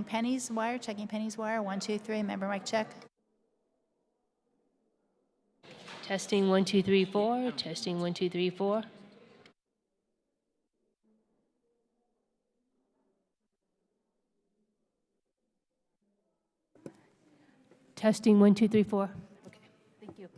Penny's wire, checking Penny's wire, 1, 2, 3, member mic check. Testing 1 2 3 4. Testing 1 2 3 4. Testing 1 2 3 4. Okay, thank you.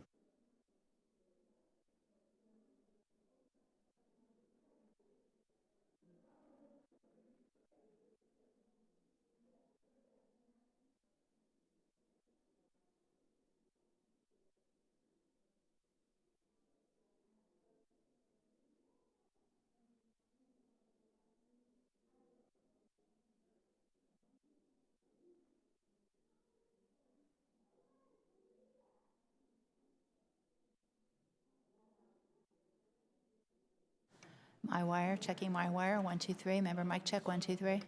My wire, checking my wire, 1, 2, 3, member mic check, 1, 2, 3.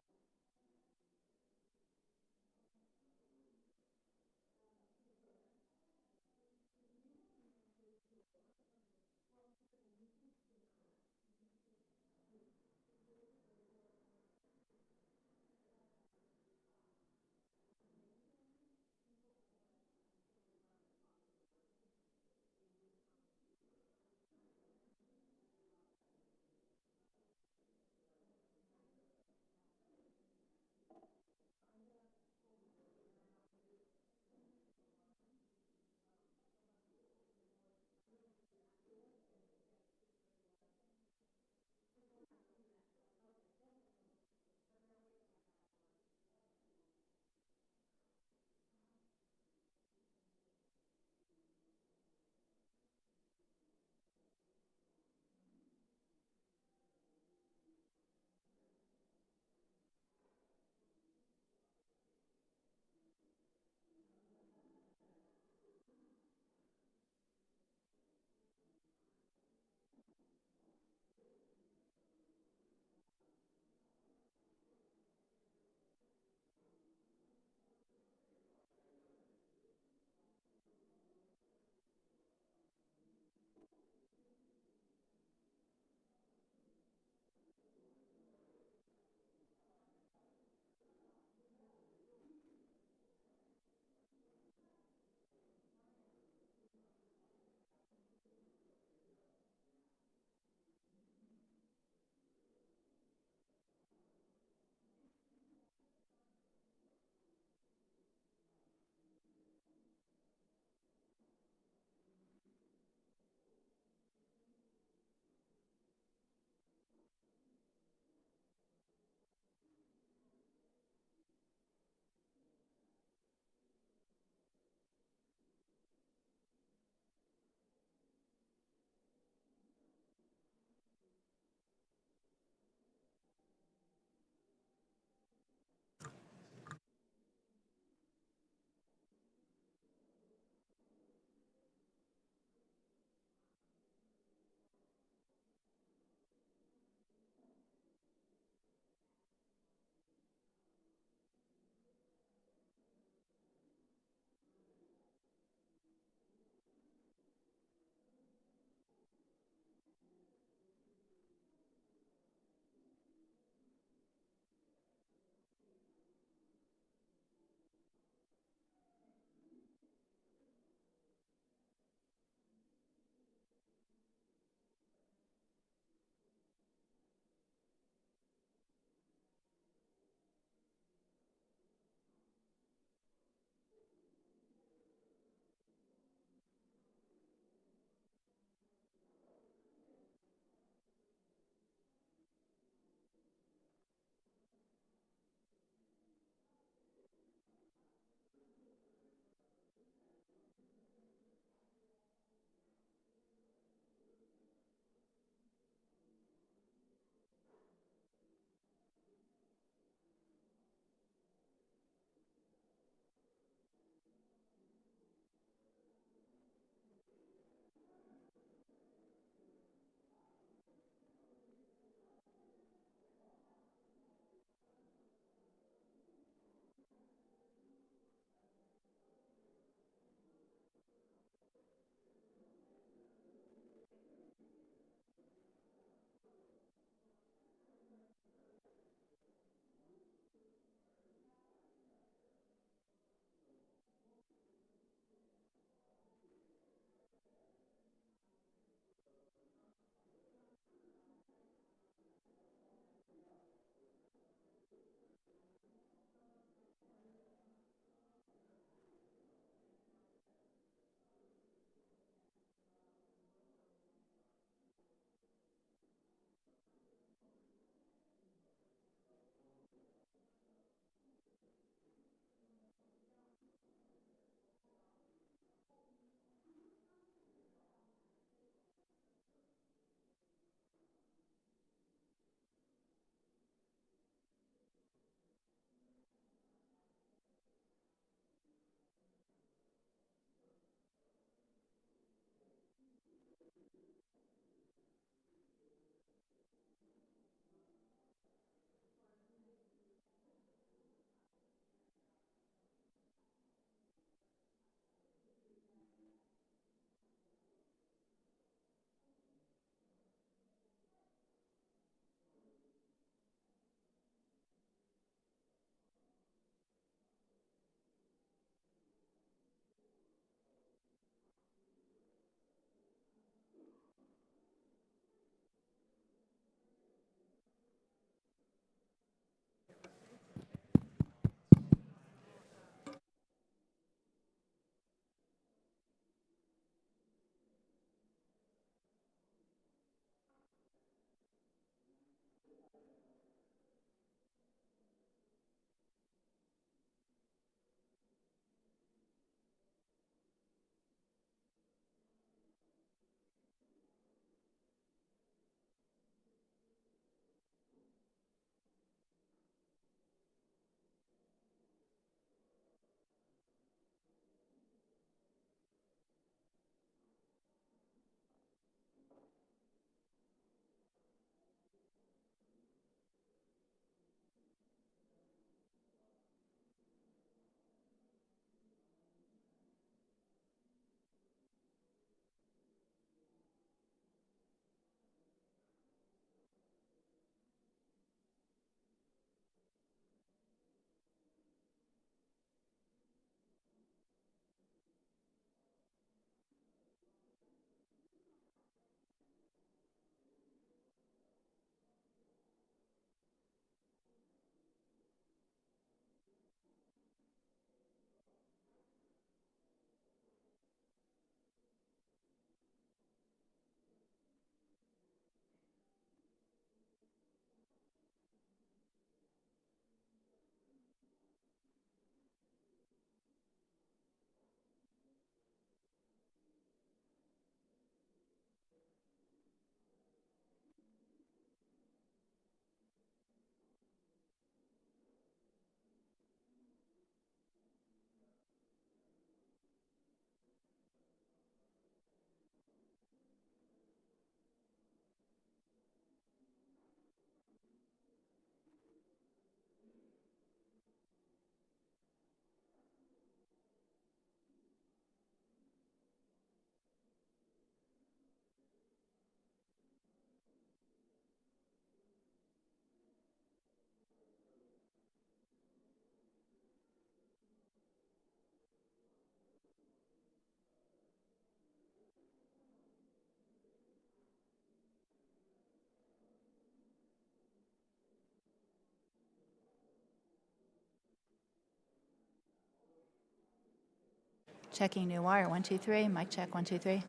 Checking new wire, 1, 2, 3. Mic check, 1, 2, 3.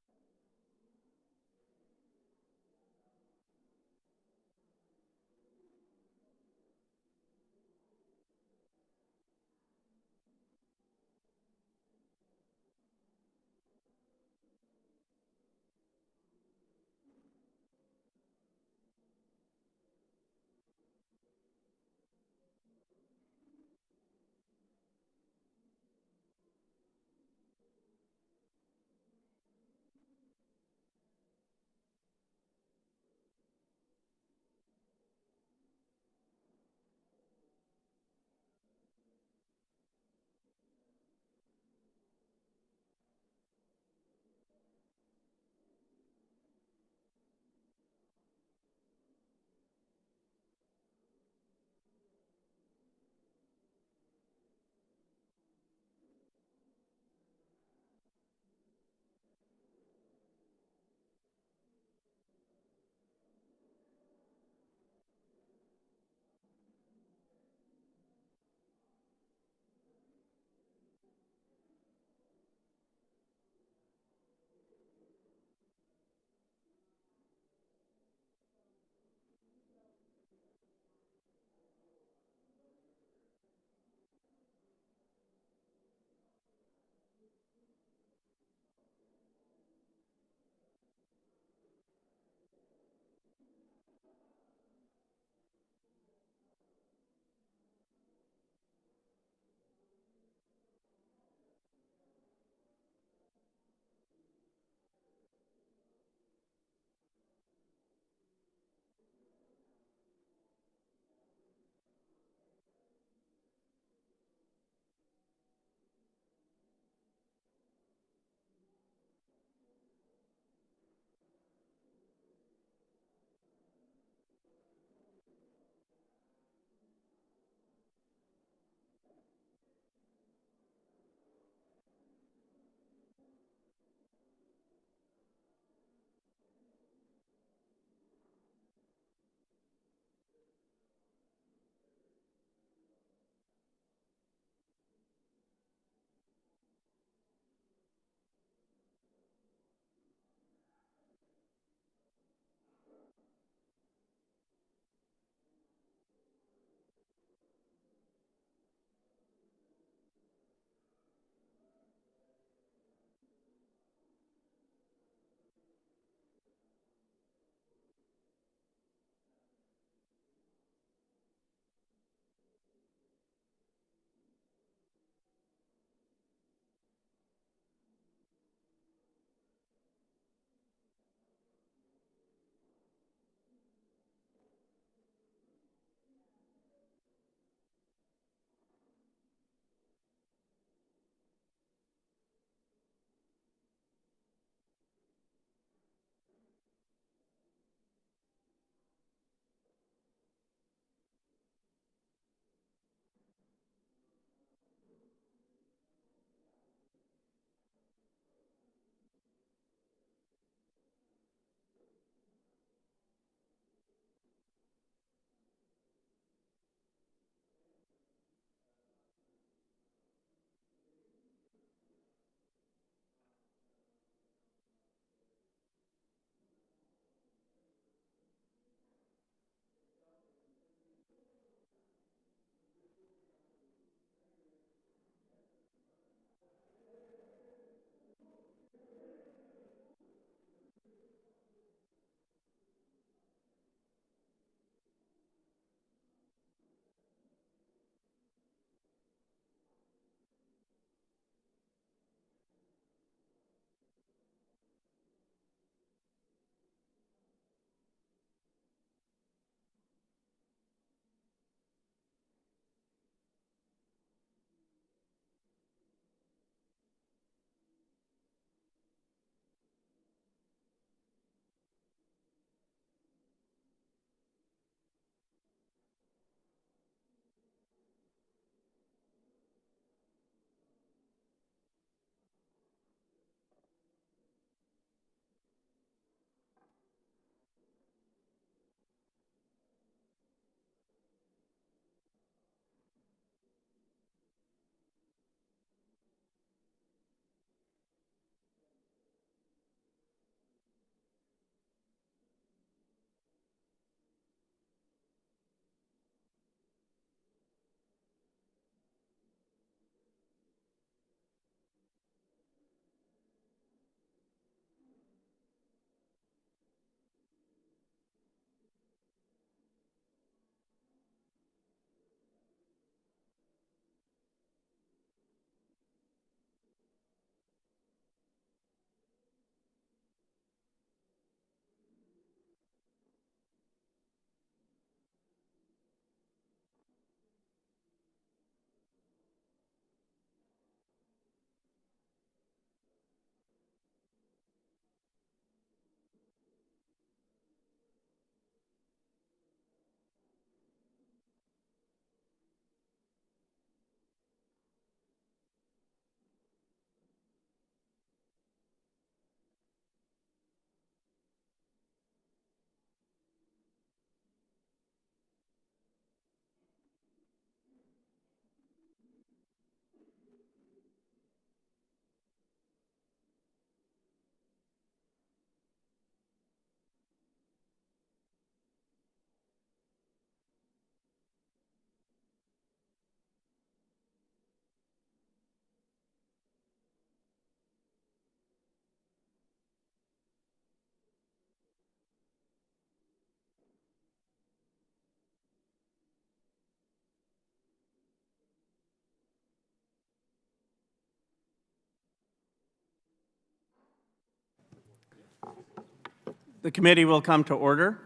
The committee will come to order.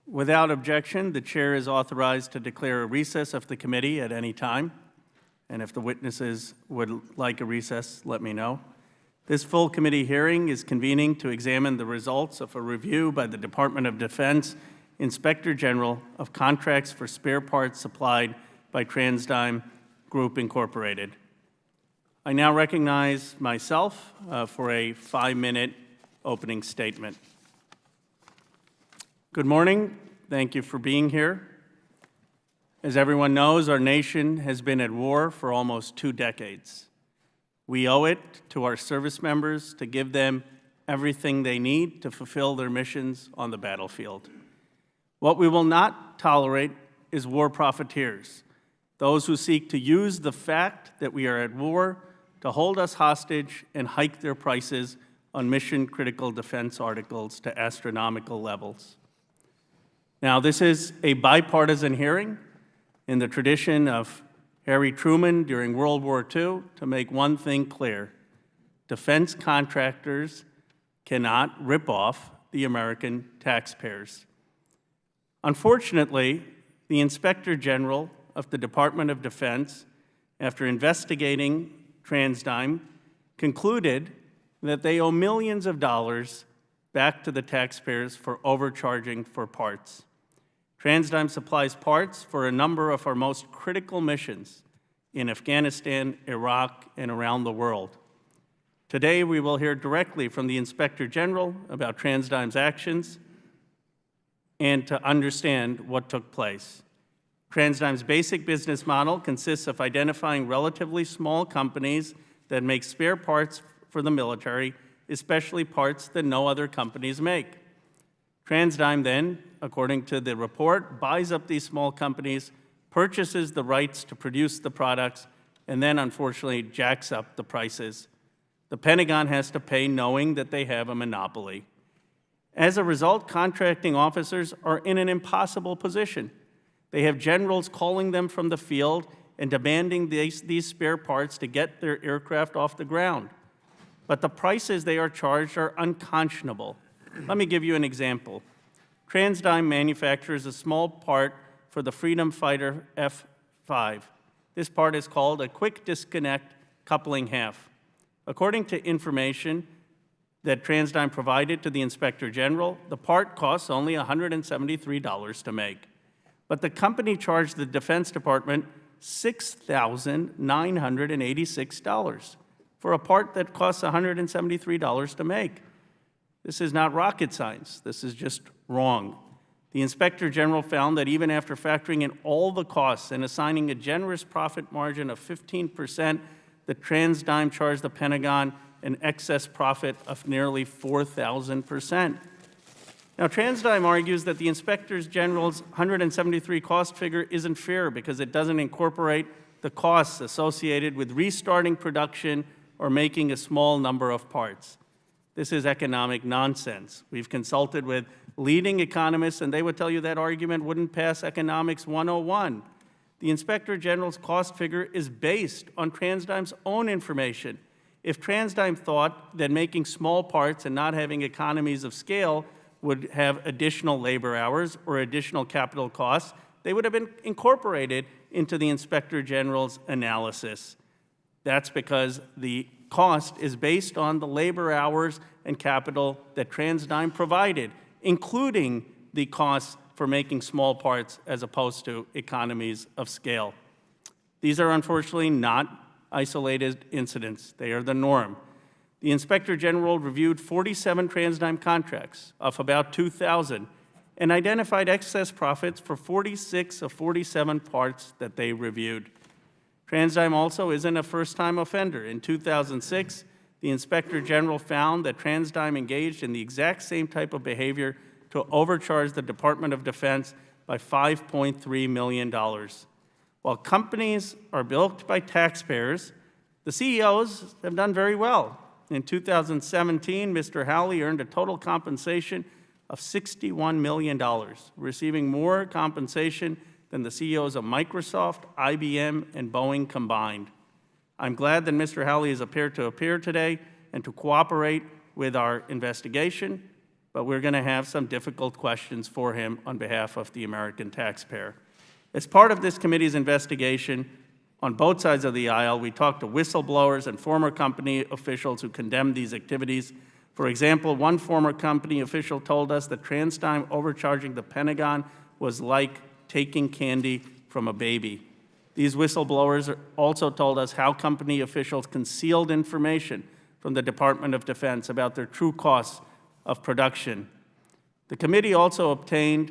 Without objection, the chair is authorized to declare a recess of the committee at any time. And if the witnesses would like a recess, let me know. This full committee hearing is convening to examine the results of a review by the Department of Defense Inspector General of contracts for spare parts supplied by TransDigm Group Incorporated. I now recognize myself for a 5-minute opening statement. Good morning. Thank you for being here. As everyone knows, our nation has been at war for almost 2 decades. We owe it to our service members to give them everything they need to fulfill their missions on the battlefield. What we will not tolerate is war profiteers, those who seek to use the fact that we are at war to hold us hostage and hike their prices on mission-critical defense articles to astronomical levels. Now, this is a bipartisan hearing in the tradition of Harry Truman during World War II to make one thing clear: defense contractors cannot rip off the American taxpayers. Unfortunately, the Inspector General of the Department of Defense, after investigating TransDigm, concluded that they owe millions of dollars back to the taxpayers for overcharging for parts. TransDigm supplies parts for a number of our most critical missions in Afghanistan, Iraq, and around the world. Today, we will hear directly from the Inspector General about TransDigm's actions and to understand what took place. TransDigm's basic business model consists of identifying relatively small companies that make spare parts for the military, especially parts that no other companies make. TransDigm then, according to the report, buys up these small companies, purchases the rights to produce the products, and then unfortunately jacks up the prices. The Pentagon has to pay knowing that they have a monopoly. As a result, contracting officers are in an impossible position. They have generals calling them from the field and demanding these spare parts to get their aircraft off the ground. But the prices they are charged are unconscionable. Let me give you an example. TransDigm manufactures a small part for the Freedom Fighter F-5. This part is called a quick disconnect coupling half. According to information that TransDigm provided to the Inspector General, the part costs only $173 to make. But the company charged the Defense Department $6,986 for a part that costs $173 to make. This is not rocket science. This is just wrong. The Inspector General found that even after factoring in all the costs and assigning a generous profit margin of 15%, the TransDigm charged the Pentagon an excess profit of nearly 4,000%. Now, TransDigm argues that the Inspector General's 173 cost figure isn't fair because it doesn't incorporate the costs associated with restarting production or making a small number of parts. This is economic nonsense. We've consulted with leading economists, and they would tell you that argument wouldn't pass Economics 101. The Inspector General's cost figure is based on TransDigm's own information. If TransDigm thought that making small parts and not having economies of scale would have additional labor hours or additional capital costs, they would have been incorporated into the Inspector General's analysis. That's because the cost is based on the labor hours and capital that TransDigm provided, including the costs for making small parts as opposed to economies of scale. These are unfortunately not isolated incidents. They are the norm. The Inspector General reviewed 47 TransDigm contracts of about 2,000 and identified excess profits for 46 of 47 parts that they reviewed. TransDigm also isn't a first-time offender. In 2006, the Inspector General found that TransDigm engaged in the exact same type of behavior to overcharge the Department of Defense by $5.3 million. While companies are bilked by taxpayers, the CEOs have done very well. In 2017, Mr. Howley earned a total compensation of $61 million, receiving more compensation than the CEOs of Microsoft, IBM, and Boeing combined. I'm glad that Mr. Howley is appear today and to cooperate with our investigation, but we're going to have some difficult questions for him on behalf of the American taxpayer. As part of this committee's investigation, on both sides of the aisle, we talked to whistleblowers and former company officials who condemned these activities. For example, one former company official told us that TransDigm overcharging the Pentagon was like taking candy from a baby. These whistleblowers also told us how company officials concealed information from the Department of Defense about their true costs of production. The committee also obtained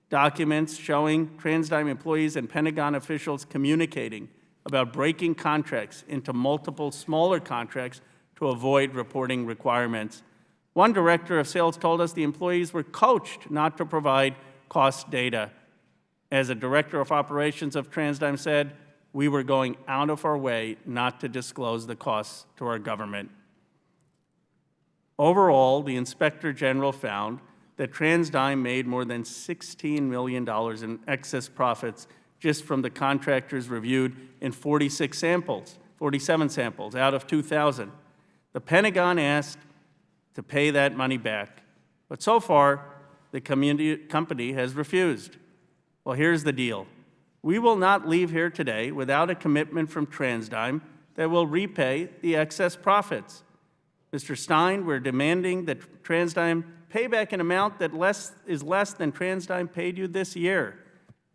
documents showing TransDigm employees and Pentagon officials communicating about breaking contracts into multiple smaller contracts to avoid reporting requirements. One director of sales told us the employees were coached not to provide cost data. As a director of operations of TransDigm said, we were going out of our way not to disclose the costs to our government. Overall, the Inspector General found that TransDigm made more than $16 million in excess profits just from the contractors reviewed in 47 samples out of 2,000. The Pentagon asked to pay that money back, but so far, the company has refused. Well, here's the deal. We will not leave here today without a commitment from TransDigm that will repay the excess profits. Mr. Stein, we're demanding that TransDigm pay back an amount that is less than TransDigm paid you this year.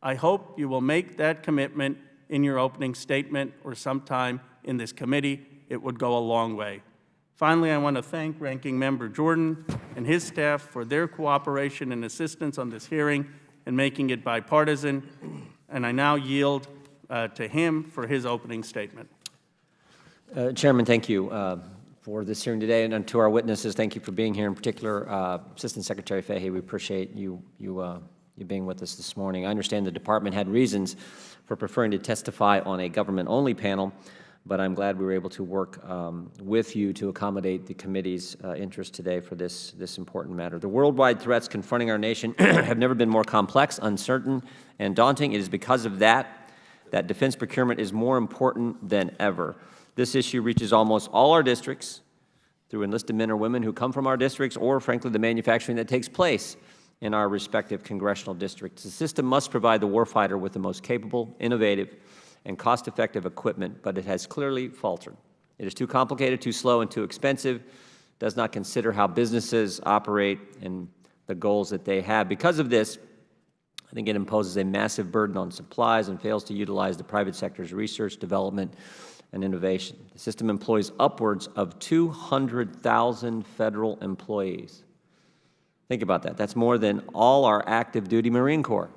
I hope you will make that commitment in your opening statement or sometime in this committee. It would go a long way. Finally, I want to thank Ranking Member Jordan and his staff for their cooperation and assistance on this hearing and making it bipartisan. And I now yield to him for his opening statement. Chairman, thank you for this hearing today, and to our witnesses, thank you for being here. In particular, Assistant Secretary Fahey, we appreciate you being with us this morning. I understand the department had reasons for preferring to testify on a government-only panel, but I'm glad we were able to work with you to accommodate the committee's interest today for this important matter. The worldwide threats confronting our nation have never been more complex, uncertain, and daunting. It is because of that defense procurement is more important than ever. This issue reaches almost all our districts through enlisted men or women who come from our districts or, frankly, the manufacturing that takes place in our respective congressional districts. The system must provide the warfighter with the most capable, innovative, and cost-effective equipment, but it has clearly faltered. It is too complicated, too slow, and too expensive, does not consider how businesses operate and the goals that they have. Because of this, I think it imposes a massive burden on supplies and fails to utilize the private sector's research, development, and innovation. The system employs upwards of 200,000 federal employees. Think about that. That's more than all our active duty Marine Corps.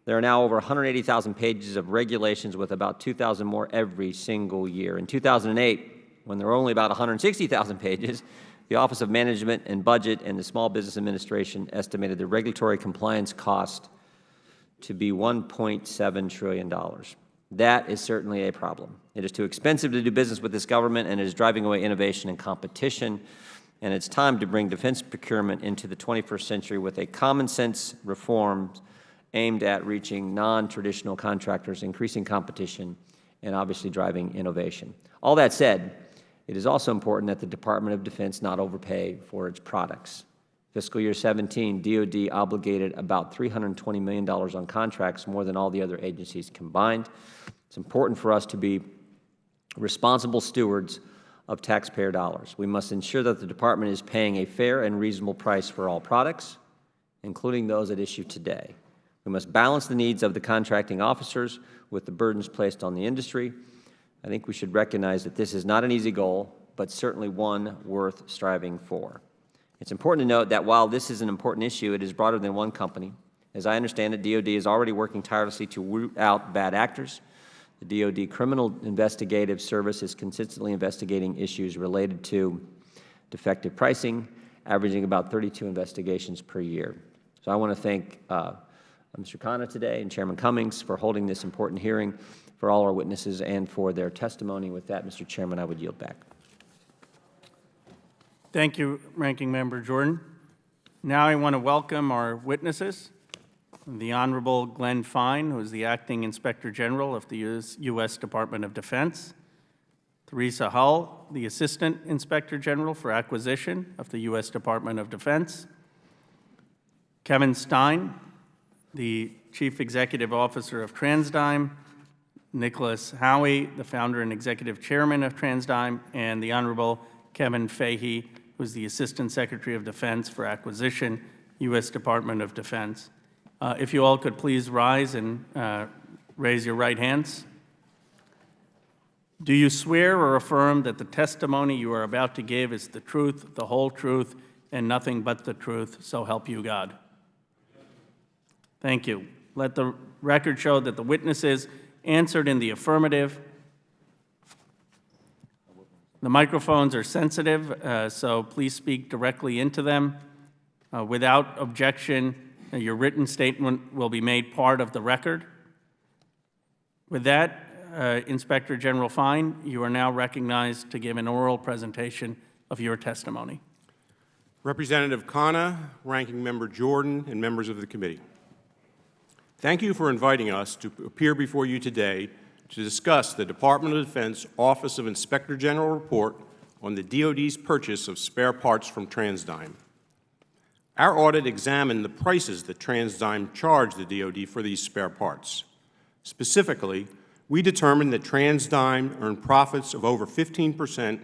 There are now over 180,000 pages of regulations, with about 2,000 more every single year. In 2008, when there were only about 160,000 pages, the Office of Management and Budget and the Small Business Administration estimated the regulatory compliance cost to be $1.7 trillion. That is certainly a problem. It is too expensive to do business with this government, and it is driving away innovation and competition. And it's time to bring defense procurement into the 21st century with a common-sense reform aimed at reaching non-traditional contractors, increasing competition, and obviously driving innovation. All that said, it is also important that the Department of Defense not overpay for its products. Fiscal year 17, DOD obligated about $320 million on contracts, more than all the other agencies combined. It's important for us to be responsible stewards of taxpayer dollars. We must ensure that the department is paying a fair and reasonable price for all products, including those at issue today. We must balance the needs of the contracting officers with the burdens placed on the industry. I think we should recognize that this is not an easy goal, but certainly one worth striving for. It's important to note that while this is an important issue, it is broader than one company. As I understand it, DOD is already working tirelessly to root out bad actors. The DOD Criminal Investigative Service is consistently investigating issues related to defective pricing, averaging about 32 investigations per year. So I want to thank Mr. Khanna today and Chairman Cummings for holding this important hearing, for all our witnesses, and for their testimony. With that, Mr. Chairman, I would yield back. Thank you, Ranking Member Jordan. Now I want to welcome our witnesses. The Honorable Glenn Fine, who is the Acting Inspector General of the U.S. Department of Defense. Teresa Hull, the Assistant Inspector General for Acquisition of the U.S. Department of Defense. Kevin Stein, the Chief Executive Officer of TransDigm. Nicholas Howie, the founder and executive chairman of TransDigm, and the Honorable Kevin Fahey, who's the Assistant Secretary of Defense for Acquisition, U.S. Department of Defense. If you all could please rise and raise your right hands. Do you swear or affirm that the testimony you are about to give is the truth, the whole truth, and nothing but the truth, so help you God? Thank you. Let the record show that the witnesses answered in the affirmative. The microphones are sensitive, so please speak directly into them. Without objection, your written statement will be made part of the record. With that, Inspector General Fine, you are now recognized to give an oral presentation of your testimony. Representative Khanna, Ranking Member Jordan, and members of the committee. Thank you for inviting us to appear before you today to discuss the Department of Defense Office of Inspector General report on the DOD's purchase of spare parts from TransDigm. Our audit examined the prices that TransDigm charged the DOD for these spare parts. Specifically, we determined that TransDigm earned profits of over 15%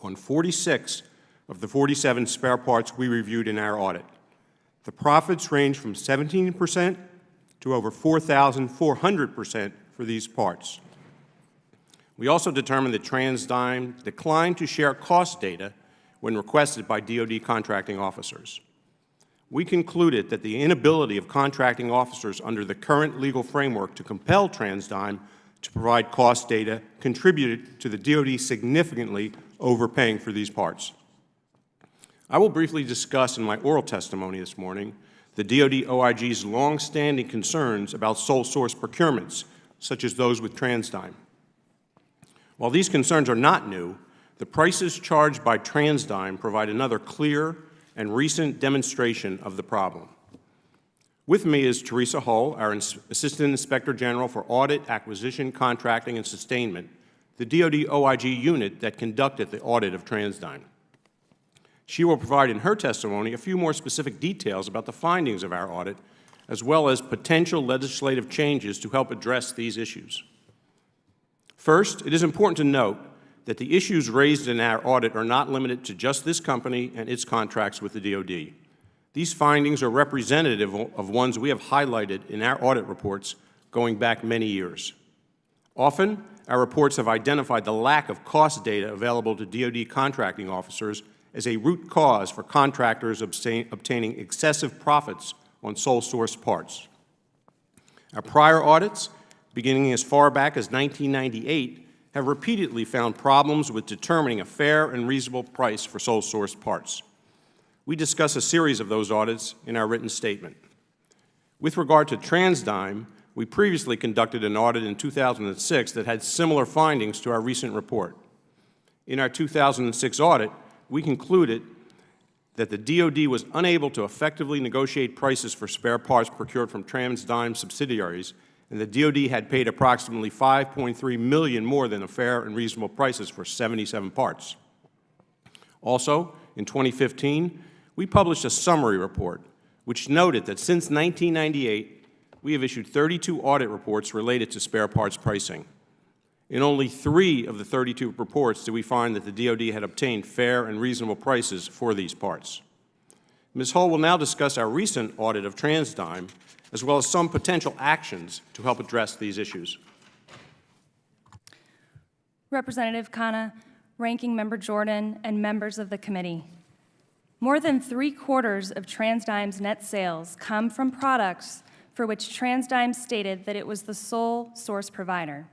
on 46 of the 47 spare parts we reviewed in our audit. The profits range from 17% to over 4,400% for these parts. We also determined that TransDigm declined to share cost data when requested by DOD contracting officers. We concluded that the inability of contracting officers under the current legal framework to compel TransDigm to provide cost data contributed to the DOD significantly overpaying for these parts. I will briefly discuss in my oral testimony this morning the DOD OIG's long-standing concerns about sole source procurements, such as those with TransDigm. While these concerns are not new, the prices charged by TransDigm provide another clear and recent demonstration of the problem. With me is Teresa Hull, our Assistant Inspector General for Audit, Acquisition, Contracting, and Sustainment, the DOD OIG unit that conducted the audit of TransDigm. She will provide in her testimony a few more specific details about the findings of our audit, as well as potential legislative changes to help address these issues. First, it is important to note that the issues raised in our audit are not limited to just this company and its contracts with the DOD. These findings are representative of ones we have highlighted in our audit reports going back many years. Often, our reports have identified the lack of cost data available to DOD contracting officers as a root cause for contractors obtaining excessive profits on sole source parts. Our prior audits, beginning as far back as 1998, have repeatedly found problems with determining a fair and reasonable price for sole source parts. We discuss a series of those audits in our written statement. With regard to TransDigm, we previously conducted an audit in 2006 that had similar findings to our recent report. In our 2006 audit, we concluded that the DOD was unable to effectively negotiate prices for spare parts procured from TransDigm subsidiaries, and the DOD had paid approximately $5.3 million more than the fair and reasonable prices for 77 parts. Also, in 2015, we published a summary report which noted that since 1998, we have issued 32 audit reports related to spare parts pricing. In only 3 of the 32 reports did we find that the DOD had obtained fair and reasonable prices for these parts. Ms. Hull will now discuss our recent audit of TransDigm, as well as some potential actions to help address these issues. Representative Khanna, Ranking Member Jordan, and members of the committee. More than 3/4 of TransDigm's net sales come from products for which TransDigm stated that it was the sole source provider.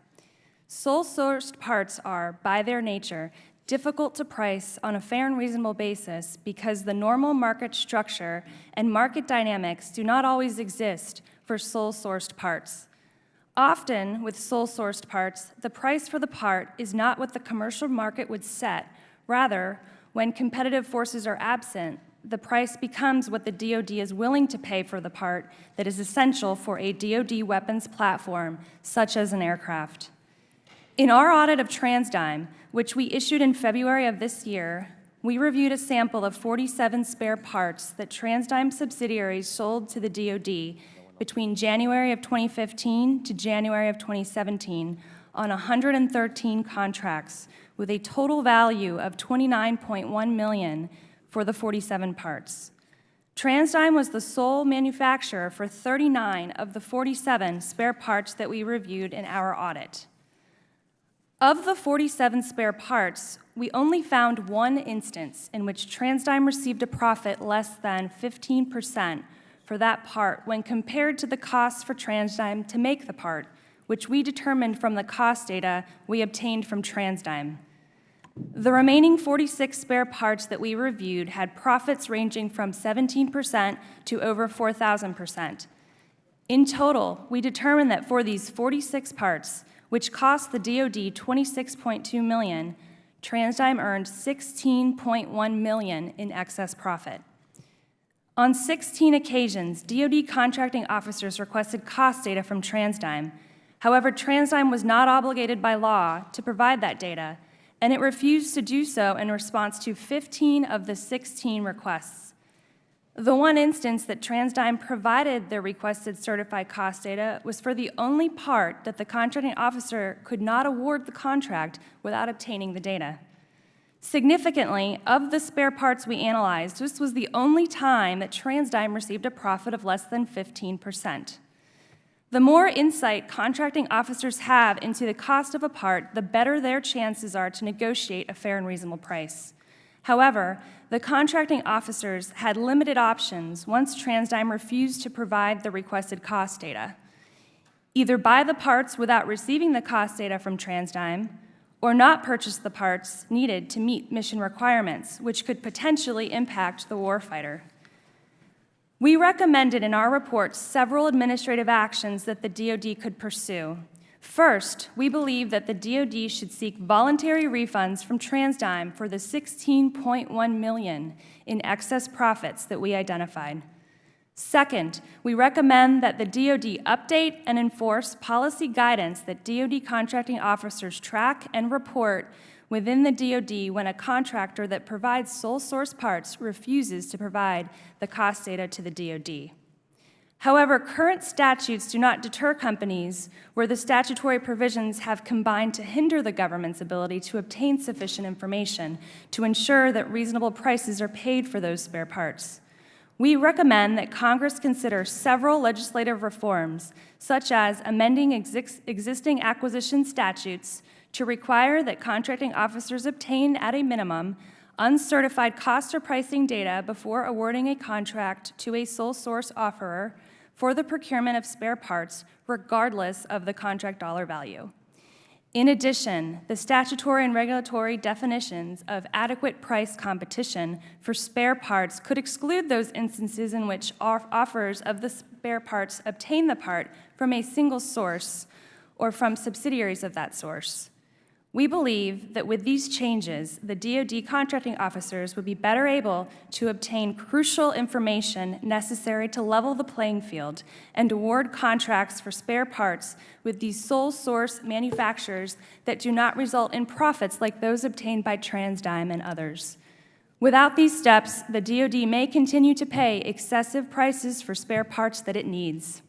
Sole-sourced parts are, by their nature, difficult to price on a fair and reasonable basis because the normal market structure and market dynamics do not always exist for sole-sourced parts. Often, with sole-sourced parts, the price for the part is not what the commercial market would set. Rather, when competitive forces are absent, the price becomes what the DOD is willing to pay for the part that is essential for a DOD weapons platform, such as an aircraft. In our audit of TransDigm, which we issued in February of this year, we reviewed a sample of 47 spare parts that TransDigm subsidiaries sold to the DOD between January of 2015 to January of 2017 on 113 contracts with a total value of $29.1 million for the 47 parts. TransDigm was the sole manufacturer for 39 of the 47 spare parts that we reviewed in our audit. Of the 47 spare parts, we only found one instance in which TransDigm received a profit less than 15% for that part when compared to the cost for TransDigm to make the part, which we determined from the cost data we obtained from TransDigm. The remaining 46 spare parts that we reviewed had profits ranging from 17% to over 4,000%. In total, we determined that for these 46 parts, which cost the DOD $26.2 million, TransDigm earned $16.1 million in excess profit. On 16 occasions, DOD contracting officers requested cost data from TransDigm. However, TransDigm was not obligated by law to provide that data, and it refused to do so in response to 15 of the 16 requests. The one instance that TransDigm provided the requested certified cost data was for the only part that the contracting officer could not award the contract without obtaining the data. Significantly, of the spare parts we analyzed, this was the only time that TransDigm received a profit of less than 15%. The more insight contracting officers have into the cost of a part, the better their chances are to negotiate a fair and reasonable price. However, the contracting officers had limited options once TransDigm refused to provide the requested cost data. Either buy the parts without receiving the cost data from TransDigm, or not purchase the parts needed to meet mission requirements, which could potentially impact the warfighter. We recommended in our report several administrative actions that the DOD could pursue. First, we believe that the DOD should seek voluntary refunds from TransDigm for the $16.1 million in excess profits that we identified. Second, we recommend that the DOD update and enforce policy guidance that DOD contracting officers track and report within the DOD when a contractor that provides sole source parts refuses to provide the cost data to the DOD. However, current statutes do not deter companies where the statutory provisions have combined to hinder the government's ability to obtain sufficient information to ensure that reasonable prices are paid for those spare parts. We recommend that Congress consider several legislative reforms, such as amending existing acquisition statutes to require that contracting officers obtain, at a minimum, uncertified cost or pricing data before awarding a contract to a sole source offerer for the procurement of spare parts, regardless of the contract dollar value. In addition, the statutory and regulatory definitions of adequate price competition for spare parts could exclude those instances in which offers of the spare parts obtain the part from a single source or from subsidiaries of that source. We believe that with these changes, the DOD contracting officers would be better able to obtain crucial information necessary to level the playing field and award contracts for spare parts with these sole source manufacturers that do not result in profits like those obtained by TransDigm and others. Without these steps, the DOD may continue to pay excessive prices for spare parts that it needs.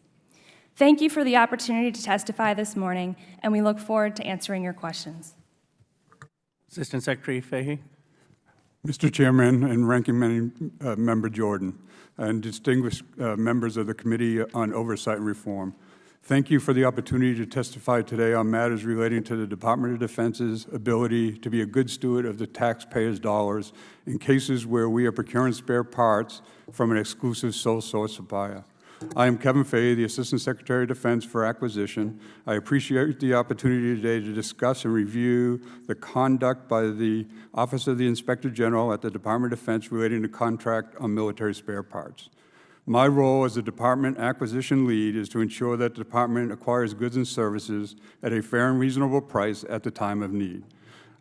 Thank you for the opportunity to testify this morning, and we look forward to answering your questions. Assistant Secretary Fahey. Mr. Chairman and Ranking Member Jordan, and distinguished members of the Committee on Oversight and Reform, thank you for the opportunity to testify today on matters relating to the Department of Defense's ability to be a good steward of the taxpayers' dollars in cases where we are procuring spare parts from an exclusive sole source supplier. I am Kevin Fahey, the Assistant Secretary of Defense for Acquisition. I appreciate the opportunity today to discuss and review the conduct by the Office of the Inspector General at the Department of Defense relating to contract on military spare parts. My role as the Department Acquisition Lead is to ensure that the Department acquires goods and services at a fair and reasonable price at the time of need.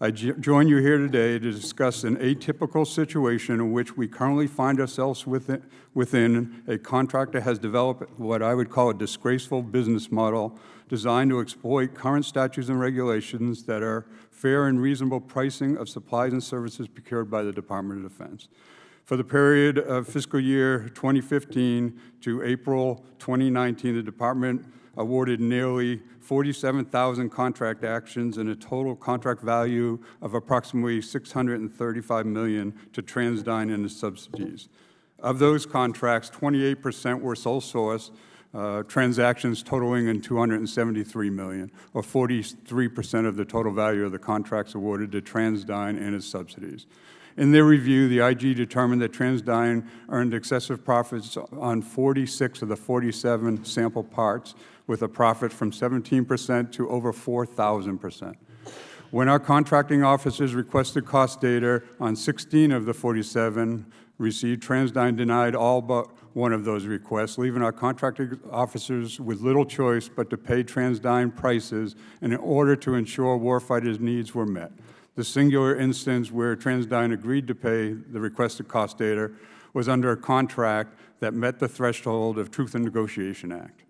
join you here today to discuss an atypical situation in which we currently find ourselves within. A contractor has developed what I would call a disgraceful business model designed to exploit current statutes and regulations that are fair and reasonable pricing of supplies and services procured by the Department of Defense. For the period of fiscal year 2015 to April 2019, the Department awarded nearly 47,000 contract actions and a total contract value of approximately $635 million to TransDigm and its subsidies. Of those contracts, 28% were sole source, transactions totaling in $273 million, or 43% of the total value of the contracts awarded to TransDigm and its subsidies. In their review, the IG determined that TransDigm earned excessive profits on 46 of the 47 sample parts, with a profit from 17% to over 4,000%. When our contracting officers requested cost data on 16 of the 47 received, TransDigm denied all but one of those requests, leaving our contracting officers with little choice but to pay TransDigm prices in order to ensure warfighters' needs were met. The singular instance where TransDigm agreed to pay the requested cost data was under a contract that met the threshold of Truth in Negotiation Act.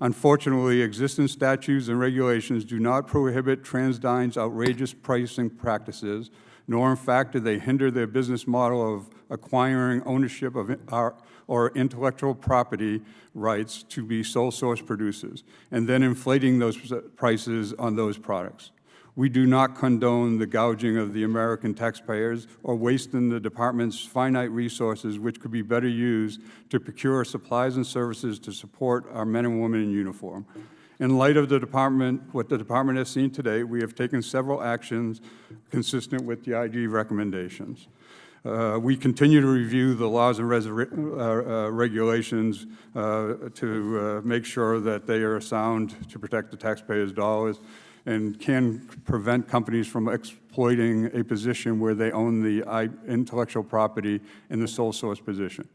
Unfortunately, existing statutes and regulations do not prohibit TransDigm's outrageous pricing practices, nor in fact do they hinder their business model of acquiring ownership of or intellectual property rights to be sole source producers, and then inflating those prices on those products. We do not condone the gouging of the American taxpayers or wasting the department's finite resources, which could be better used to procure supplies and services to support our men and women in uniform. In light of what the department has seen today, we have taken several actions consistent with the IG recommendations. We continue to review the laws and regulations to make sure that they are sound to protect the taxpayers' dollars, and can prevent companies from exploiting a position where they own the intellectual property in the sole source position.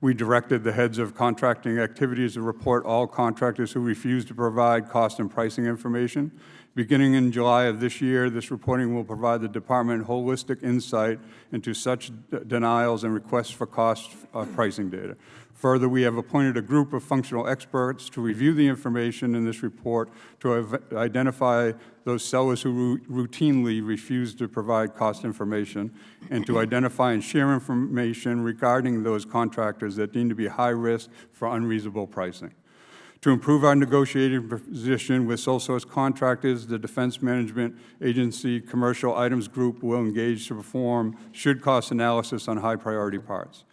We directed the heads of contracting activities to report all contractors who refuse to provide cost and pricing information. Beginning in July of this year, this reporting will provide the department holistic insight into such denials and requests for cost pricing data. Further, we have appointed a group of functional experts to review the information in this report to identify those sellers who routinely refuse to provide cost information, and to identify and share information regarding those contractors that deem to be high risk for unreasonable pricing. To improve our negotiating position with sole source contractors, the Defense Management Agency Commercial Items Group will engage to perform should-cost analysis on high-priority parts.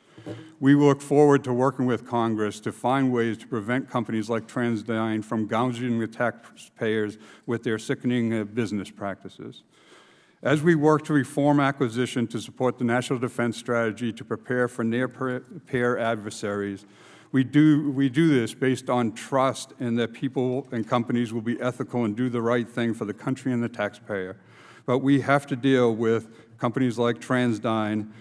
We look forward to working with Congress to find ways to prevent companies like TransDigm from gouging the taxpayers with their sickening business practices. As we work to reform acquisition to support the National Defense Strategy to prepare for near-peer adversaries, we do this based on trust in that people and companies will be ethical and do the right thing for the country and the taxpayer. But we have to deal with companies like TransDigm.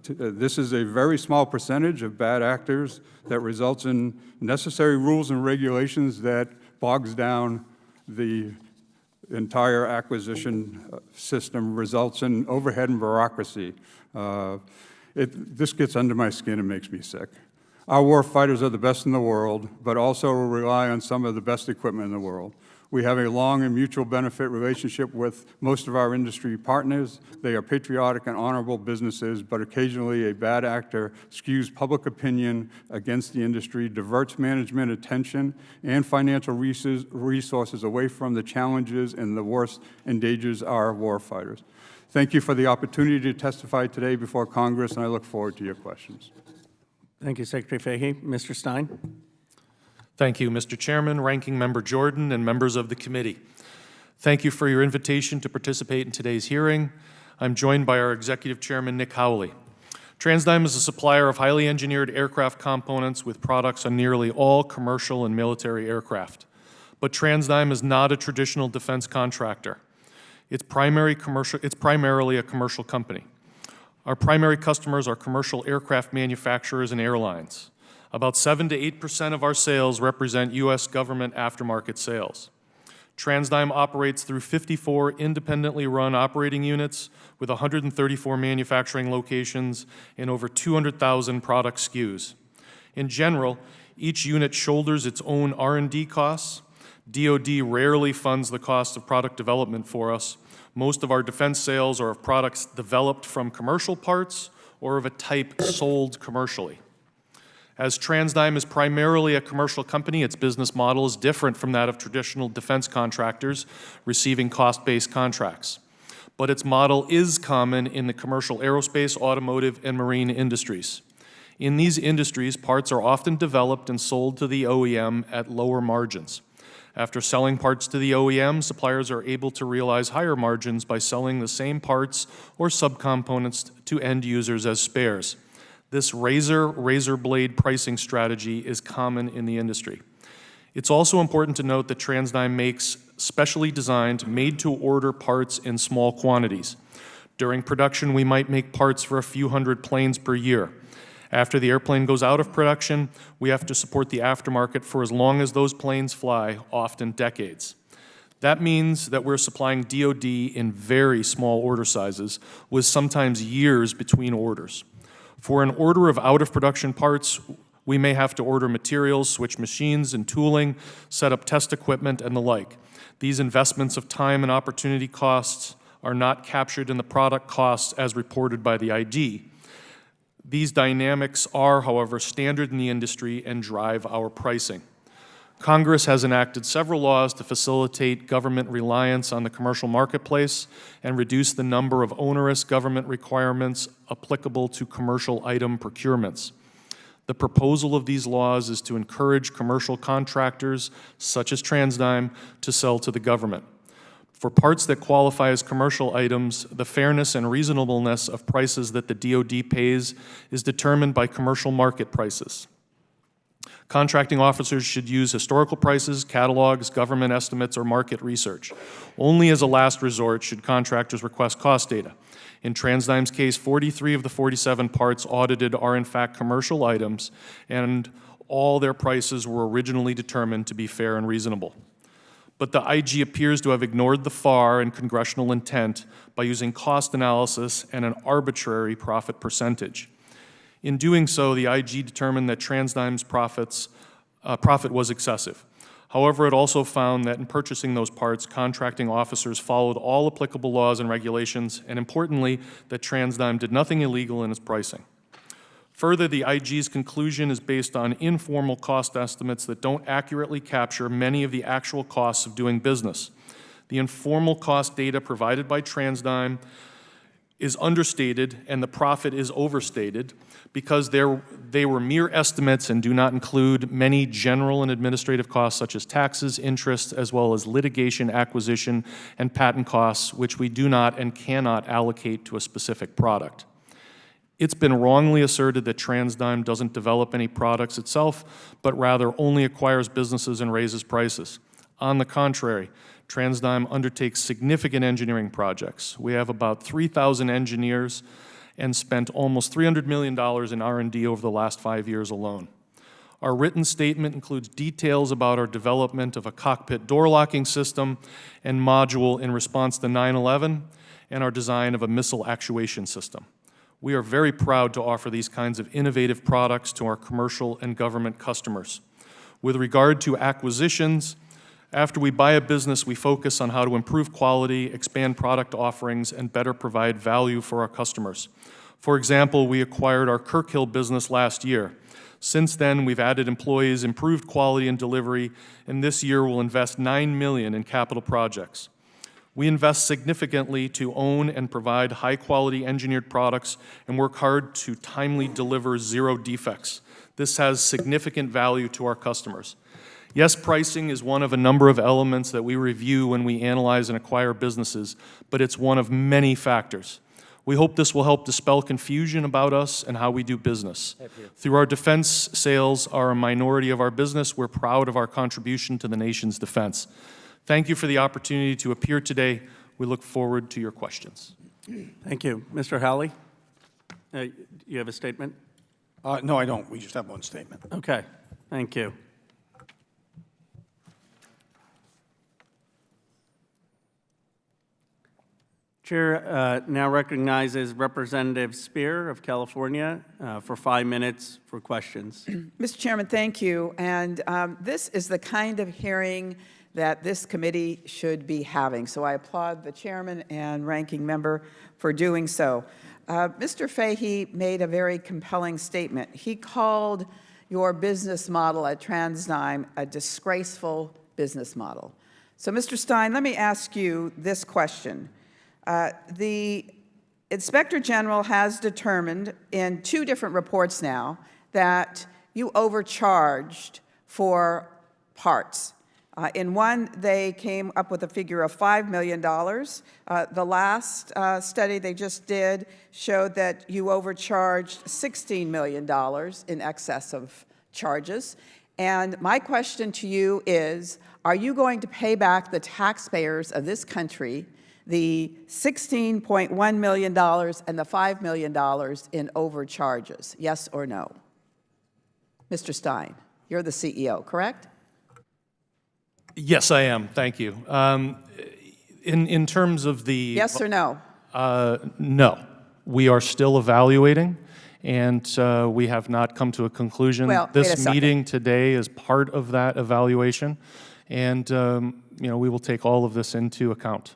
This is a very small percentage of bad actors that results in necessary rules and regulations that bogs down the entire acquisition system, results in overhead and bureaucracy. This gets under my skin and makes me sick. Our war fighters are the best in the world, but also rely on some of the best equipment in the world. We have a long and mutual benefit relationship with most of our industry partners. They are patriotic and honorable businesses, but occasionally a bad actor skews public opinion against the industry, diverts management attention and financial resources away from the challenges and the worst endangers our war fighters. Thank you for the opportunity to testify today before Congress, and I look forward to your questions. Thank you, Secretary Fahey. Mr. Stein? Thank you, Mr. Chairman, Ranking Member Jordan, and members of the committee. Thank you for your invitation to participate in today's hearing. I'm joined by our Executive Chairman, Nick Howley. TransDigm is a supplier of highly engineered aircraft components with products on nearly all commercial and military aircraft. But TransDigm is not a traditional defense contractor. It's primarily a commercial company. Our primary customers are commercial aircraft manufacturers and airlines. About 7 to 8% of our sales represent U.S. government aftermarket sales. TransDigm operates through 54 independently run operating units with 134 manufacturing locations and over 200,000 product SKUs. In general, each unit shoulders its own R&D costs. DOD rarely funds the cost of product development for us. Most of our defense sales are of products developed from commercial parts or of a type sold commercially. As TransDigm is primarily a commercial company, its business model is different from that of traditional defense contractors receiving cost-based contracts. But its model is common in the commercial aerospace, automotive, and marine industries. In these industries, parts are often developed and sold to the OEM at lower margins. After selling parts to the OEM, suppliers are able to realize higher margins by selling the same parts or subcomponents to end users as spares. This razor blade pricing strategy is common in the industry. It's also important to note that TransDigm makes specially designed, made-to-order parts in small quantities. During production, we might make parts for a few hundred planes per year. After the airplane goes out of production, we have to support the aftermarket for as long as those planes fly, often decades. That means that we're supplying DOD in very small order sizes, with sometimes years between orders. For an order of out-of-production parts, we may have to order materials, switch machines and tooling, set up test equipment, and the like. These investments of time and opportunity costs are not captured in the product costs as reported by the ID. These dynamics are, however, standard in the industry and drive our pricing. Congress has enacted several laws to facilitate government reliance on the commercial marketplace and reduce the number of onerous government requirements applicable to commercial item procurements. The proposal of these laws is to encourage commercial contractors, such as TransDigm, to sell to the government. For parts that qualify as commercial items, the fairness and reasonableness of prices that the DoD pays is determined by commercial market prices. Contracting officers should use historical prices, catalogs, government estimates, or market research. Only as a last resort should contractors request cost data. In TransDigm's case, 43 of the 47 parts audited are in fact commercial items, and all their prices were originally determined to be fair and reasonable. But the IG appears to have ignored the FAR and congressional intent by using cost analysis and an arbitrary profit percentage. In doing so, the IG determined that TransDigm's profit was excessive. However, it also found that in purchasing those parts, contracting officers followed all applicable laws and regulations, and importantly, that TransDigm did nothing illegal in its pricing. Further, the IG's conclusion is based on informal cost estimates that don't accurately capture many of the actual costs of doing business. The informal cost data provided by TransDigm is understated and the profit is overstated because they were mere estimates and do not include many general and administrative costs such as taxes, interest, as well as litigation, acquisition, and patent costs, which we do not and cannot allocate to a specific product. It's been wrongly asserted that TransDigm doesn't develop any products itself, but rather only acquires businesses and raises prices. On the contrary, TransDigm undertakes significant engineering projects. We have about 3,000 engineers and spent almost $300 million in R&D over the last 5 years alone. Our written statement includes details about our development of a cockpit door locking system and module in response to 9/11 and our design of a missile actuation system. We are very proud to offer these kinds of innovative products to our commercial and government customers. With regard to acquisitions, after we buy a business, we focus on how to improve quality, expand product offerings, and better provide value for our customers. For example, we acquired our Kirkhill business last year. Since then, we've added employees, improved quality and delivery, and this year we'll invest $9 million in capital projects. We invest significantly to own and provide high-quality engineered products and work hard to timely deliver zero defects. This has significant value to our customers. Yes, pricing is one of a number of elements that we review when we analyze and acquire businesses, but it's one of many factors. We hope this will help dispel confusion about us and how we do business. Through our defense sales are a minority of our business. We're proud of our contribution to the nation's defense. Thank you for the opportunity to appear today. We look forward to your questions. Thank you. Mr. Howley, you have a statement? No, I don't. We just have one statement. Okay, thank you. Chair now recognizes Representative Spear of California for 5 minutes for questions. Mr. Chairman, thank you. And this is the kind of hearing that this committee should be having. So I applaud the chairman and ranking member for doing so. Mr. Fahey made a very compelling statement. He called your business model at TransDigm a disgraceful business model. So, Mr. Stein, let me ask you this question. The Inspector General has determined in 2 different reports now that you overcharged for parts. In one, they came up with a figure of $5 million. The last study they just did showed that you overcharged $16 million in excess of charges. And my question to you is, are you going to pay back the taxpayers of this country the $16.1 million and the $5 million in overcharges? Yes or no? Mr. Stein, you're the CEO, correct? Yes, I am. Thank you. In terms of the... Yes or no? No. We are still evaluating, and we have not come to a conclusion. Well, this meeting today is part of that evaluation, and we will take all of this into account.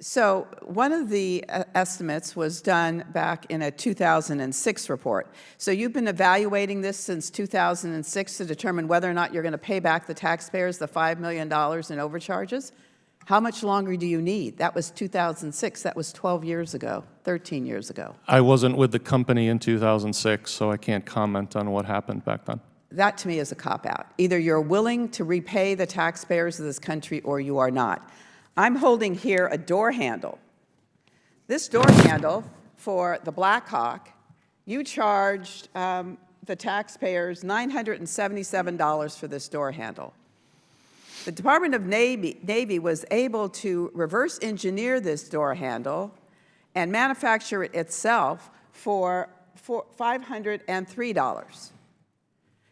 So one of the estimates was done back in a 2006 report. So you've been evaluating this since 2006 to determine whether or not you're going to pay back the taxpayers the $5 million in overcharges? How much longer do you need? That was 2006. That was 12 years ago, 13 years ago. I wasn't with the company in 2006, so I can't comment on what happened back then. That, to me, is a cop-out. Either you're willing to repay the taxpayers of this country or you are not. I'm holding here a door handle. This door handle for the Blackhawk, you charged the taxpayers $977 for this door handle. The Department of Navy was able to reverse engineer this door handle and manufacture it itself for $503.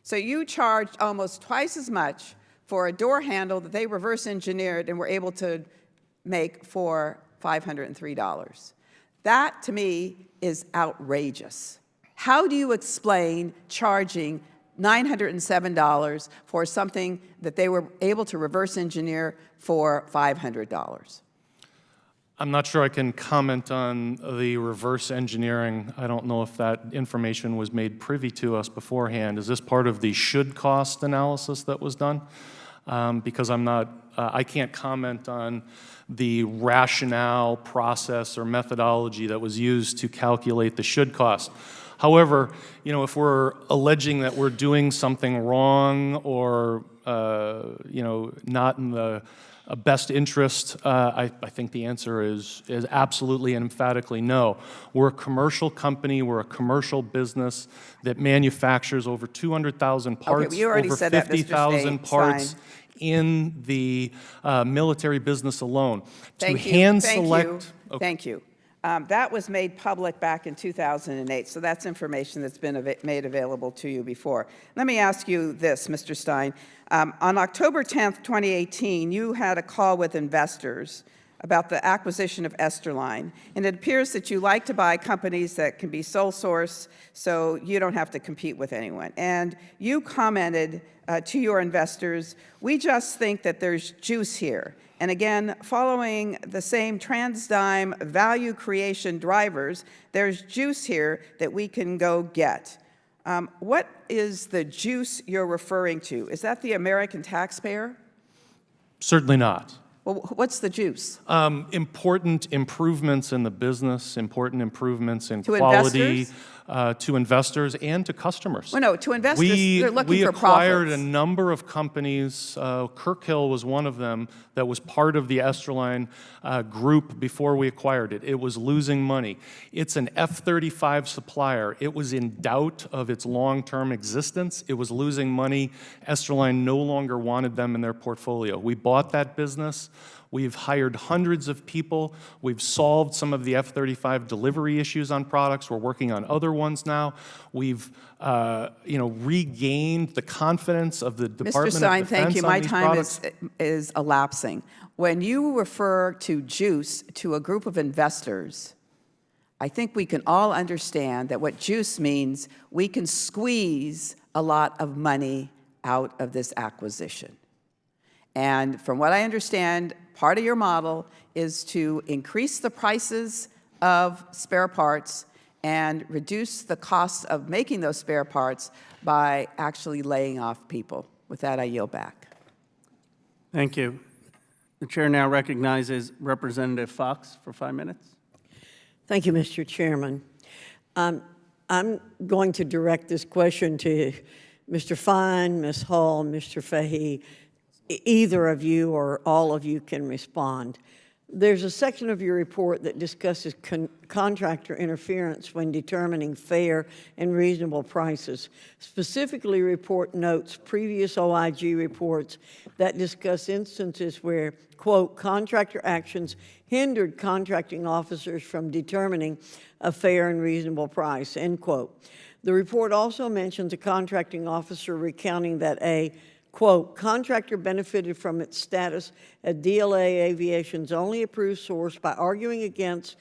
So you charged almost twice as much for a door handle that they reverse engineered and were able to make for $503. That, to me, is outrageous. How do you explain charging $907 for something that they were able to reverse engineer for $500? I'm not sure I can comment on the reverse engineering. I don't know if that information was made privy to us beforehand. Is this part of the should cost analysis that was done? Because I can't comment on the rationale, process, or methodology that was used to calculate the should cost. However, if we're alleging that we're doing something wrong or, not in the best interest, I think the answer is absolutely and emphatically no. We're a commercial company. We're a commercial business that manufactures over 200,000 parts, okay, you already over said that, Mr. 50,000 parts Stein. in the military business alone. Thank to you. hand Thank select. you. Okay. Thank you. That was made public back in 2008, so that's information that's been made available to you before. Let me ask you this, Mr. Stein. On October 10th, 2018, you had a call with investors about the acquisition of Esterline, and it appears that you like to buy companies that can be sole source so you don't have to compete with anyone. And you commented to your investors, "We just think that there's juice here." And again, following the same TransDigm value creation drivers, there's juice here that we can go get. What is the juice you're referring to? Is that the American taxpayer? Certainly not. Well, what's the juice? Important improvements in the business, important improvements in To quality investors? To investors and to customers. Well, no, to investors, they're looking for acquired profits. a number of companies. Kirkhill was one of them that was part of the Esterline group before we acquired it. It was losing money. It's an F-35 supplier. It was in doubt of its long-term existence. It was losing money. Esterline no longer wanted them in their portfolio. We bought that business. We've hired hundreds of people. We've solved some of the F-35 delivery issues on products. We're working on other ones now. We've regained the confidence of the Department of Stein, Defense thank you. on My these time products. is elapsing. When you refer to juice to a group of investors, I think we can all understand that what juice means, we can squeeze a lot of money out of this acquisition. And from what I understand, part of your model is to increase the prices of spare parts and reduce the cost of making those spare parts by actually laying off people. With that, I yield back. Thank you. The chair now recognizes Representative Fox for 5 minutes. Thank you, Mr. Chairman. I'm going to direct this question to Mr. Fine, Ms. Hall, Mr. Fahey. Either of you or all of you can respond. There's a section of your report that discusses contractor interference when determining fair and reasonable prices. Specifically, report notes previous OIG reports that discuss instances where, quote, contractor actions hindered contracting officers from determining a fair and reasonable price, end quote. The report also mentions a contracting officer recounting that a quote, contractor benefited from its status as DLA Aviation's only approved source by arguing against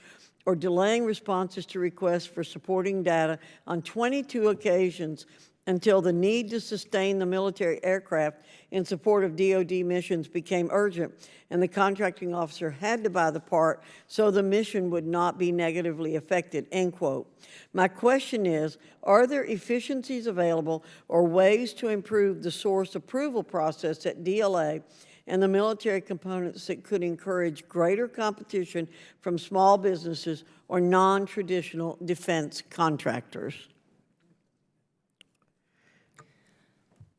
or delaying responses to requests for supporting data on 22 occasions until the need to sustain the military aircraft in support of DOD missions became urgent, and the contracting officer had to buy the part so the mission would not be negatively affected, end quote. My question is, are there efficiencies available or ways to improve the source approval process at DLA and the military components that could encourage greater competition from small businesses or non-traditional defense contractors?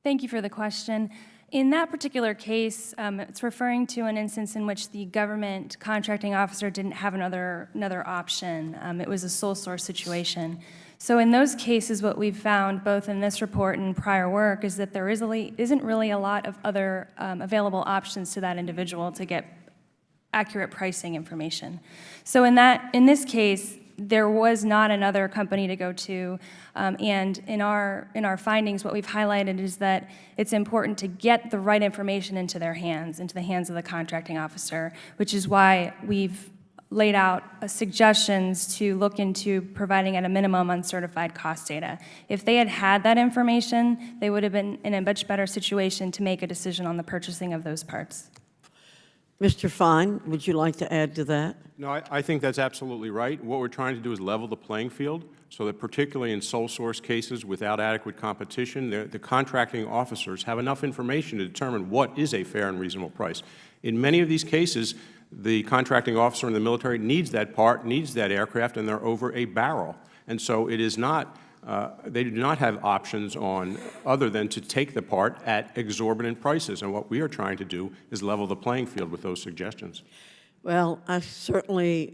Thank you for the question. In that particular case, it's referring to an instance in which the government contracting officer didn't have another option. It was a sole source situation. So in those cases, what we've found, both in this report and prior work, is that there isn't really a lot of other available options to that individual to get accurate pricing information. So in this case, there was not another company to go to, and in our findings, what we've highlighted is that it's important to get the right information into the hands of the contracting officer, which is why we've laid out suggestions to look into providing at a minimum uncertified cost data. If they had that information, they would have been in a much better situation to make a decision on the purchasing of those parts. Mr. Fine, would you like to add to that? No, I think that's absolutely right. What we're trying to do is level the playing field so that particularly in sole source cases without adequate competition, the contracting officers have enough information to determine what is a fair and reasonable price. In many of these cases, the contracting officer in the military needs that part, needs that aircraft, and they're over a barrel. And so it is not, they do not have options on other than to take the part at exorbitant prices. And what we are trying to do is level the playing field with those suggestions. Well, I certainly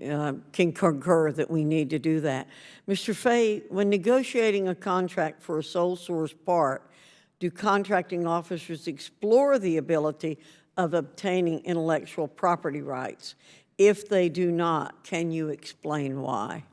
can concur that we need to do that. Mr. Fay, when negotiating a contract for a sole source part, do contracting officers explore the ability of obtaining intellectual property rights? If they do not, can you explain why?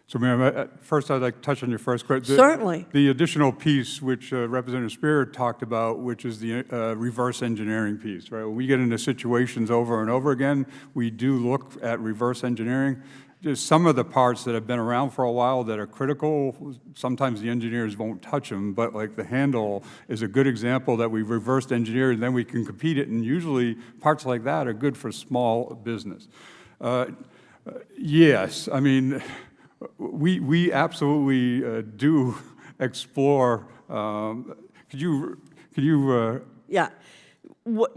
So, ma'am, first I'd like to touch on your first question. Certainly. The additional piece which Representative Spear talked about, which is the reverse engineering piece, right? When we get into situations over and over again, we do look at reverse engineering. Just some of the parts that have been around for a while that are critical, sometimes the engineers won't touch them, but like the handle is a good example that we've reversed engineered and then we can compete it, and usually parts like that are good for small business. Yes, I mean, we absolutely do explore. Could you? Yeah.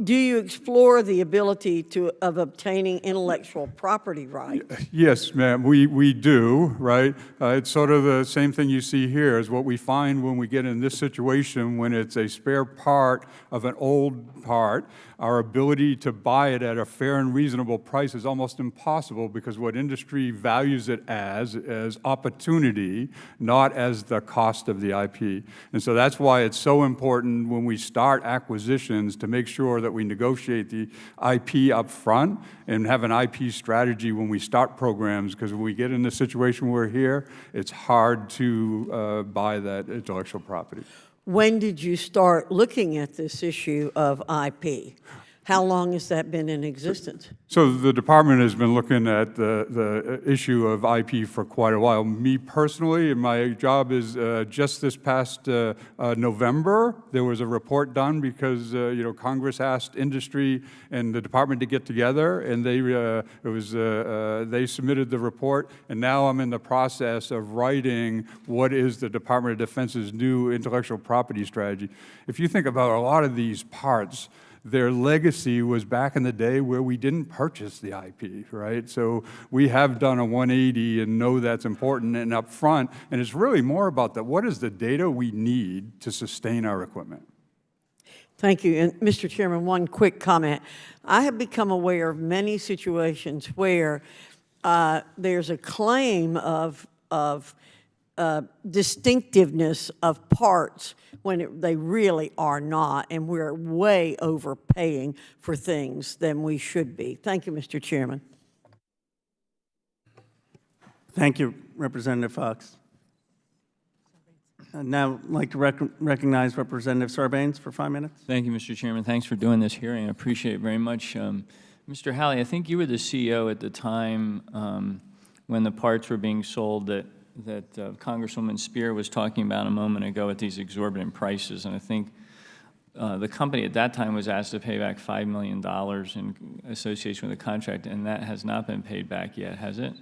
Do you explore the ability of obtaining intellectual property rights? Yes, ma'am, we do, right? It's sort of the same thing you see here is what we find when we get in this situation when it's a spare part of an old part. Our ability to buy it at a fair and reasonable price is almost impossible because what industry values it as opportunity, not as the cost of the IP. And so that's why it's so important when we start acquisitions to make sure that we negotiate the IP up front and have an IP strategy when we start programs, because when we get in the situation we're here, it's hard to buy that intellectual property. When did you start looking at this issue of IP? How long has that been in existence? So the department has been looking at the issue of IP for quite a while. Me personally, my job is just this past November, there was a report done because Congress asked industry and the department to get together, and they submitted the report, and now I'm in the process of writing what is the Department of Defense's new intellectual property strategy. If you think about a lot of these parts, their legacy was back in the day where we didn't purchase the IP, right? So we have done a 180 and know that's important and up front, and it's really more about what is the data we need to sustain our equipment. Thank you. And Mr. Chairman, one quick comment. I have become aware of many situations where there's a claim of distinctiveness of parts when they really are not, and we're way overpaying for things than we should be. Thank you, Mr. Chairman. Thank you, Representative Fox. Now I'd like to recognize Representative Sarbanes for 5 minutes. Thank you, Mr. Chairman. Thanks for doing this hearing. I appreciate it very much. Mr. Halley, I think you were the CEO at the time when the parts were being sold that Congresswoman Spear was talking about a moment ago at these exorbitant prices, and I think the company at that time was asked to pay back $5 million in association with the contract, and that has not been paid back yet, has it?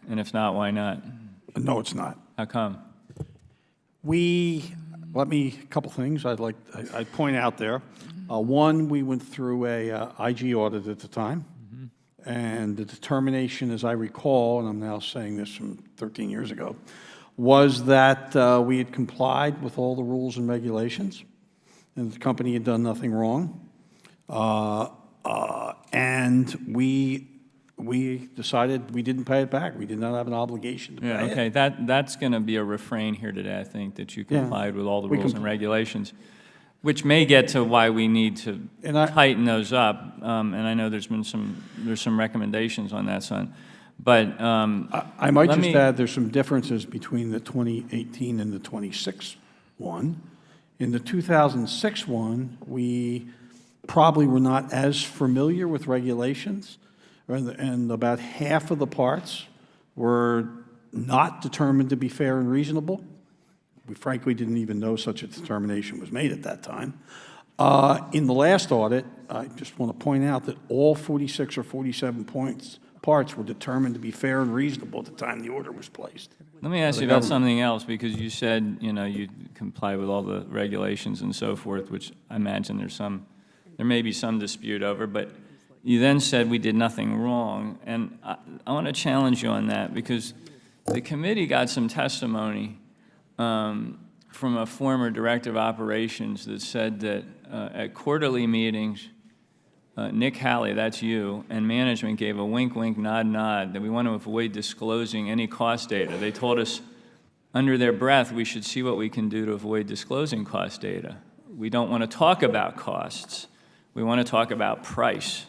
And if not, why not? No, it's not. How come? A couple things I'd point out there. One, we went through a IG audit at the time. And the determination, as I recall, and I'm now saying this from 13 years ago, was that we had complied with all the rules and regulations, and the company had done nothing wrong. And we decided we didn't pay it back. We did not have an obligation to pay it. Okay, that's going to be a refrain here today, I think, that you complied with all the rules and regulations, which may get to why we need to tighten those up. And I know there's some recommendations on that, son. But I might just add there's some differences between the 2018 and the 26 one. In the 2006 one, we probably were not as familiar with regulations, and about half of the parts were not determined to be fair and reasonable. We frankly didn't even know such a determination was made at that time. In the last audit, I just want to point out that all 46 or 47 parts were determined to be fair and reasonable at the time the order was placed. Let me ask you about something else, because you said, you comply with all the regulations and so forth, which I imagine there may be some dispute over, but you then said we did nothing wrong. And I want to challenge you on that, because the committee got some testimony from a former director of operations that said that at quarterly meetings, Nick Halley, that's you, and management gave a wink, wink, nod, nod that we want to avoid disclosing any cost data. They told us under their breath we should see what we can do to avoid disclosing cost data. We don't want to talk about costs. We want to talk about price,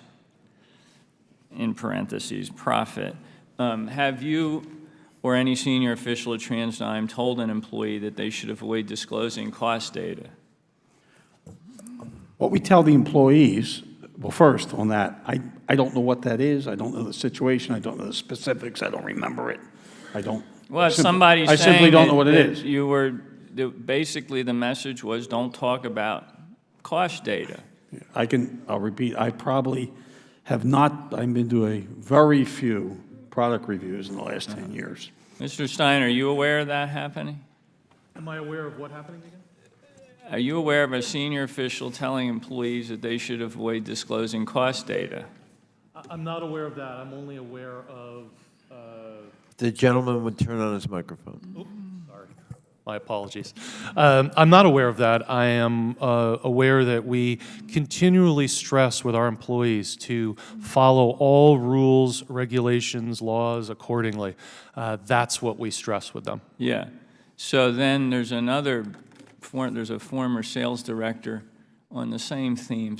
in parentheses, profit. Have you or any senior official at TransDigm told an employee that they should avoid disclosing cost data? What we tell the employees, well, first on that, I don't know what that is. I don't know the situation. I don't know the specifics. I don't remember it. I don't. Well, somebody's saying I simply don't know what it is. Basically the message was don't talk about cost data. I'll repeat, I probably have not, I've been to a very few product reviews in the last 10 years. Mr. Stein, are you aware of that happening? Am I aware of what happening again? Are you aware of a senior official telling employees that they should avoid disclosing cost data? I'm not aware of that. I'm only aware of... The gentleman would turn on his microphone. Oops, sorry. My apologies. I'm not aware of that. I am aware that we continually stress with our employees to follow all rules, regulations, laws accordingly. That's what we stress with them. Yeah. So then there's a former sales director on the same theme,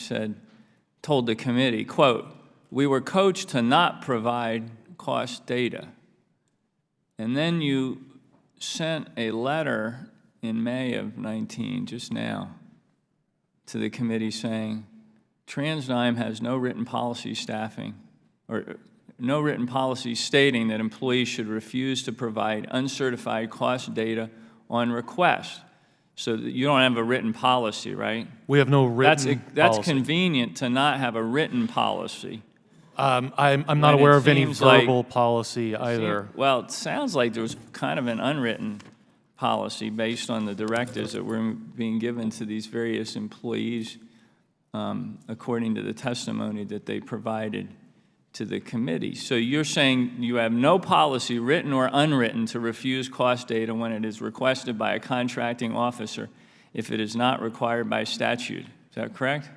told the committee, quote, "We were coached to not provide cost data." And then you sent a letter in May of 19, just now, to the committee saying, TransDigm has no written policy no written policy stating that employees should refuse to provide uncertified cost data on request. So that you don't have a written policy, right? We have no written That's policy. convenient to not have a written policy. I'm not when aware it of any seems like- verbal policy either. Well, it sounds like there was kind of an unwritten policy based on the directives that were being given to these various employees according to the testimony that they provided to the committee. So you're saying you have no policy, written or unwritten, to refuse cost data when it is requested by a contracting officer if it is not required by statute. Is that correct?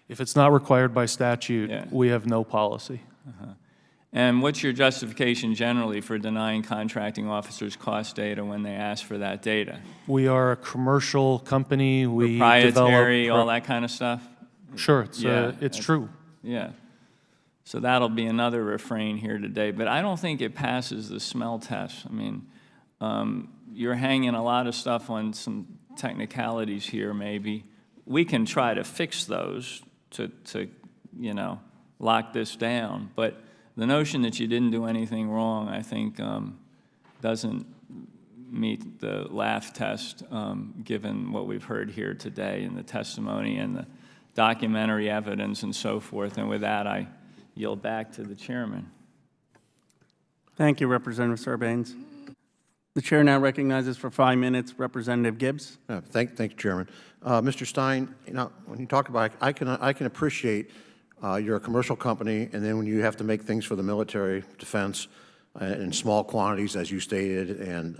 If it's not required by statute, Yeah. we have no policy. And what's your justification generally for denying contracting officers cost data when they ask for that data? We are a commercial company. We Proprietary, develop all that kind of stuff? Sure, it's that's- true. Yeah. So that'll be another refrain here today. But I don't think it passes the smell test. I mean, you're hanging a lot of stuff on some technicalities here, maybe. We can try to fix those to lock this down. But the notion that you didn't do anything wrong, I think, doesn't meet the laugh test, given what we've heard here today and the testimony and the documentary evidence and so forth. And with that, I yield back to the chairman. Thank you, Representative Sarbanes. The chair now recognizes for 5 minutes Representative Gibbs. Thank you, Chairman. Mr. Stein, when you talk about, I can appreciate you're a commercial company, and then when you have to make things for the military defense in small quantities, as you stated, and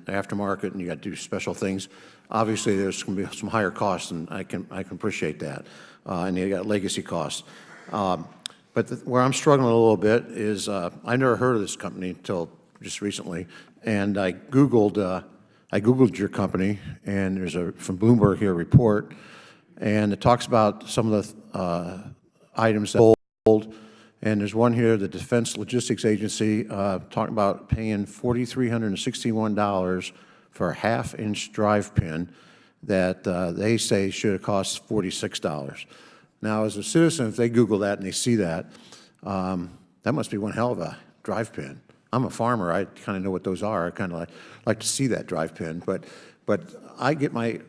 aftermarket, and you got to do special things. Obviously, there's going to be some higher costs, and I can appreciate that, and you got legacy costs. But where I'm struggling a little bit is I never heard of this company until just recently, and I Googled your company, and there's from Bloomberg here a report, and it talks about some of the items that hold, and there's one here, the Defense Logistics Agency, talking about paying $4,361 for a half-inch drive pin that they say should have cost $46. Now, as a citizen, if they Google that and they see that, that must be one hell of a drive pin. I'm a farmer. I kind of know what those are. I kind of like to see that drive pin, but I get my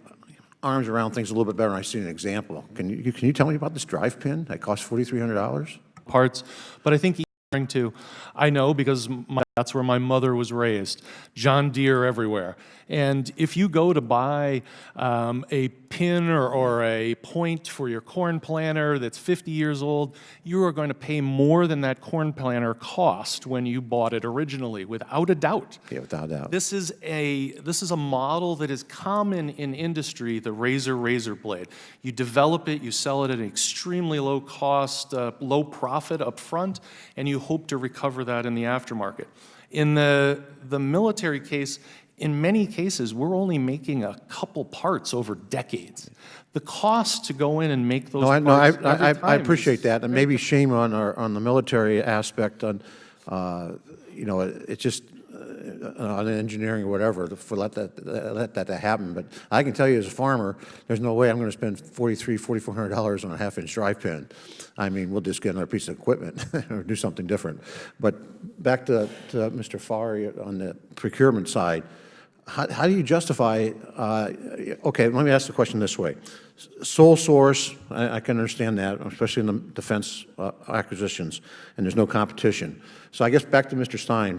arms around things a little bit better when I see an example. Can you tell me about this drive pin that costs $4,300? Parts, but I think he's referring to, I know because that's where my mother was raised, John Deere everywhere. And if you go to buy a pin or a point for your corn planter that's 50 years old, you are going to pay more than that corn planter cost when you bought it originally, without a doubt. Yeah, without a doubt. This is a model that is common in industry, the razor blade. You develop it, you sell it at an extremely low cost, low profit up front, and you hope to recover that in the aftermarket. In the military case, in many cases, we're only making a couple parts over decades. The cost to go in and make those parts every time I appreciate that, and maybe shame on the military aspect on, it's just on engineering or whatever for let that happen. But I can tell you as a farmer, there's no way I'm going to spend $4,400 on a half-inch drive pin. I mean, we'll just get another piece of equipment or do something different. But back to Mr. Fari on the procurement side, how do you justify, okay, let me ask the question this way. Sole source, I can understand that, especially in the defense acquisitions, and there's no competition. So I guess back to Mr. Stein,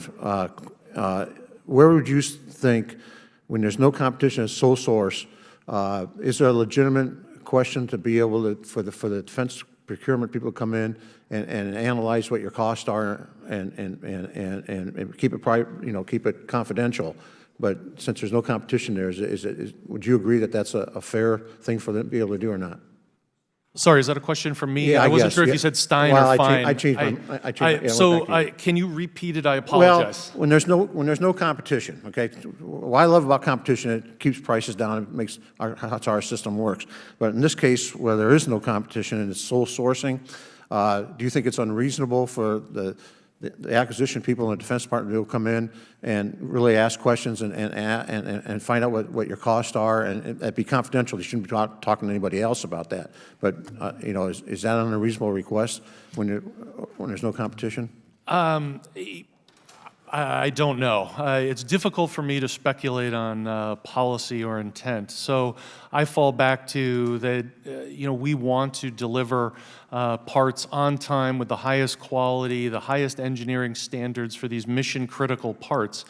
where would you think, when there's no competition as sole source, is there a legitimate question to be able to, for the defense procurement people to come in and analyze what your costs are and keep it private, keep it confidential? But since there's no competition there, would you agree that that's a fair thing for them to be able to do or not? Sorry, is that a question from me? Yeah, I wasn't guess, sure if yeah. you said Stein Well, or Fine. I changed my, I changed my, yeah, So went back to you. can you repeat it? I apologize. Well, when there's no competition, okay? What I love about competition, it keeps prices down, it makes that's how our system works. But in this case, where there is no competition and it's sole sourcing, do you think it's unreasonable for the acquisition people in the Defense Department to come in and really ask questions and find out what your costs are and be confidential? You shouldn't be talking to anybody else about that. But you know, is that an unreasonable request when there's no competition? I don't know. It's difficult for me to speculate on policy or intent. So I fall back to that, you know, we want to deliver parts on time with the highest quality, the highest engineering standards for these mission-critical parts.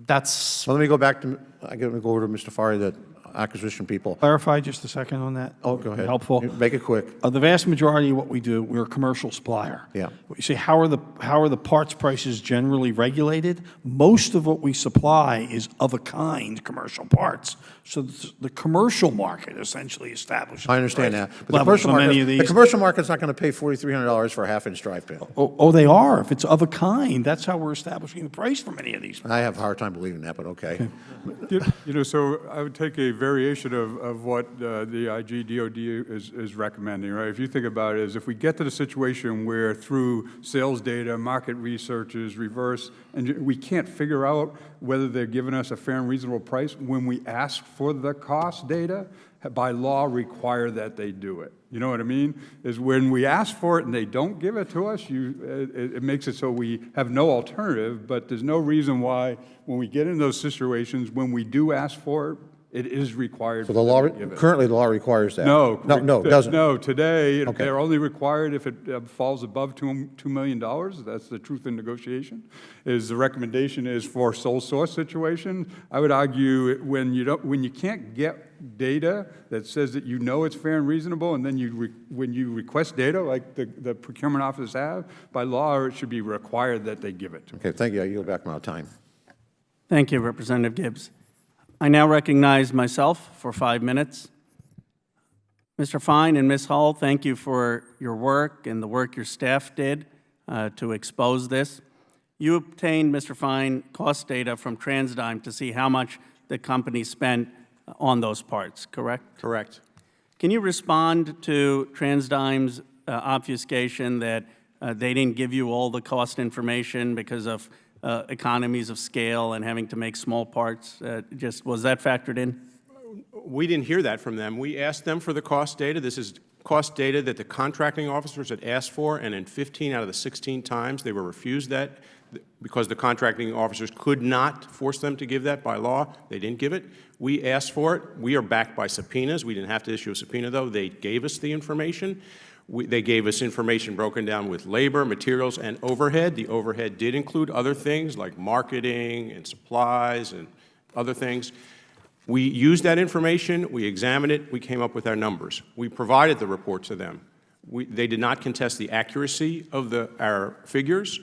That's... Well, let me go back to, I'm going to go over to Mr. Fari, the acquisition people. Clarify just a second on that. Oh, go ahead. Helpful. Make it quick. The vast majority of what we do, we're a commercial supplier. Yeah. You say, how are the parts prices generally regulated? Most of what we supply is of a kind commercial parts. So the commercial market essentially establishes. I understand that. But The commercial market's not going to pay $4,300 for a half-inch drive pin. Oh, they are. If it's of a kind, that's how we're establishing the price for many of these. I have a hard time believing that, but okay. You know, so I would take a variation of what the IG DOD is recommending, right? If you think about it, is if we get to the situation where through sales data, market researches, reverse, and we can't figure out whether they're giving us a fair and reasonable price, when we ask for the cost data, by law require that they do it. You know what I mean? Is when we ask for it and they don't give it to us, it makes it so we have no alternative, but there's no reason why when we get in those situations, when we do ask for it, it is required. So the law, currently the law requires that? No, it doesn't. No, today, they're only required if it falls above $2 million. That's the truth in negotiation. Is the recommendation is for sole source situation. I would argue when you can't get data that says that you know it's fair and reasonable, and then when you request data like the procurement office have, by law, it should be required that they give it to them. Okay, thank you. I yield back my time. Thank you, Representative Gibbs. I now recognize myself for 5 minutes. Mr. Fine and Ms. Hull, thank you for your work and the work your staff did to expose this. You obtained, Mr. Fine, cost data from TransDigm to see how much the company spent on those parts, correct? Correct. Can you respond to TransDigm's obfuscation that they didn't give you all the cost information because of economies of scale and having to make small parts? Was that factored in? We didn't hear that from them. We asked them for the cost data. This is cost data that the contracting officers had asked for, and in 15 out of the 16 times they were refused that because the contracting officers could not force them to give that by law. They didn't give it. We asked for it. We are backed by subpoenas. We didn't have to issue a subpoena, though. They gave us the information. They gave us information broken down with labor, materials, and overhead. The overhead did include other things like marketing and supplies and other things. We used that information, we examined it, we came up with our numbers. We provided the report to them. They did not contest the accuracy of our figures.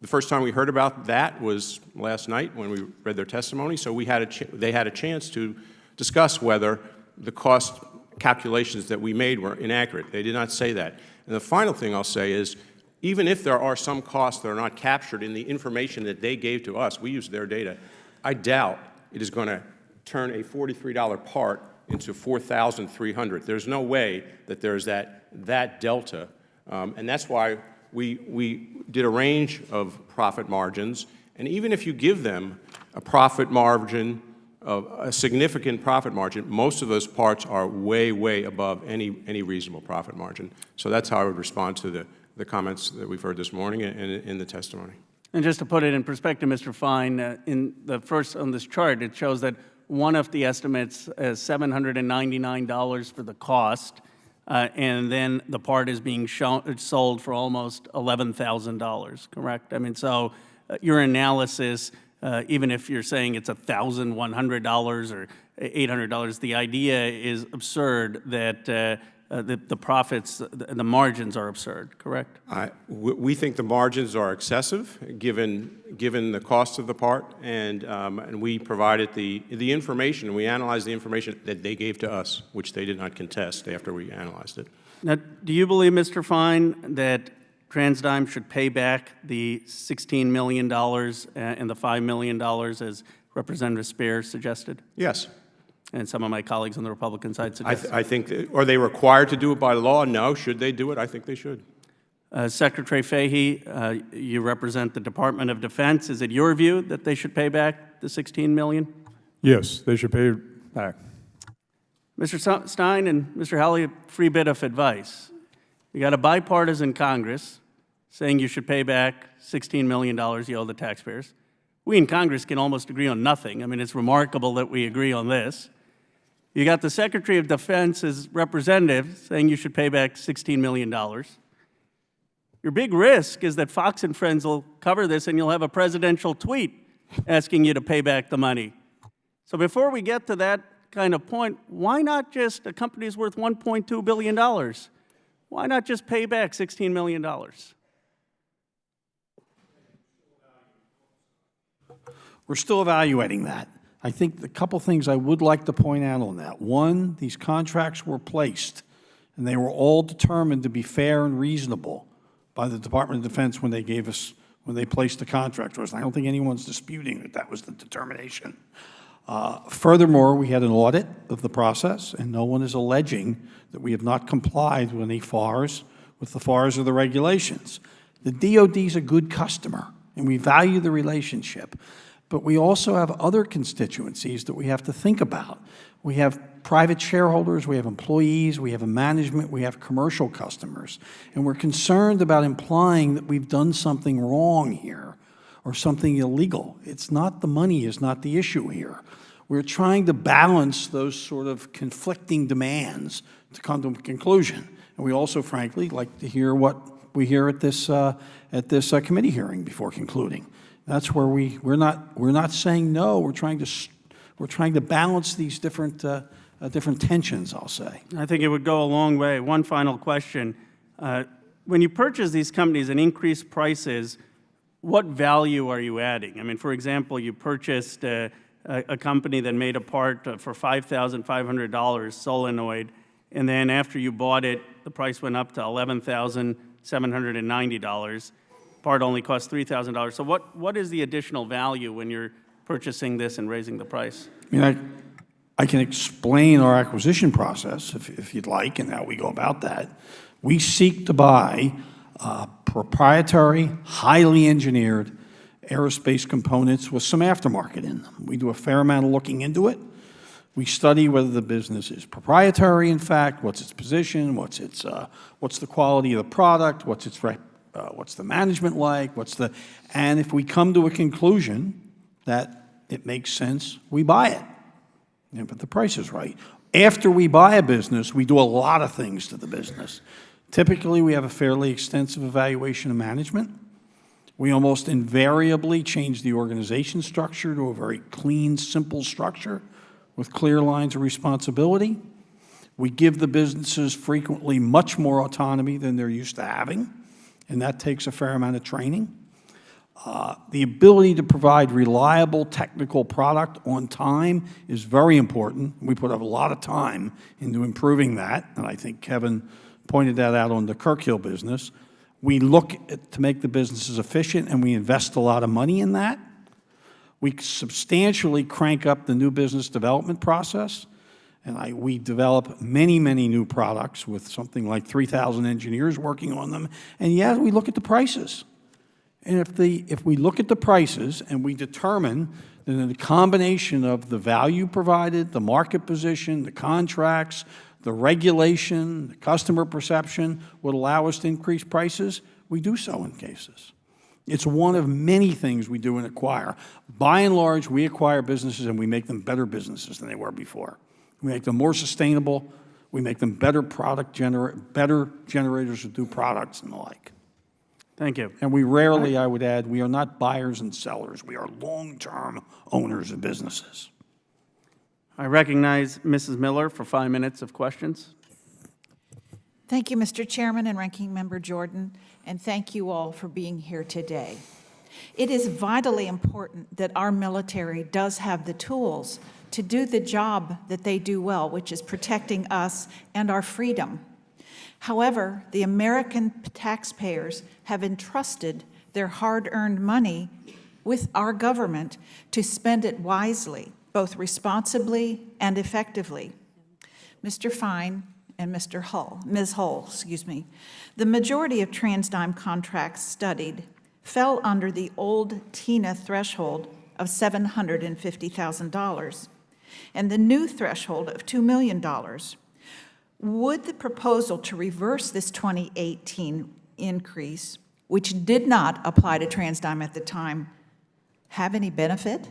The first time we heard about that was last night when we read their testimony, so they had a chance to discuss whether the cost calculations that we made were inaccurate. They did not say that. And the final thing I'll say is, even if there are some costs that are not captured in the information that they gave to us, we used their data, I doubt it is going to turn a $43 part into $4,300. There's no way that there's that delta. And that's why we did a range of profit margins. And even if you give them a profit margin, a significant profit margin, most of those parts are way, way above any reasonable profit margin. So that's how I would respond to the comments that we've heard this morning and in the testimony. And just to put it in perspective, Mr. Fine, in the first on this chart, it shows that one of the estimates is $799 for the cost, and then the part is being sold for almost $11,000, correct? I mean, so your analysis, even if you're saying it's $1,100 or $800, the idea is absurd that the profits, the margins are absurd, correct? We think the margins are excessive, given the cost of the part, and we provided the information, we analyzed the information that they gave to us, which they did not contest after we analyzed it. Now, do you believe, Mr. Fine, that TransDigm should pay back the $16 million and the $5 million as Representative Spear suggested? Yes. And some of my colleagues on the Republican side suggested? I think, are they required to do it by law? No. Should they do it? I think they should. Secretary Fahey, you represent the Department of Defense. Is it your view that they should pay back the $16 million? Yes, they should pay it back. Mr. Stein and Mr. Howley, a free bit of advice. You got a bipartisan Congress saying you should pay back $16 million you owe the taxpayers. We in Congress can almost agree on nothing. I mean, it's remarkable that we agree on this. You got the Secretary of Defense's representative saying you should pay back $16 million. Your big risk is that Fox and Friends will cover this and you'll have a presidential tweet asking you to pay back the money. So before we get to that kind of point, why not just, a company's worth $1.2 billion? Why not just pay back $16 million? We're still evaluating that. I think the couple things I would like to point out on that. One, these contracts were placed, and they were all determined to be fair and reasonable by the Department of Defense when they placed the contract with us. I don't think anyone's disputing that that was the determination. Furthermore, we had an audit of the process, and no one is alleging that we have not complied with any FARs, with the FARs or the regulations. The DOD is a good customer, and we value the relationship. But we also have other constituencies that we have to think about. We have private shareholders, we have employees, we have a management, we have commercial customers. And we're concerned about implying that we've done something wrong here or something illegal. It's not, the money is not the issue here. We're trying to balance those sort of conflicting demands to come to a conclusion. And we also, frankly, like to hear what we hear at this committee hearing before concluding. That's where we're not saying no. We're trying to balance these different tensions, I'll say. I think it would go a long way. One final question. When you purchase these companies and increase prices, what value are you adding? I mean, for example, you purchased a company that made a part for $5,500, solenoid, and then after you bought it, the price went up to $11,790. Part only cost $3,000. So what is the additional value when you're purchasing this and raising the price? I mean, I can explain our acquisition process if you'd like and how we go about that. We seek to buy proprietary, highly engineered aerospace components with some aftermarket in them. We do a fair amount of looking into it. We study whether the business is proprietary, in fact, what's its position, what's the quality of the product, what's the management like, and if we come to a conclusion that it makes sense, we buy it. Yeah, but the price is right. After we buy a business, we do a lot of things to the business. Typically, we have a fairly extensive evaluation of management. We almost invariably change the organization structure to a very clean, simple structure with clear lines of responsibility. We give the businesses frequently much more autonomy than they're used to having, and that takes a fair amount of training. The ability to provide reliable technical product on time is very important. We put up a lot of time into improving that, and I think Kevin pointed that out on the Kirkhill business. We look to make the businesses efficient, and we invest a lot of money in that. We substantially crank up the new business development process, and we develop many, many new products with something like 3,000 engineers working on them. And yet we look at the prices. And if we look at the prices and we determine that the combination of the value provided, the market position, the contracts, the regulation, the customer perception would allow us to increase prices, we do so in cases. It's one of many things we do and acquire. By and large, we acquire businesses and we make them better businesses than they were before. We make them more sustainable. We make them better better generators of new products and the like. Thank you. And we rarely, I would add, we are not buyers and sellers. We are long-term owners of businesses. I recognize Mrs. Miller for 5 minutes of questions. Thank you, Mr. Chairman and Ranking Member Jordan, and thank you all for being here today. It is vitally important that our military does have the tools to do the job that they do well, which is protecting us and our freedom. However, the American taxpayers have entrusted their hard-earned money with our government to spend it wisely, both responsibly and effectively. Mr. Fine and Ms. Hull, the majority of TransDigm contracts studied fell under the old TINA threshold of $750,000 and the new threshold of $2 million. Would the proposal to reverse this 2018 increase, which did not apply to TransDigm at the time, have any benefit?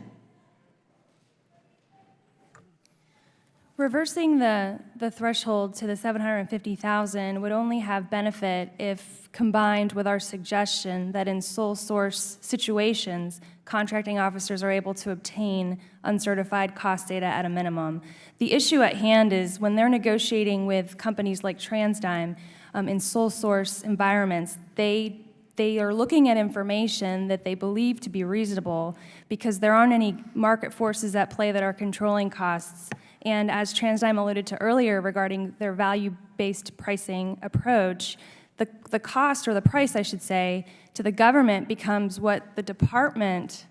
Reversing the threshold to the $750,000 would only have benefit if combined with our suggestion that in sole source situations, contracting officers are able to obtain uncertified cost data at a minimum. The issue at hand is when they're negotiating with companies like TransDigm in sole source environments, they are looking at information that they believe to be reasonable because there aren't any market forces at play that are controlling costs. And as TransDigm alluded to earlier regarding their value-based pricing approach, the cost, or the price, I should say, to the government becomes what the department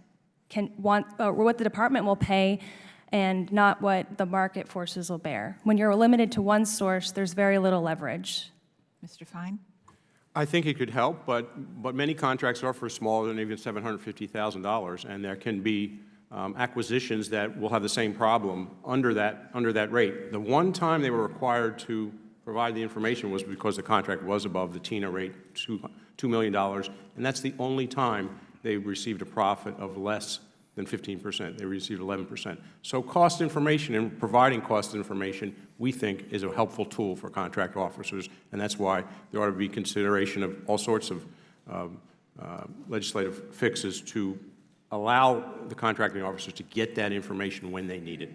what the department will pay and not what the market forces will bear. When you're limited to one source, there's very little leverage. Mr. Fine? I think it could help, but many contracts are for smaller than even $750,000, and there can be acquisitions that will have the same problem under that rate. The one time they were required to provide the information was because the contract was above the TINA rate, $2 million, and that's the only time they received a profit of less than 15%. They received 11%. So cost information and providing cost information, we think, is a helpful tool for contract officers, and that's why there ought to be consideration of all sorts of legislative fixes to allow the contracting officers to get that information when they need it.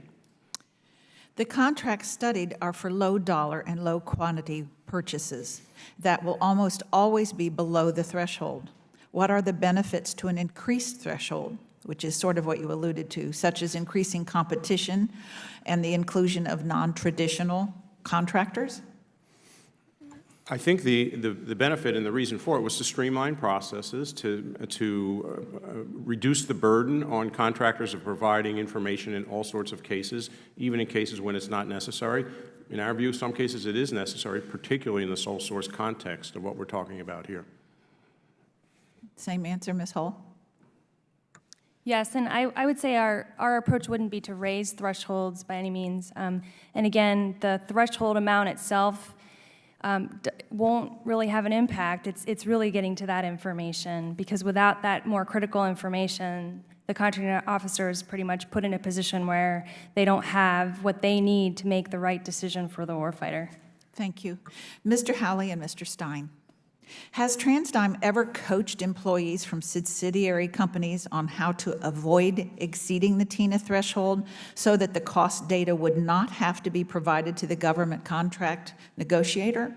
The contracts studied are for low dollar and low quantity purchases that will almost always be below the threshold. What are the benefits to an increased threshold, which is sort of what you alluded to, such as increasing competition and the inclusion of non-traditional contractors? I think the benefit and the reason for it was to streamline processes, to reduce the burden on contractors of providing information in all sorts of cases, even in cases when it's not necessary. In our view, some cases it is necessary, particularly in the sole source context of what we're talking about here. Same answer, Ms. Hull? Yes, and I would say our approach wouldn't be to raise thresholds by any means. And again, the threshold amount itself won't really have an impact. It's really getting to that information, because without that more critical information, the contracting officer is pretty much put in a position where they don't have what they need to make the right decision for the warfighter. Thank you. Mr. Howley and Mr. Stein, has TransDigm ever coached employees from subsidiary companies on how to avoid exceeding the TINA threshold so that the cost data would not have to be provided to the government contract negotiator?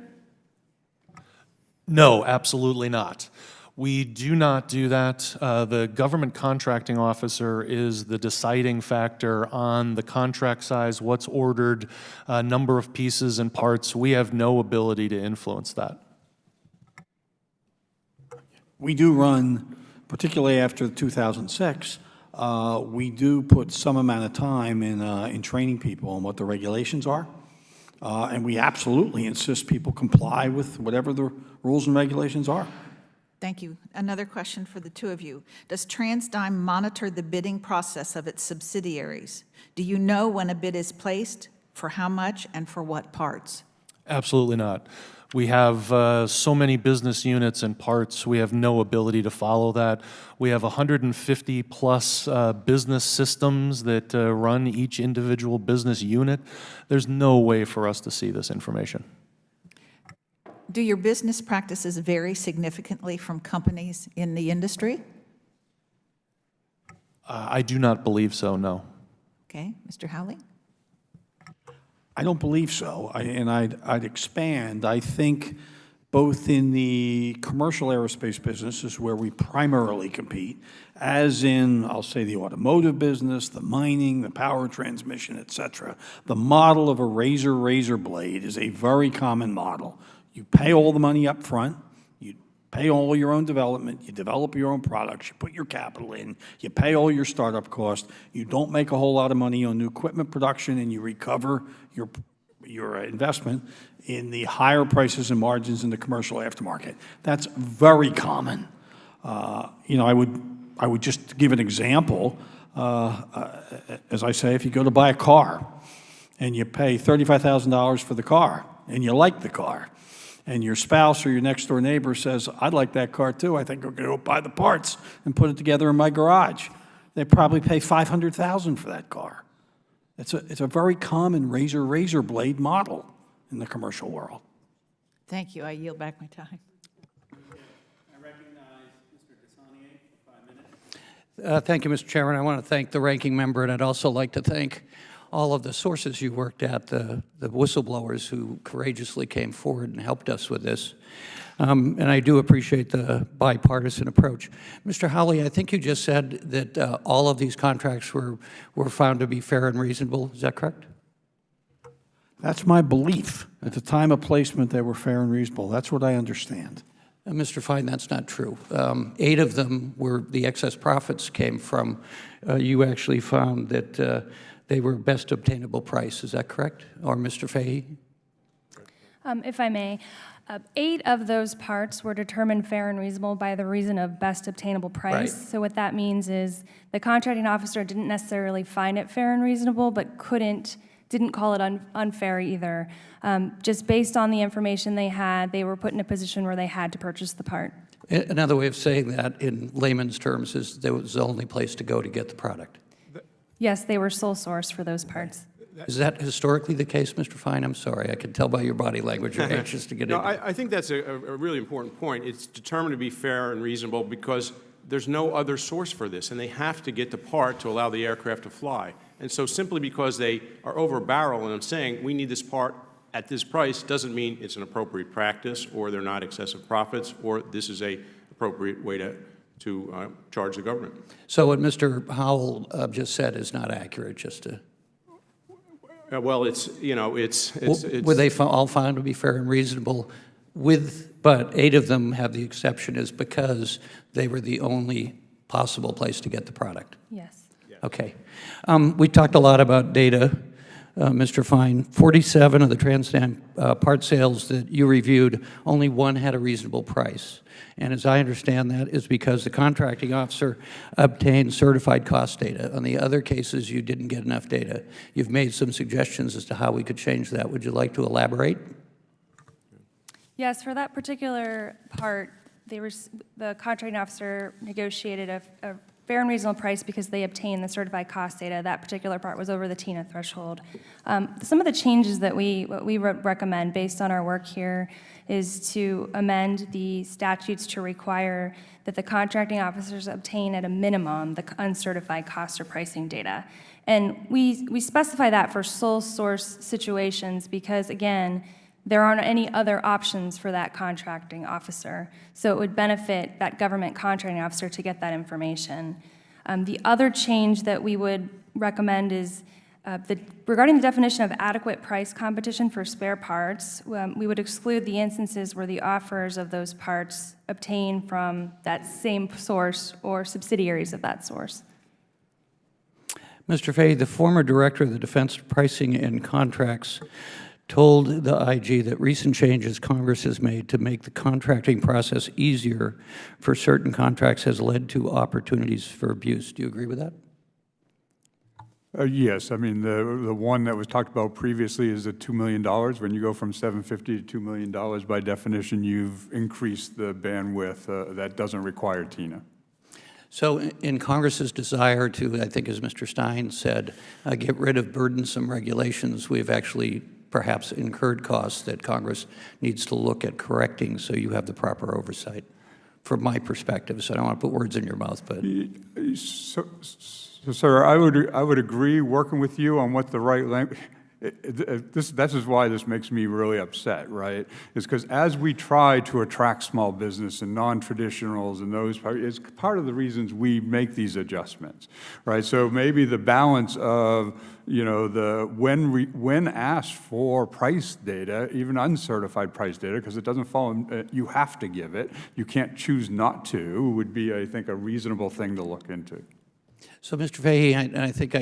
No, absolutely not. We do not do that. The government contracting officer is the deciding factor on the contract size, what's ordered, number of pieces and parts. We have no ability to influence that. We do run, particularly after 2006, we do put some amount of time in training people on what the regulations are, and we absolutely insist people comply with whatever the rules and regulations are. Thank you. Another question for the two of you. Does TransDigm monitor the bidding process of its subsidiaries? Do you know when a bid is placed, for how much, and for what parts? Absolutely not. We have so many business units and parts, we have no ability to follow that. We have 150 plus business systems that run each individual business unit. There's no way for us to see this information. Do your business practices vary significantly from companies in the industry? I do not believe so, no. Okay, Mr. Howley? I don't believe so, and I'd expand. I think both in the commercial aerospace business is where we primarily compete, as in, I'll say, the automotive business, the mining, the power transmission, et cetera. The model of a razor blade is a very common model. You pay all the money up front, you pay all your own development, you develop your own products, you put your capital in, you pay all your startup costs, you don't make a whole lot of money on new equipment production, and you recover your investment in the higher prices and margins in the commercial aftermarket. That's very common. You know, I would just give an example. As I say, if you go to buy a car and you pay $35,000 for the car and you like the car, and your spouse or your next door neighbor says, I'd like that car too, I think I'm going to go buy the parts and put it together in my garage. They probably pay $500,000 for that car. It's a very common razor blade model in the commercial world. Thank you. I yield back my time. I recognize Mr. Desaunier for 5 minutes. Thank you, Mr. Chairman. I want to thank the ranking member, and I'd also like to thank all of the sources you worked at, the whistleblowers who courageously came forward and helped us with this. And I do appreciate the bipartisan approach. Mr. Howley, I think you just said that all of these contracts were found to be fair and reasonable. Is that correct? That's my belief. At the time of placement, they were fair and reasonable. That's what I understand. Mr. Fine, that's not true. 8 of them were the excess profits came from. You actually found that they were best obtainable price. Is that correct? Or Mr. Fahey? If I may, 8 of those parts were determined fair and reasonable by the reason of best obtainable price. Right. So what that means is the contracting officer didn't necessarily find it fair and reasonable, but didn't call it unfair either. Just based on the information they had, they were put in a position where they had to purchase the part. Another way of saying that in layman's terms is there was the only place to go to get the product. Yes, they were sole source for those parts. Is that historically the case, Mr. Fine? I'm sorry. I can tell by your body language you're anxious to get No, into it. I think that's a really important point. It's determined to be fair and reasonable because there's no other source for this, and they have to get the part to allow the aircraft to fly. And so simply because they are over a barrel and I'm saying we need this part at this price doesn't mean it's an appropriate practice or they're not excessive profits or this is a appropriate way to charge the government. So what Mr. Howell just said is not accurate, just to... Well, it's, you know, it's Were they all found to be fair and reasonable but 8 of them have the exception is because they were the only possible place to get the product? Yes. Okay. We talked a lot about data, Mr. Fine. 47 of the TransDigm part sales that you reviewed, only 1 had a reasonable price. And as I understand that is because the contracting officer obtained certified cost data. On the other cases, you didn't get enough data. You've made some suggestions as to how we could change that. Would you like to elaborate? Yes, for that particular part, the contracting officer negotiated a fair and reasonable price because they obtained the certified cost data. That particular part was over the TINA threshold. Some of the changes that we recommend based on our work here is to amend the statutes to require that the contracting officers obtain at a minimum the uncertified cost or pricing data. And we specify that for sole source situations because, again, there aren't any other options for that contracting officer. So it would benefit that government contracting officer to get that information. The other change that we would recommend is regarding the definition of adequate price competition for spare parts, we would exclude the instances where the offers of those parts obtain from that same source or subsidiaries of that source. Mr. Fahey, the former director of the Defense Pricing and Contracts told the IG that recent changes Congress has made to make the contracting process easier for certain contracts has led to opportunities for abuse. Do you agree with that? Yes. I mean, the one that was talked about previously is the $2 million. When you go from $750 to $2 million, by definition, you've increased the bandwidth. That doesn't require TINA. So in Congress's desire to, I think as Mr. Stein said, get rid of burdensome regulations, we've actually perhaps incurred costs that Congress needs to look at correcting so you have the proper oversight, from my perspective. So I don't want to put words in your mouth, but... So, sir, I would agree working with you on what the right language... This is why this makes me really upset, right? Is because as we try to attract small business and non-traditionals and those, it's part of the reasons we make these adjustments, right? So maybe the balance of, you know, when asked for price data, even uncertified price data, because it doesn't fall, you have to give it. You can't choose not to. Would be, I think, a reasonable thing to look into. So, Mr. Fahey, I think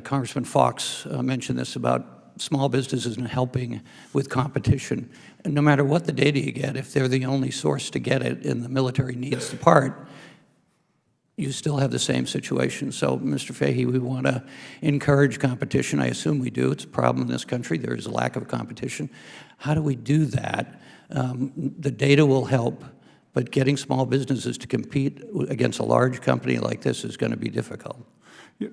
Congressman Fox mentioned this about small businesses and helping with competition. And no matter what the data you get, if they're the only source to get it and the military needs the part, you still have the same situation. So, Mr. Fahey, we want to encourage competition. I assume we do. It's a problem in this country. There is a lack of competition. How do we do that? The data will help, but getting small businesses to compete against a large company like this is going to be difficult. Yeah.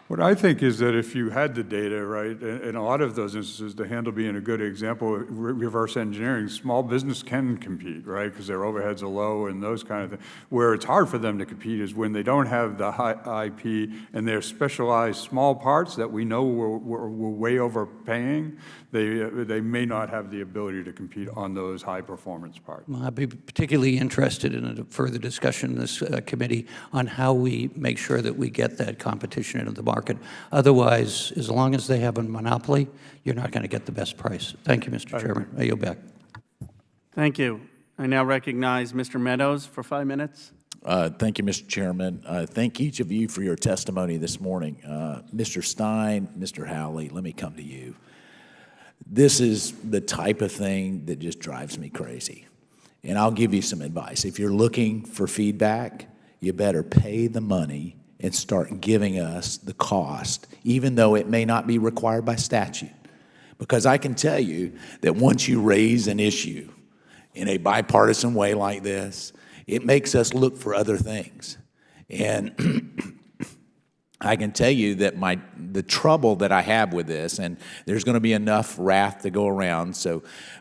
What I think is that if you had the data, right, in a lot of those instances, the Handle being a good example, reverse engineering, small business can compete, right, because their overheads are low and those kind of things. Where it's hard for them to compete is when they don't have the high IP and they're specialized small parts that we know we're way overpaying. They may not have the ability to compete on those high-performance parts. Well, I'd be particularly interested in a further discussion in this committee on how we make sure that we get that competition into the market. Otherwise, as long as they have a monopoly, you're not going to get the best price. Thank you, Mr. Chairman. I yield back. Thank you. I now recognize Mr. Meadows for 5 minutes. Thank you, Mr. Chairman. Thank each of you for your testimony this morning. Mr. Stein, Mr. Howley, let me come to you. This is the type of thing that just drives me crazy. And I'll give you some advice. If you're looking for feedback, you better pay the money and start giving us the cost, even though it may not be required by statute. Because I can tell you that once you raise an issue in a bipartisan way like this, it makes us look for other things. And I can tell you that the trouble that I have with this, and there's going to be enough wrath to go around,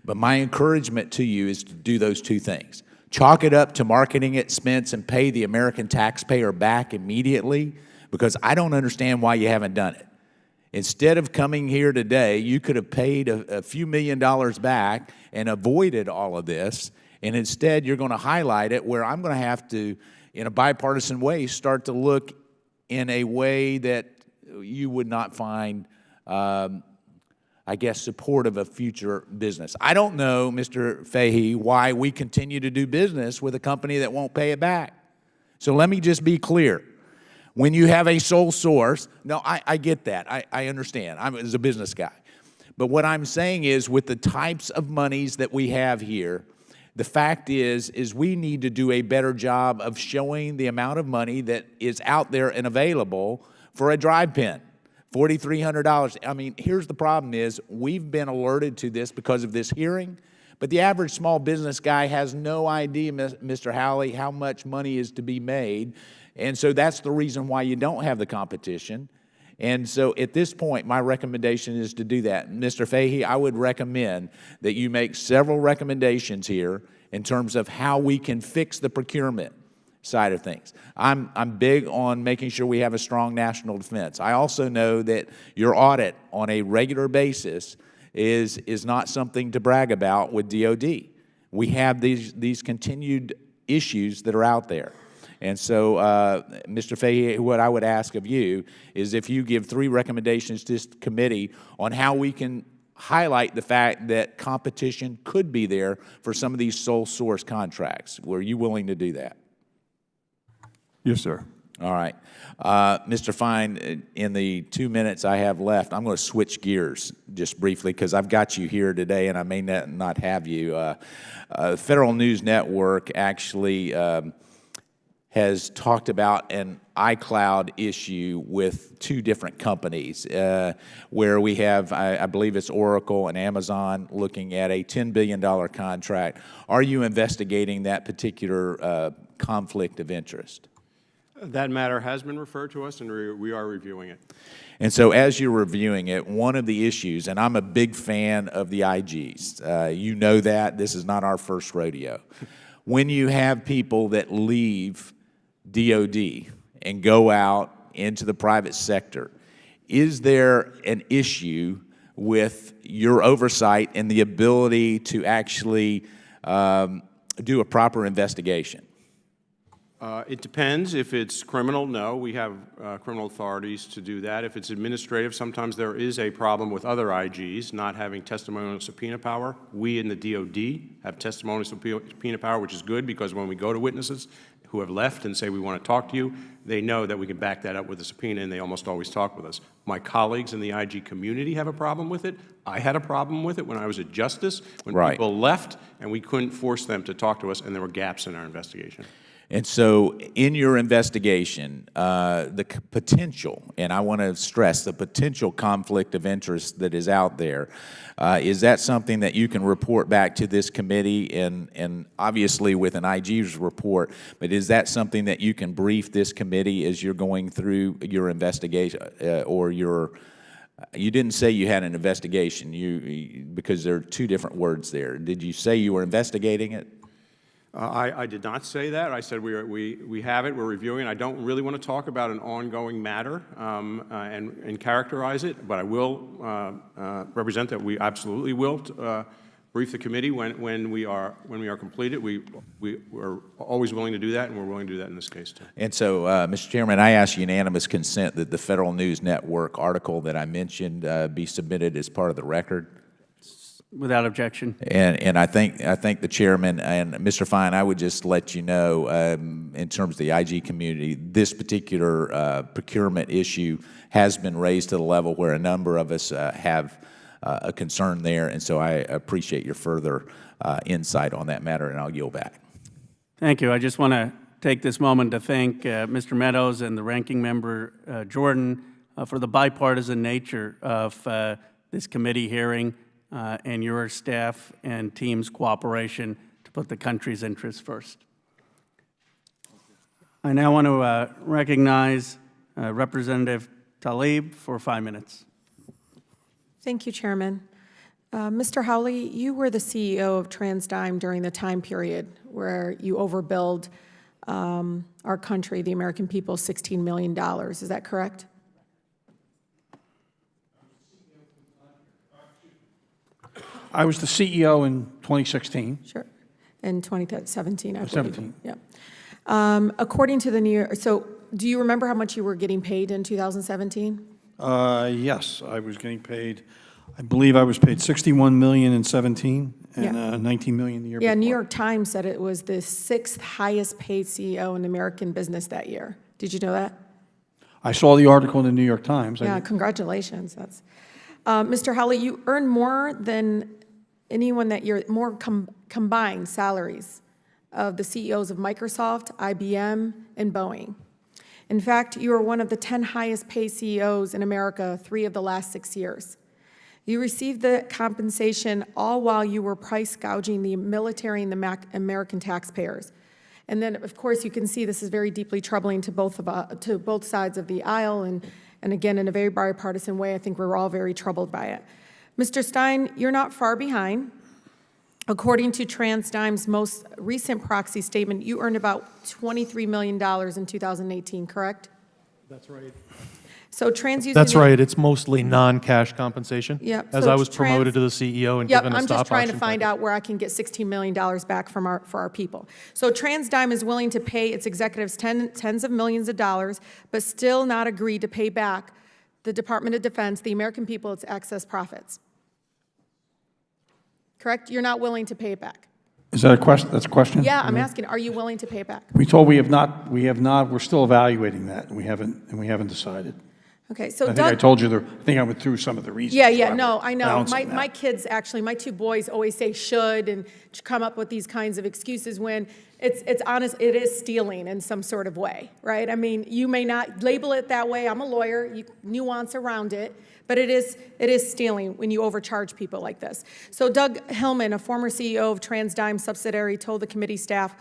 but my encouragement to you is to do those two things. Chalk it up to marketing expense and pay the American taxpayer back immediately, because I don't understand why you haven't done it. Instead of coming here today, you could have paid a few $1 million back and avoided all of this, and instead you're going to highlight it where I'm going to have to, in a bipartisan way, start to look in a way that you would not find, I guess, supportive of future business. I don't know, Mr. Fahey, why we continue to do business with a company that won't pay it back. So let me just be clear. When you have a sole source, no, I get that. I understand. I'm as a business guy. But what I'm saying is with the types of monies that we have here, the fact is we need to do a better job of showing the amount of money that is out there and available for a drive pin. $4,300. I mean, here's the problem is we've been alerted to this because of this hearing, but the average small business guy has no idea, Mr. Howley, how much money is to be made. And so that's the reason why you don't have the competition. And so at this point, my recommendation is to do that. Mr. Fahey, I would recommend that you make several recommendations here in terms of how we can fix the procurement side of things. I'm big on making sure we have a strong national defense. I also know that your audit on a regular basis is not something to brag about with DOD. We have these continued issues that are out there. And so, Mr. Fahey, what I would ask of you is if you give 3 recommendations to this committee on how we can highlight the fact that competition could be there for some of these sole source contracts. Were you willing to do that? Yes, sir. All right. Mr. Fine, in the 2 minutes I have left, I'm going to switch gears just briefly because I've got you here today and I may not have you. Federal News Network actually has talked about an iCloud issue with 2 different companies where we have, I believe it's Oracle and Amazon, looking at a $10 billion contract. Are you investigating that particular conflict of interest? That matter has been referred to us, and we are reviewing it. And so as you're reviewing it, one of the issues, and I'm a big fan of the IGs. You know that. This is not our first rodeo. When you have people that leave DOD and go out into the private sector, is there an issue with your oversight and the ability to actually do a proper investigation? It depends. If it's criminal, no. We have criminal authorities to do that. If it's administrative, sometimes there is a problem with other IGs not having testimonial subpoena power. We in the DOD have testimonial subpoena power, which is good because when we go to witnesses who have left and say we want to talk to you, they know that we can back that up with a subpoena, and they almost always talk with us. My colleagues in the IG community have a problem with it. I had a problem with it when I was at Justice, when people left and we couldn't force them to talk to us, and there were gaps in our investigation. And so in your investigation, the potential, and I want to stress the potential conflict of interest that is out there, is that something that you can report back to this committee and obviously with an IG's report, but is that something that you can brief this committee as you're going through your investigation or your, you didn't say you had an investigation because there are two different words there. Did you say you were investigating it? I did not say that. I said we have it, we're reviewing it. I don't really want to talk about an ongoing matter and characterize it, but I will represent that we absolutely will brief the committee when we are completed. We're always willing to do that, and we're willing to do that in this case too. And so, Mr. Chairman, I ask unanimous consent that the Federal News Network article that I mentioned be submitted as part of the record. Without objection. And I think the chairman and Mr. Fine, I would just let you know, in terms of the IG community, this particular procurement issue has been raised to the level where a number of us have a concern there, and so I appreciate your further insight on that matter, and I'll yield back. Thank you. I just want to take this moment to thank Mr. Meadows and the ranking member Jordan for the bipartisan nature of this committee hearing. And your staff and team's cooperation to put the country's interests first. I now want to recognize Representative Tlaib for 5 minutes. Thank you, Chairman. Mr. Howley, you were the CEO of TransDigm during the time period where you overbilled our country, the American people, $16 million. Is that correct? I was the CEO in 2016. Sure. In 2017, I believe. 17. Yeah. According to the New York, so do you remember how much you were getting paid in 2017? Yes, I was getting paid, I believe I was paid $61 million in 17 and $19 million the year before. Yeah, New York Times said it was the 6th highest paid CEO in American business that year. Did you know that? I saw the article in the New York Times. Yeah, congratulations. That's Mr. Howley, you earn more than anyone that year, more combined salaries of the CEOs of Microsoft, IBM, and Boeing. In fact, you are one of the 10 highest paid CEOs in America 3 of the last 6 years. You received the compensation all while you were price gouging the military and the American taxpayers. And then, of course, you can see this is very deeply troubling to both sides of the aisle, and again, in a very bipartisan way. I think we're all very troubled by it. Mr. Stein, you're not far behind. According to TransDigm's most recent proxy statement, you earned about $23 million in 2018, correct? That's right. So TransUnion. That's right. It's mostly non-cash compensation. Yep. As so I was promoted to the CEO and given a stop option. I'm just trying to find out where I can get $16 million back for our people. So TransDigm is willing to pay its executives tens of millions of dollars, but still not agree to pay back the Department of Defense, the American people, its excess profits. Correct? You're not willing to pay it back. Is that a question? That's a question? Yeah, I'm asking, are you willing to pay it back? We have not, we're still evaluating that, and we haven't decided. Okay, so I think I told you, I think I went through some of the reasons. Yeah, no, I know. Balancing My kids, actually, my 2 boys always say should and come up with these kinds of excuses when it's honest, it is stealing in some sort of way, right? I mean, you may not label it that way. I'm a lawyer, you nuance around it, but it is stealing when you overcharge people like this. So Doug Hillman, a former CEO of TransDigm subsidiary, told the committee staff,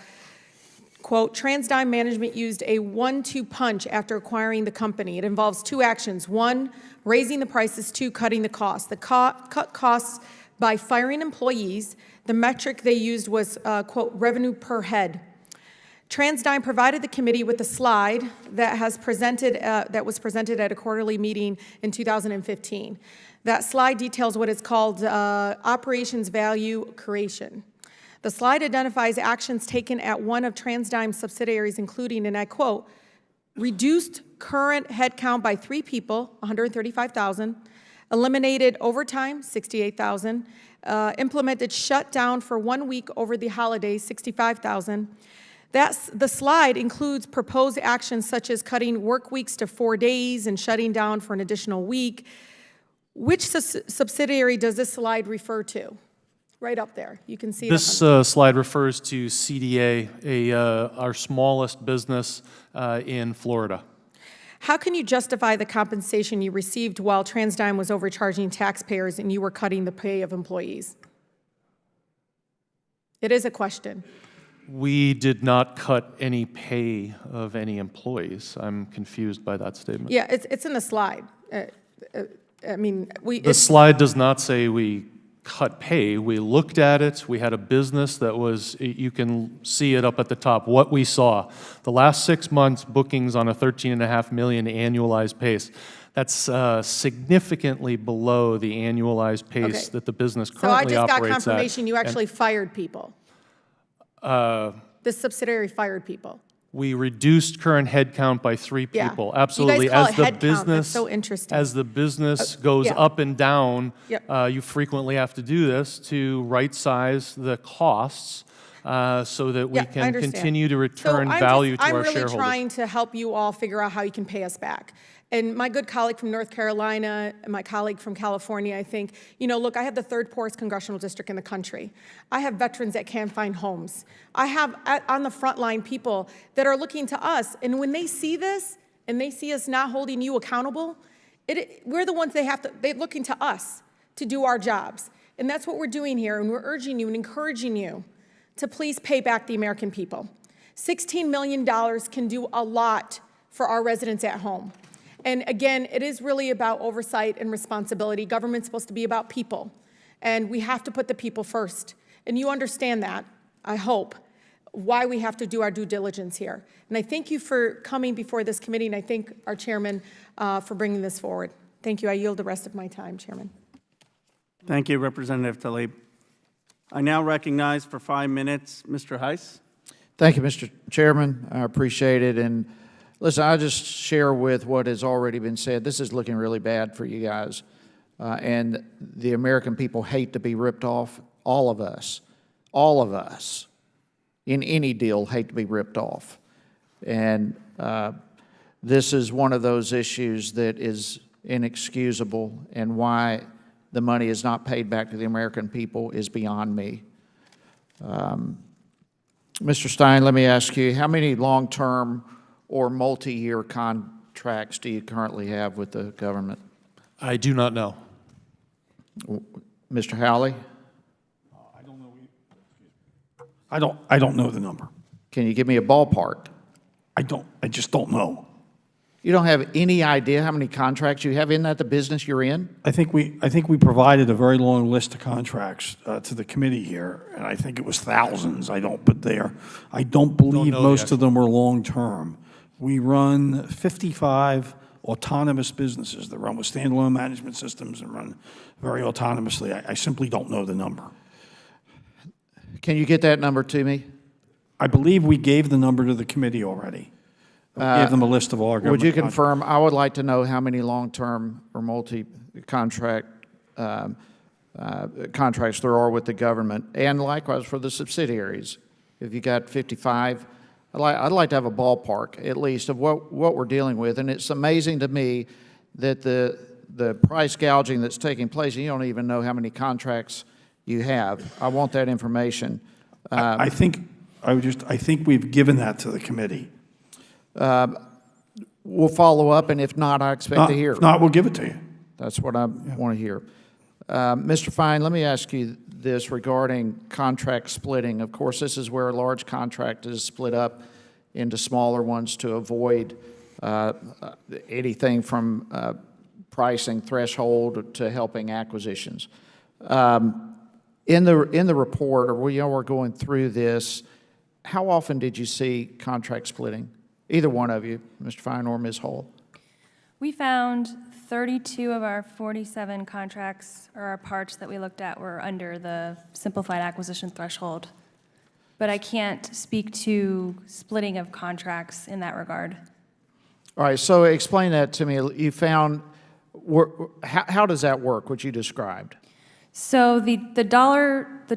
quote, TransDigm management used a 1-2 punch after acquiring the company. It involves 2 actions. 1, raising the prices. 2, cutting the costs. The cut costs by firing employees. The metric they used was, quote, revenue per head. TransDigm provided the committee with a slide that was presented at a quarterly meeting in 2015. That slide details what is called operations value creation. The slide identifies actions taken at one of TransDigm's subsidiaries, including, and I quote, reduced current headcount by 3 people, 135,000, eliminated overtime, 68,000, implemented shutdown for 1 week over the holidays, 65,000. The slide includes proposed actions such as cutting work weeks to 4 days and shutting down for an additional week. Which subsidiary does this slide refer to? Right up there. You can see This slide refers to CDA, our smallest business in Florida. How can you justify the compensation you received while TransDigm was overcharging taxpayers and you were cutting the pay of employees? It is a question. We did not cut any pay of any employees. I'm confused by that statement. Yeah, it's in the slide. I mean, The slide does not say we cut pay. We looked at it. We had a business that was, you can see it up at the top, what we saw. The last 6 months, bookings on a $13.5 million annualized pace. That's significantly below the annualized pace that the business currently operates at. So I just got confirmation you actually fired people. This subsidiary fired people. We reduced current headcount by 3 people. Yeah. Absolutely. You guys call As it the headcount. business, That's so interesting. As the business goes yeah. up and down, Yep. you frequently have to do this to right-size the costs so that we Yeah, I can understand. continue to return So value to our I'm really shareholders. trying to help you all figure out how you can pay us back. And my good colleague from North Carolina, and my colleague from California, I think, look, I have the 3rd poorest congressional district in the country. I have veterans that can't find homes. I have on the front line people that are looking to us. And when they see this and they see us not holding you accountable, we're the ones they're looking to us to do our jobs. And that's what we're doing here. And we're urging you and encouraging you to please pay back the American people. $16 million can do a lot for our residents at home. And again, it is really about oversight and responsibility. Government's supposed to be about people, and we have to put the people first. And you understand that, I hope, why we have to do our due diligence here. And I thank you for coming before this committee, and I thank our chairman for bringing this forward. Thank you. I yield the rest of my time, Chairman. Thank you, Representative Tlaib. I now recognize for 5 minutes Mr. Heiss. Thank you, Mr. Chairman. I appreciate it. And listen, I'll just share with what has already been said. This is looking really bad for you guys. And the American people hate to be ripped off. All of us, in any deal, hate to be ripped off. And this is one of those issues that is inexcusable, and why the money is not paid back to the American people is beyond me. Mr. Stein, let me ask you, how many long-term or multi-year contracts do you currently have with the government? I do not know. Mr. Howley? I don't know the number. Can you give me a ballpark? I just don't know. You don't have any idea how many contracts you have? Isn't that the business you're in? I think we provided a very long list of contracts to the committee here, and I think it was thousands. I don't believe most of them are long-term. We run 55 autonomous businesses that run with standalone management systems and run very autonomously. I simply don't know the number. Can you get that number to me? I believe we gave the number to the committee already. We gave them a list of all our government Would you contracts. confirm? I would like to know how many long-term or multi-contract contracts there are with the government, and likewise for the subsidiaries. If you got 55, I'd like to have a ballpark, at least, of what we're dealing with. And it's amazing to me that the price gouging that's taking place, and you don't even know how many contracts you have. I want that information. I think we've given that to the committee. We'll follow up, and if not, I expect to hear. If not, we'll give it to you. That's what I want to hear. Mr. Fine, let me ask you this regarding contract splitting. Of course, this is where a large contract is split up into smaller ones to avoid anything from pricing threshold to helping acquisitions. In the report, or we're going through this, how often did you see contract splitting? Either one of you, Mr. Fine or Ms. Hull. We found 32 of our 47 contracts or our parts that we looked at were under the simplified acquisition threshold. But I can't speak to splitting of contracts in that regard. All right, so explain that to me. You found, how does that work, what you described? So the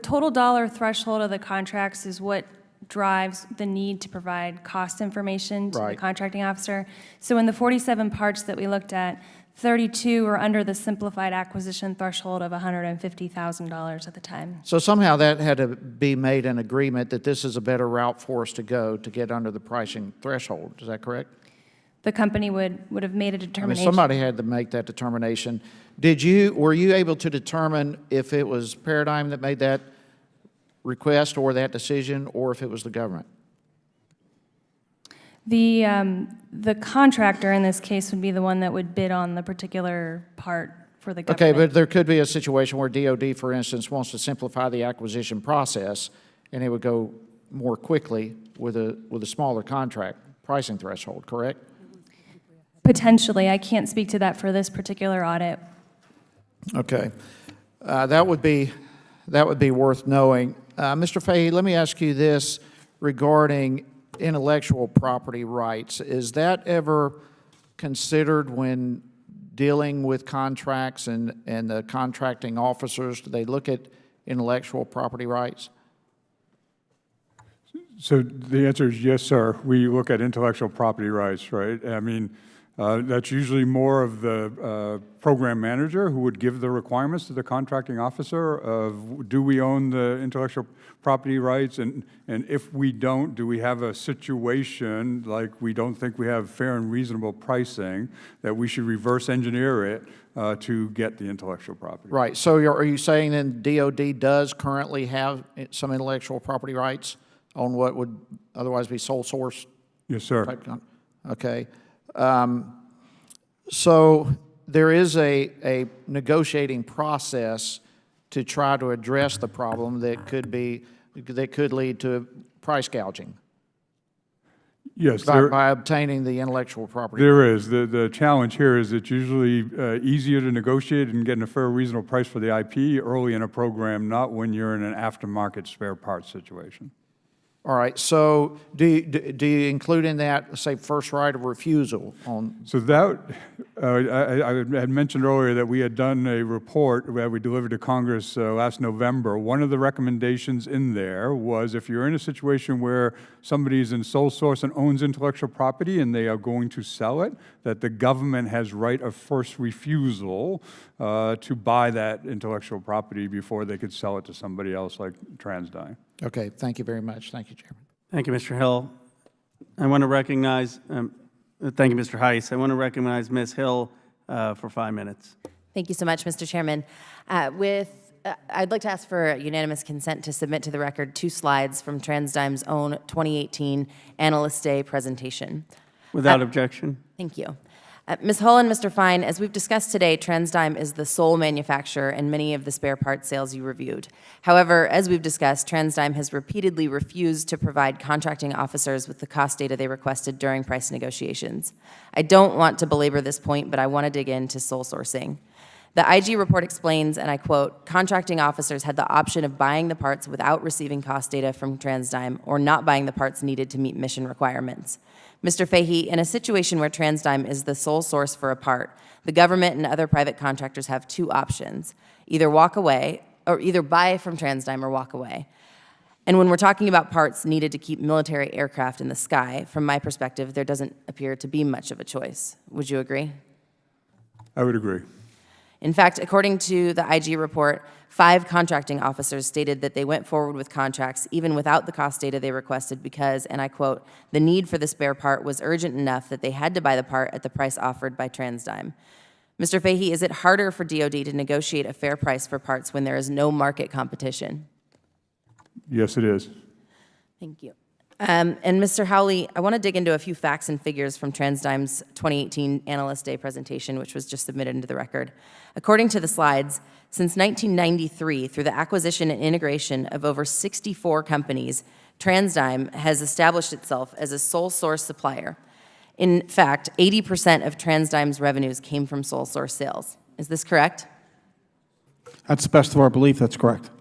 total dollar threshold of the contracts is what drives the need to provide cost information to the contracting officer. So in the 47 parts that we looked at, 32 were under the simplified acquisition threshold of $150,000 at the time. So somehow that had to be made an agreement that this is a better route for us to go to get under the pricing threshold. Is that correct? The company would have made a determination. Somebody had to make that determination. Were you able to determine if it was Paradigm that made that request or that decision, or if it was the government? The contractor in this case would be the one that would bid on the particular part for the government. Okay, but there could be a situation where DOD, for instance, wants to simplify the acquisition process, and it would go more quickly with a smaller contract pricing threshold, correct? Potentially. I can't speak to that for this particular audit. Okay. That would be worth knowing. Mr. Fahey, let me ask you this regarding intellectual property rights. Is that ever considered when dealing with contracts and the contracting officers? Do they look at intellectual property rights? So the answer is yes, sir. We look at intellectual property rights, right? I mean, that's usually more of the program manager who would give the requirements to the contracting officer of, do we own the intellectual property rights? And if we don't, do we have a situation like we don't think we have fair and reasonable pricing that we should reverse engineer it to get the intellectual property? Right. So are you saying then DOD does currently have some intellectual property rights on what would otherwise be sole source? Yes, sir. Okay. So there is a negotiating process to try to address the problem that could lead to price gouging. Yes, by obtaining the intellectual property. There is. The challenge here is it's usually easier to negotiate and get a fair, reasonable price for the IP early in a program, not when you're in an aftermarket spare parts situation. All right, so do you include in that, say, first right of refusal on? So that, I had mentioned earlier that we had done a report that we delivered to Congress last November. One of the recommendations in there was if you're in a situation where somebody is in sole source and owns intellectual property and they are going to sell it, that the government has right of first refusal to buy that intellectual property before they could sell it to somebody else like TransDigm. Okay, thank you very much. Thank you, Chairman. Thank you, Mr. Hill. I want to recognize, thank you, Mr. Heiss. I want to recognize Ms. Hill for 5 minutes. Thank you so much, Mr. Chairman. I'd like to ask for unanimous consent to submit to the record 2 slides from TransDigm's own 2018 Analyst Day presentation. Without objection. Thank you. Ms. Hull and Mr. Fine, as we've discussed today, TransDigm is the sole manufacturer in many of the spare parts sales you reviewed. However, as we've discussed, TransDigm has repeatedly refused to provide contracting officers with the cost data they requested during price negotiations. I don't want to belabor this point, but I want to dig into sole sourcing. The IG report explains, and I quote, contracting officers had the option of buying the parts without receiving cost data from TransDigm or not buying the parts needed to meet mission requirements. Mr. Fahey, in a situation where TransDigm is the sole source for a part, the government and other private contractors have 2 options, either walk away or either buy from TransDigm or walk away. And when we're talking about parts needed to keep military aircraft in the sky, from my perspective, there doesn't appear to be much of a choice. Would you agree? I would agree. In fact, according to the IG report, 5 contracting officers stated that they went forward with contracts even without the cost data they requested because, and I quote, the need for the spare part was urgent enough that they had to buy the part at the price offered by TransDigm. Mr. Fahey, is it harder for DOD to negotiate a fair price for parts when there is no market competition? Yes, it is. Thank you. And Mr. Howley, I want to dig into a few facts and figures from TransDigm's 2018 Analyst Day presentation, which was just submitted into the record. According to the slides, since 1993, through the acquisition and integration of over 64 companies, TransDigm has established itself as a sole source supplier. In fact, 80% of TransDigm's revenues came from sole source sales. Is this correct? That's the best of our belief, that's correct.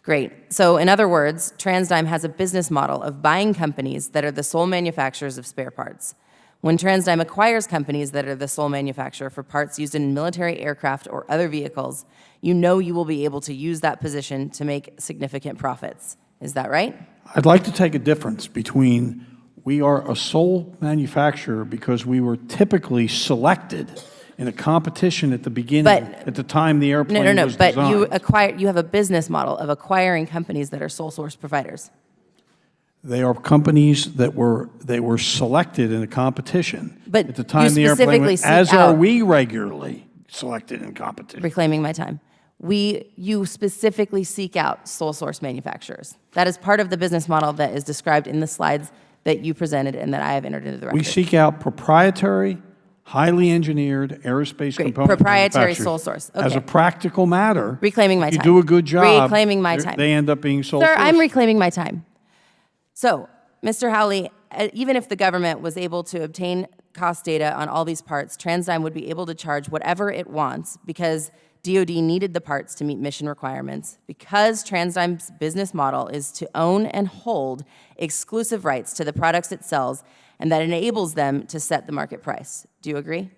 Great. So in other words, TransDigm has a business model of buying companies that are the sole manufacturers of spare parts. When TransDigm acquires companies that are the sole manufacturer for parts used in military aircraft or other vehicles, you know you will be able to use that position to make significant profits. Is that right? I'd like to take a difference between we are a sole manufacturer because we were typically selected in a competition at the beginning, at the time the airplane was But designed. you have a business model of acquiring companies that are sole source providers. They are companies that were selected in a competition But at the time you the airplane specifically was, seek as out- are we regularly selected in competition. Reclaiming my time. You specifically seek out sole source manufacturers. That is part of the business model that is described in the slides that you presented and that I have entered into the record. We seek out proprietary, highly engineered aerospace component Proprietary manufacturers. sole source. As Okay. a practical matter, Reclaiming my if you time. do a good job, Reclaiming my time. they end up being sole Sir, source. I'm reclaiming my time. So, Mr. Howley, even if the government was able to obtain cost data on all these parts, TransDigm would be able to charge whatever it wants because DOD needed the parts to meet mission requirements, because TransDigm's business model is to own and hold exclusive rights to the products it sells, and that enables them to set the market price. Do you agree?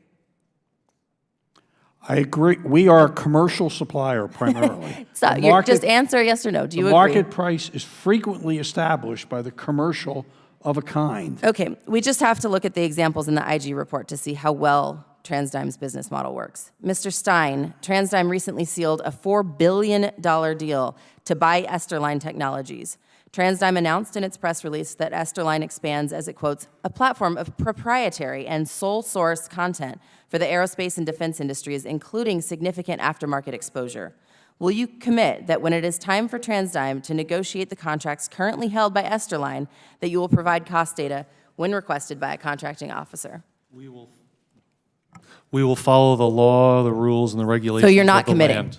I agree. We are a commercial supplier primarily. So, just answer yes or no. Do you agree? The market price is frequently established by the commercial of a kind. Okay, we just have to look at the examples in the IG report to see how well TransDigm's business model works. Mr. Stein, TransDigm recently sealed a $4 billion deal to buy Esterline Technologies. TransDigm announced in its press release that Esterline expands, as it quotes, a platform of proprietary and sole source content for the aerospace and defense industries, including significant aftermarket exposure. Will you commit that when it is time for TransDigm to negotiate the contracts currently held by Esterline, that you will provide cost data when requested by a contracting officer? We will follow the law, the rules, and the regulations. So you're not of the committing? land.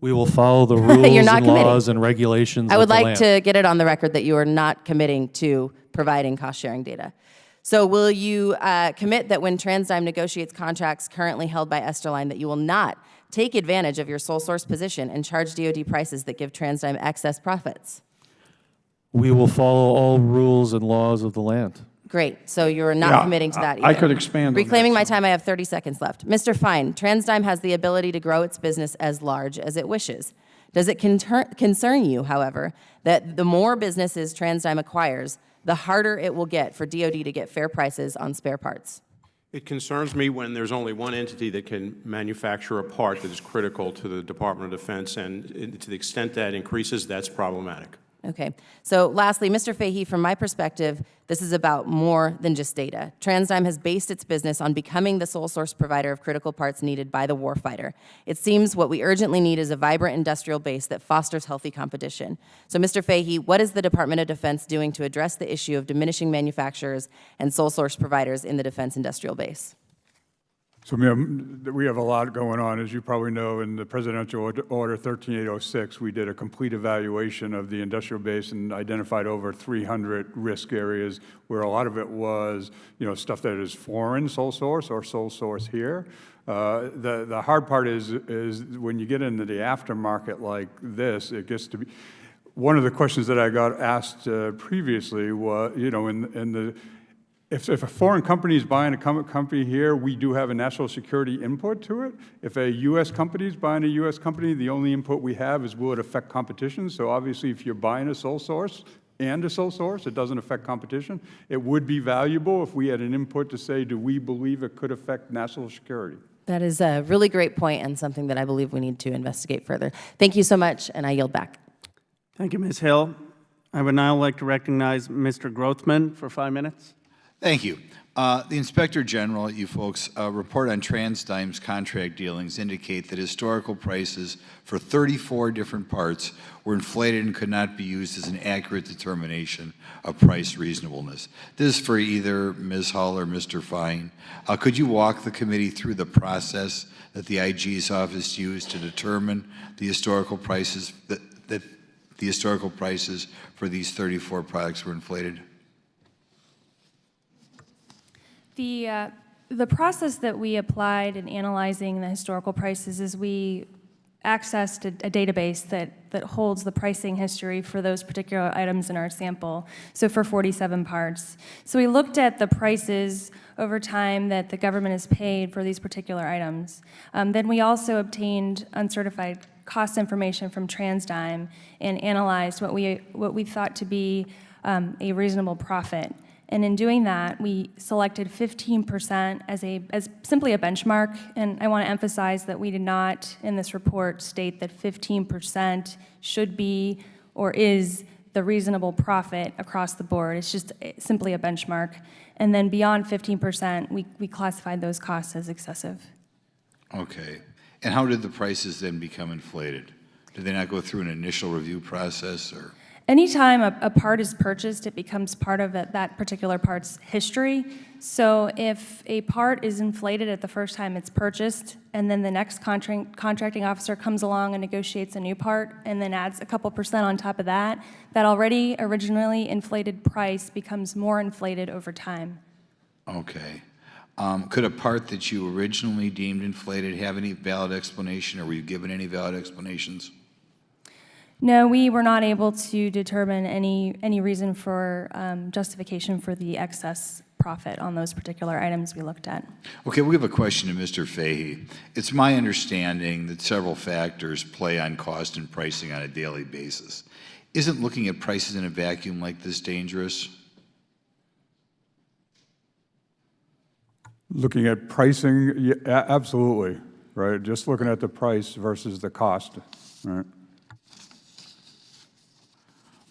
We will follow the rules You're not and committing. laws and regulations I of would the like land. to get it on the record that you are not committing to providing cost-sharing data. So will you commit that when TransDigm negotiates contracts currently held by Esterline, that you will not take advantage of your sole source position and charge DOD prices that give TransDigm excess profits? We will follow all rules and laws of the land. Great. So you're not committing to that either. I could expand on that, Reclaiming my time, I have 30 seconds left. Mr. Fine, TransDigm has the ability to grow its business as large as it wishes. Does it concern you, however, that the more businesses TransDigm acquires, the harder it will get for DOD to get fair prices on spare parts? It concerns me when there's only one entity that can manufacture a part that is critical to the Department of Defense, and to the extent that increases, that's problematic. Okay. So lastly, Mr. Fahey, from my perspective, this is about more than just data. TransDigm has based its business on becoming the sole source provider of critical parts needed by the warfighter. It seems what we urgently need is a vibrant industrial base that fosters healthy competition. So Mr. Fahey, what is the Department of Defense doing to address the issue of diminishing manufacturers and sole source providers in the defense industrial base? So we have a lot going on. As you probably know, in the Presidential Order 13806, we did a complete evaluation of the industrial base and identified over 300 risk areas where a lot of it was, stuff that is foreign sole source or sole source here. The hard part is when you get into the aftermarket like this, it gets to be. One of the questions that I got asked previously was, If a foreign company is buying a company here, we do have a national security input to it. If a U.S. company is buying a U.S. company, the only input we have is will it affect competition? So obviously, if you're buying a sole source and a sole source, it doesn't affect competition. It would be valuable if we had an input to say, do we believe it could affect national security? That is a really great point and something that I believe we need to investigate further. Thank you so much, and I yield back. Thank you, Ms. Hill. I would now like to recognize Mr. Grothman for 5 minutes. Thank you. The Inspector General, you folks, report on TransDigm's contract dealings indicate that historical prices for 34 different parts were inflated and could not be used as an accurate determination of price reasonableness. This is for either Ms. Hull or Mr. Fine. Could you walk the committee through the process that the IG's office used to determine the historical prices that the historical prices for these 34 products were inflated? The process that we applied in analyzing the historical prices is we accessed a database that holds the pricing history for those particular items in our sample, so for 47 parts. So we looked at the prices over time that the government has paid for these particular items. Then we also obtained uncertified cost information from TransDigm and analyzed what we thought to be a reasonable profit. And in doing that, we selected 15% as simply a benchmark. And I want to emphasize that we did not, in this report, state that 15% should be or is the reasonable profit across the board. It's just simply a benchmark. And then beyond 15%, we classified those costs as excessive. Okay. And how did the prices then become inflated? Did they not go through an initial review process, or? Anytime a part is purchased, it becomes part of that particular part's history. So if a part is inflated at the first time it's purchased, and then the next contracting officer comes along and negotiates a new part, and then adds a couple percent on top of that, that already originally inflated price becomes more inflated over time. Okay. Could a part that you originally deemed inflated have any valid explanation, or were you given any valid explanations? No, we were not able to determine any reason for justification for the excess profit on those particular items we looked at. Okay, we have a question to Mr. Fahey. It's my understanding that several factors play on cost and pricing on a daily basis. Isn't looking at prices in a vacuum like this dangerous? Looking at pricing, yeah, absolutely, right? Just looking at the price versus the cost, right?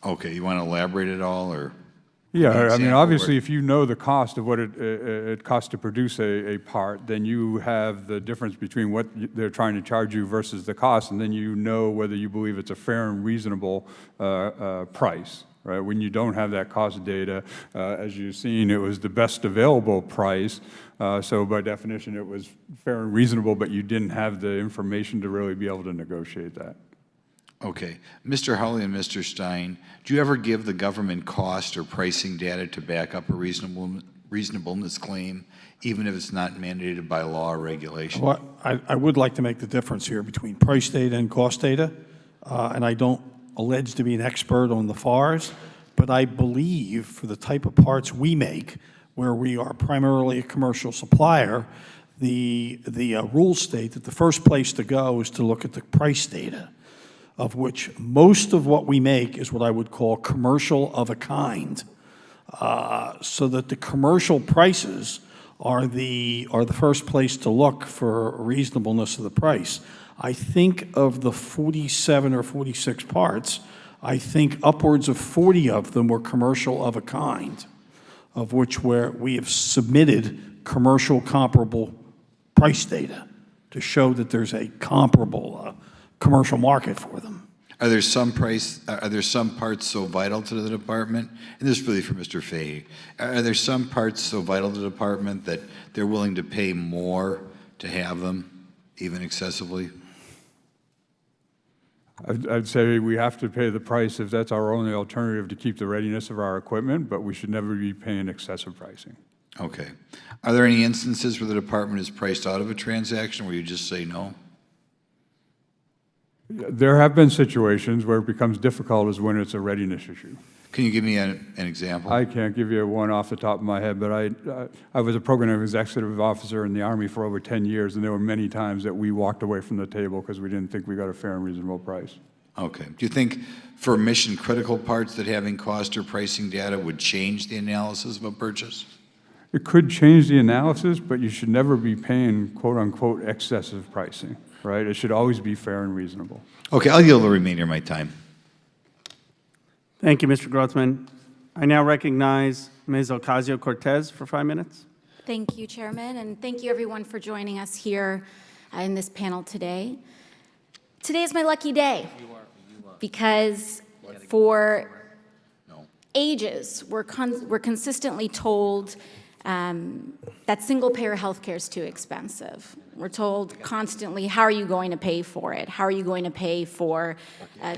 Okay, you want to elaborate at all, or? Yeah, I mean, obviously, if you know the cost of what it costs to produce a part, then you have the difference between what they're trying to charge you versus the cost, and then you know whether you believe it's a fair and reasonable price, right? When you don't have that cost data, as you've seen, it was the best available price, so by definition, it was fair and reasonable, but you didn't have the information to really be able to negotiate that. Okay. Mr. Hawley and Mr. Stein, do you ever give the government cost or pricing data to back up a reasonableness claim, even if it's not mandated by law or regulation? Well, I would like to make the difference here between price data and cost data, and I don't allege to be an expert on the FARs, but I believe for the type of parts we make, where we are primarily a commercial supplier, the rules state that the first place to go is to look at the price data, of which most of what we make is what I would call commercial of a kind, so that the commercial prices are the first place to look for reasonableness of the price. I think of the 47 or 46 parts, I think upwards of 40 of them were commercial of a kind, of which we have submitted commercial comparable price data to show that there's a comparable commercial market for them. Are there some parts so vital to the department, and this is really for Mr. Fahey, are there some parts so vital to the department that they're willing to pay more to have them, even excessively? I'd say we have to pay the price if that's our only alternative to keep the readiness of our equipment, but we should never be paying excessive pricing. Okay. Are there any instances where the department is priced out of a transaction where you just say no? There have been situations where it becomes difficult as when it's a readiness issue. Can you give me an example? I can't give you one off the top of my head, but I was a program executive officer in the Army for over 10 years, and there were many times that we walked away from the table because we didn't think we got a fair and reasonable price. Okay. Do you think for mission-critical parts that having cost or pricing data would change the analysis of a purchase? It could change the analysis, but you should never be paying quote-unquote excessive pricing, right? It should always be fair and reasonable. Okay, I'll yield the remainder of my time. Thank you, Mr. Grothman. I now recognize Ms. Ocasio-Cortez for 5 minutes. Thank you, Chairman, and thank you, everyone, for joining us here in this panel today. Today is my lucky day because for ages, we're consistently told that single-payer health care is too expensive. We're told constantly, how are you going to pay for it? How are you going to pay for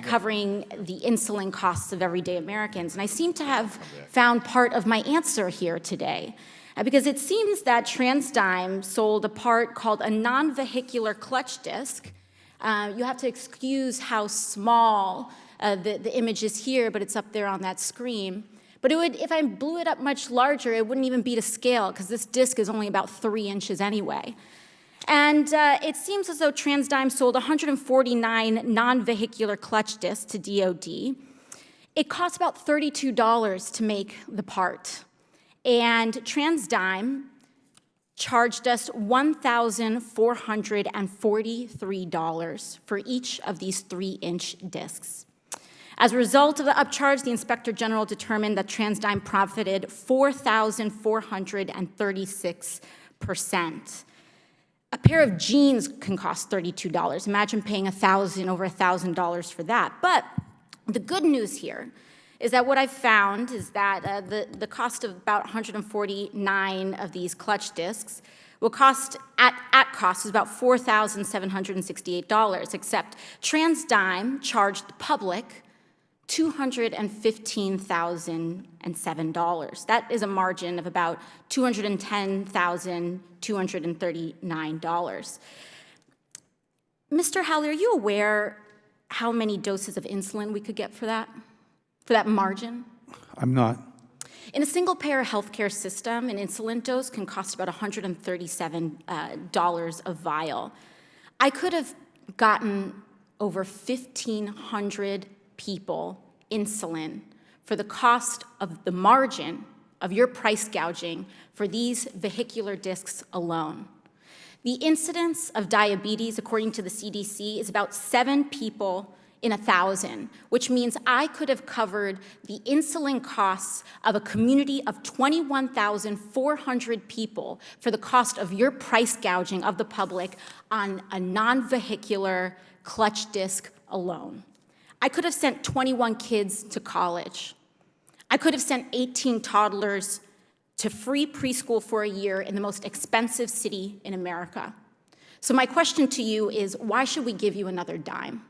covering the insulin costs of everyday Americans? And I seem to have found part of my answer here today. Because it seems that TransDigm sold a part called a non-vehicular clutch disc. You have to excuse how small the image is here, but it's up there on that screen. But it would, if I blew it up much larger, it wouldn't even be to scale, because this disc is only about 3 inches anyway. And it seems as though TransDigm sold 149 non-vehicular clutch discs to DOD. It costs about $32 to make the part. And TransDigm charged us $1,443 for each of these 3-inch discs. As a result of the upcharge, the Inspector General determined that TransDigm profited 4,436%. A pair of jeans can cost $32. Imagine paying over $1,000 for that. But the good news here is that what I've found is that the cost of about 149 of these clutch discs will cost, at cost, is about $4,768, except TransDigm charged the public $215,007. That is a margin of about $210,239. Mr. Howley, are you aware how many doses of insulin we could get for that margin? I'm not. In a single-payer healthcare system, an insulin dose can cost about $137 a vial. I could have gotten over 1,500 people insulin for the cost of the margin of your price gouging for these vehicular discs alone. The incidence of diabetes, according to the CDC, is about 7 people in 1,000, which means I could have covered the insulin costs of a community of 21,400 people for the cost of your price gouging of the public on a non-vehicular clutch disc alone. I could have sent 21 kids to college. I could have sent 18 toddlers to free preschool for a year in the most expensive city in America. So my question to you is, why should we give you another dime?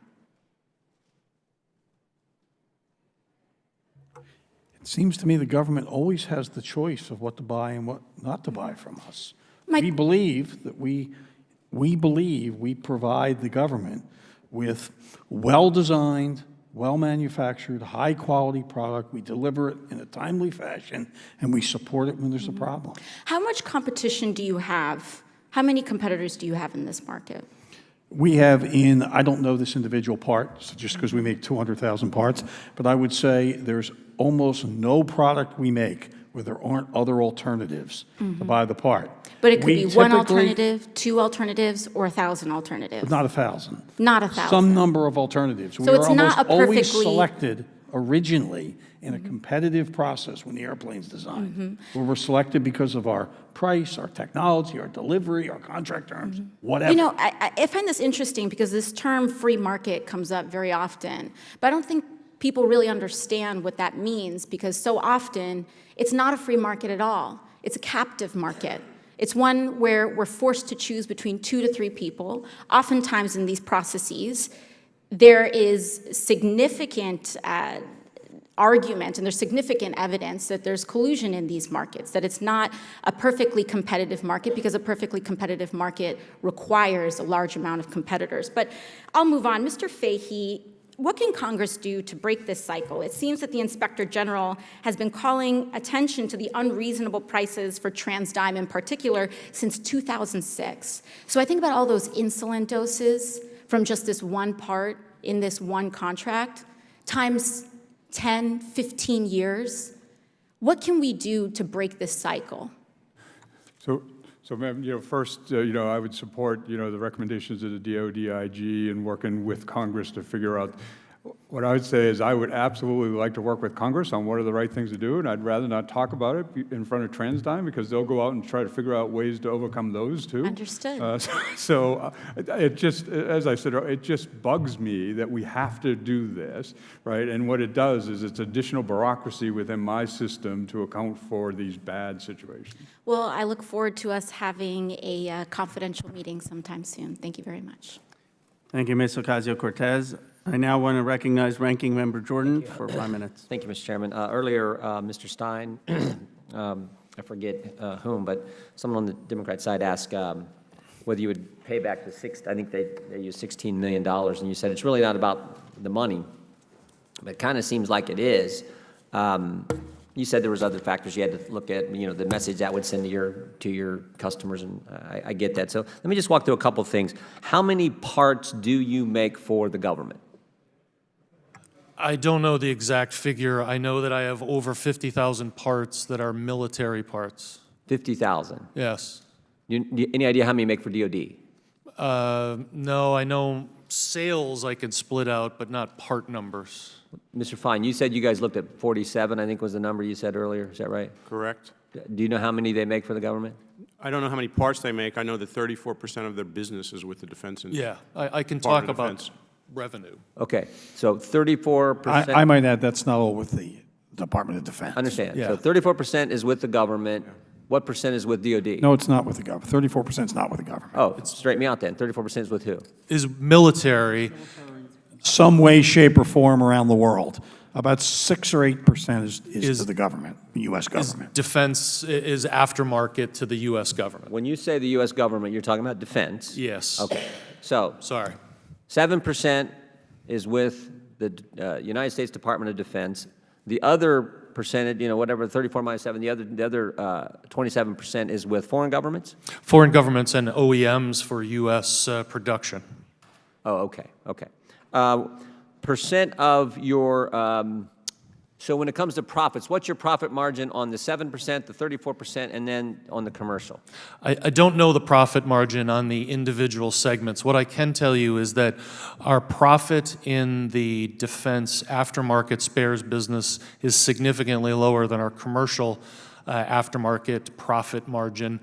It seems to me the government always has the choice of what to buy and what not to buy from us. We believe that we provide the government with well-designed, well-manufactured, high-quality product. We deliver it in a timely fashion, and we support it when there's a problem. How much competition do you have? How many competitors do you have in this market? We have I don't know this individual part, just because we make 200,000 parts, but I would say there's almost no product we make where there aren't other alternatives to buy the part. But it could be one alternative, 2 alternatives, or 1,000 alternatives. Not 1,000. Not 1,000. Some number of alternatives. So it's not a always perfectly selected originally in a competitive process when the airplane's designed, where we're selected because of our price, our technology, our delivery, our contract terms, whatever. You know, I find this interesting because this term free market comes up very often, but I don't think people really understand what that means, because so often it's not a free market at all. It's a captive market. It's one where we're forced to choose between 2 to 3 people. Oftentimes in these processes, there is significant argument and there's significant evidence that there's collusion in these markets, that it's not a perfectly competitive market, because a perfectly competitive market requires a large amount of competitors. But I'll move on. Mr. Fahey, what can Congress do to break this cycle? It seems that the Inspector General has been calling attention to the unreasonable prices for TransDigm in particular since 2006. So I think about all those insulin doses from just this one part in this one contract, times 10, 15 years. What can we do to break this cycle? So, ma'am, first, I would support, the recommendations of the DOD IG and working with Congress to figure out What I would say is I would absolutely like to work with Congress on what are the right things to do, and I'd rather not talk about it in front of TransDigm because they'll go out and try to figure out ways to overcome those too. Understood. It just, as I said, it just bugs me that we have to do this, right? And what it does is it's additional bureaucracy within my system to account for these bad situations. Well, I look forward to us having a confidential meeting sometime soon. Thank you very much. Thank you, Ms. Ocasio-Cortez. I now want to recognize Ranking Member Jordan for 5 minutes. Thank you, Mr. Chairman. Earlier, Mr. Stein, I forget whom, but someone on the Democrat side asked whether you would pay back I think they used $16 million, and you said it's really not about the money, but it kind of seems like it is. You said there was other factors you had to look at, the message that would send to your customers, and I get that. So let me just walk through a couple of things. How many parts do you make for the government? I don't know the exact figure. I know that I have over 50,000 parts that are military parts. 50,000? Yes. Any idea how many you make for DOD? No, I know sales I can split out, but not part numbers. Mr. Fine, you said you guys looked at 47, I think was the number you said earlier. Is that right? Correct. Do you know how many they make for the government? I don't know how many parts they make. I know that 34% of their business is with the defense industry. Yeah, I can talk about revenue. Okay, so 34%. I might add, that's not all with the Department of Defense. Understand. Yeah. So 34% is with the government. What percent is with DOD? No, it's not with the government. 34% is not with the government. Oh, straighten me out then. 34% is with who? Is military. Some way, shape, or form around the world. About 6 or 8% is to the government, the U.S. government. Defense is aftermarket to the U.S. government. When you say the U.S. government, you're talking about defense. Yes. Okay. So Sorry. 7% is with the United States Department of Defense. The other percentage, whatever, 34 minus 7, the other 27% is with foreign governments? Foreign governments and OEMs for U.S. Production. Oh, okay, okay. Percent of your, so when it comes to profits, what's your profit margin on the 7%, the 34%, and then on the commercial? I don't know the profit margin on the individual segments. What I can tell you is that our profit in the defense aftermarket spares business is significantly lower than our commercial aftermarket profit margin.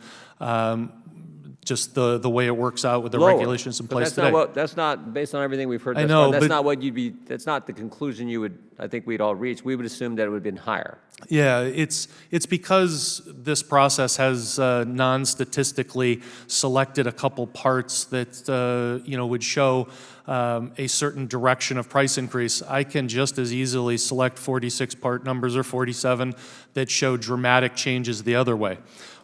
Just the way it works out with the regulations in place today. That's not, based on everything we've heard thus I know, far, that's but not what that's not the conclusion I think we'd all reach. We would assume that it would have been higher. Yeah, it's because this process has non-statistically selected a couple parts that would show a certain direction of price increase. I can just as easily select 46 part numbers or 47 that show dramatic changes the other way.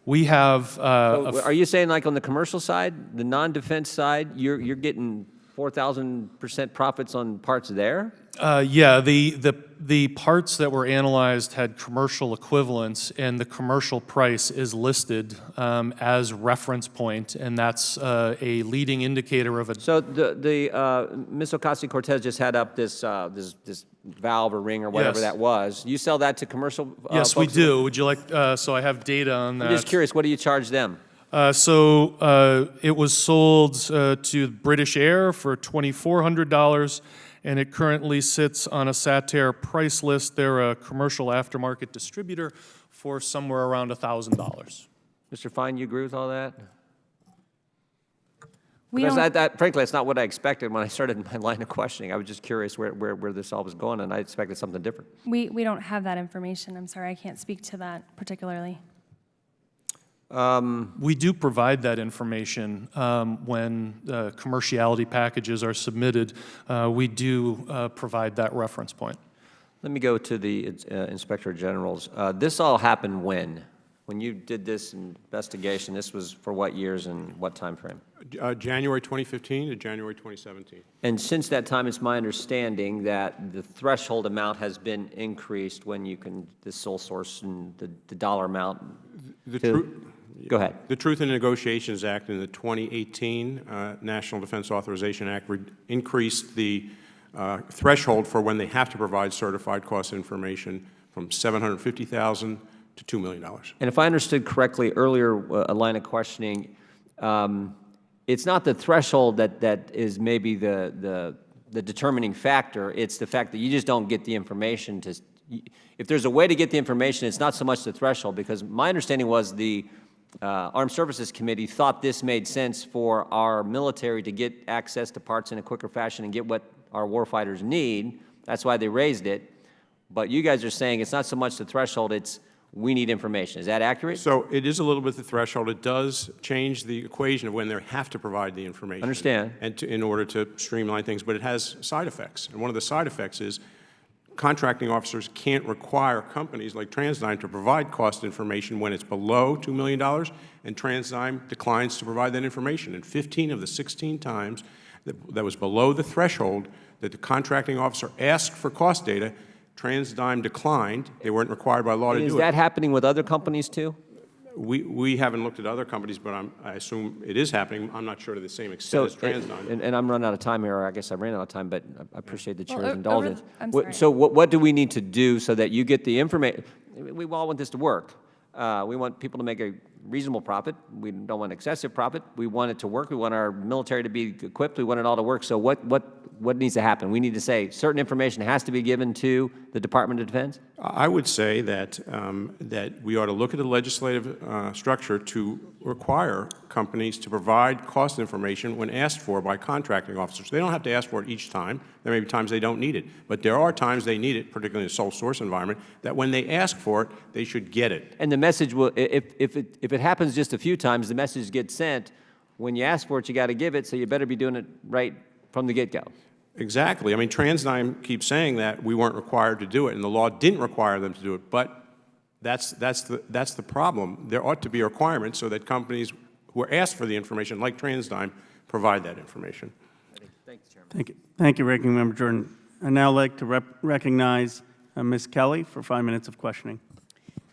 We have. Are you saying, like on the commercial side, the non-defense side, you're getting 4,000% profits on parts there? Yeah, the parts that were analyzed had commercial equivalents, and the commercial price is listed as reference point, and that's a leading indicator of it. So Ms. Ocasio-Cortez just had up this valve or ring or whatever that was. You sell that to commercial Yes, we folks? do. Would you like, so I have data on that. I'm just curious, what do you charge them? It was sold to British Air for $2,400, and it currently sits on a Satair price list. They're a commercial aftermarket distributor for somewhere around $1,000. Mr. Fine, you agree with all that? Frankly, that's not what I expected when I started my line of questioning. I was just curious where this all was going, and I expected something different. We don't have that information. I'm sorry, I can't speak to that particularly. We do provide that information when commerciality packages are submitted. We do provide that reference point. Let me go to the Inspector General's. This all happened when? When you did this investigation, this was for what years and what time frame? January 2015 to January 2017. And since that time, it's my understanding that the threshold amount has been increased when you can, the sole source and the dollar amount. Go ahead. The Truth in Negotiations Act and the 2018 National Defense Authorization Act increased the threshold for when they have to provide certified cost information from $750,000 to $2 million. And if I understood correctly earlier, a line of questioning, it's not the threshold that is maybe the the determining factor. It's the fact that you just don't get the information to, if there's a way to get the information, it's not so much the threshold, because my understanding was the Armed Services Committee thought this made sense for our military to get access to parts in a quicker fashion and get what our warfighters need. That's why they raised it. But you guys are saying it's not so much the threshold, it's we need information. Is that accurate? So it is a little bit the threshold. It does change the equation of when they have to provide the information. Understand. And in order to streamline things, but it has side effects. And one of the side effects is contracting officers can't require companies like TransDigm to provide cost information when it's below $2 million, and TransDigm declines to provide that information. And 15 of the 16 times that was below the threshold that the contracting officer asked for cost data, TransDigm declined. They weren't required by law to do it. Is that happening with other companies too? We haven't looked at other companies, but I assume it is happening. I'm not sure to the same extent as TransDigm. And I'm running out of time here, or I guess I ran out of time, but I appreciate the chair's Well, indulgence. I'm sorry. So what do we need to do so that you get the information? We all want this to work. We want people to make a reasonable profit. We don't want excessive profit. We want it to work. We want our military to be equipped. We want it all to work. So what needs to happen? We need to say certain information has to be given to the Department of Defense? I would say that, that we ought to look at the legislative structure to require companies to provide cost information when asked for by contracting officers. They don't have to ask for it each time. There may be times they don't need it. But there are times they need it, particularly in a sole source environment, that when they ask for it, they should get it. And the message will, if it happens just a few times, the message gets sent. When you ask for it, you got to give it, so you better be doing it right from the get-go. Exactly. I mean, TransDigm keeps saying that we weren't required to do it, and the law didn't require them to do it. But that's the problem. There ought to be a requirement so that companies who are asked for the information, like TransDigm, provide that information. Thank you, Chairman. Thank you. Thank you, Ranking Member Jordan. I'd now like to recognize Ms. Kelly for 5 minutes of questioning.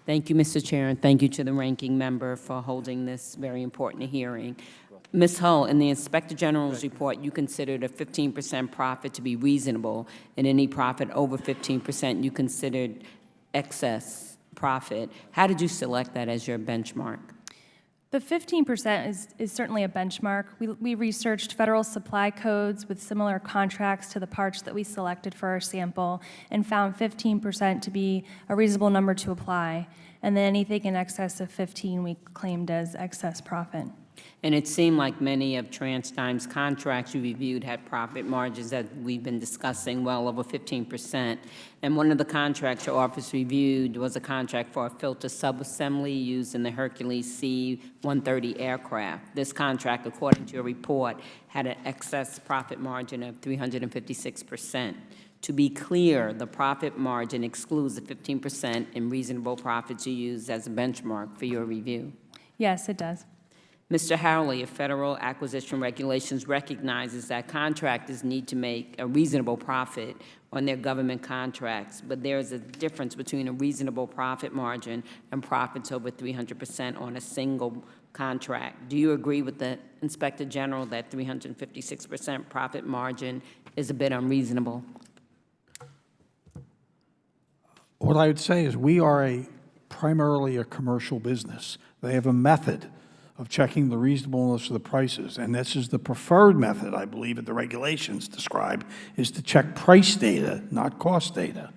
Thank you, Mr. Chair, and thank you to the ranking member for holding this very important hearing. Ms. Hull, in the Inspector General's report, you considered a 15% profit to be reasonable, and any profit over 15% you considered excess profit. How did you select that as your benchmark? The 15% is certainly a benchmark. We researched federal supply codes with similar contracts to the parts that we selected for our sample and found 15% to be a reasonable number to apply. And then anything in excess of 15 we claimed as excess profit. And it seemed like many of TransDigm's contracts you reviewed had profit margins that we've been discussing well over 15%. And one of the contracts your office reviewed was a contract for a filter subassembly used in the Hercules C-130 aircraft. This contract, according to your report, had an excess profit margin of 356%. To be clear, the profit margin excludes the 15% in reasonable profits you used as a benchmark for your review. Yes, it does. Mr. Howley, of Federal Acquisition Regulations recognizes that contractors need to make a reasonable profit on their government contracts, but there is a difference between a reasonable profit margin and profits over 300% on a single contract. Do you agree with the Inspector General that 356% profit margin is a bit unreasonable? What I would say is we are primarily a commercial business. They have a method of checking the reasonableness of the prices, and this is the preferred method, I believe, that the regulations describe, is to check price data, not cost data.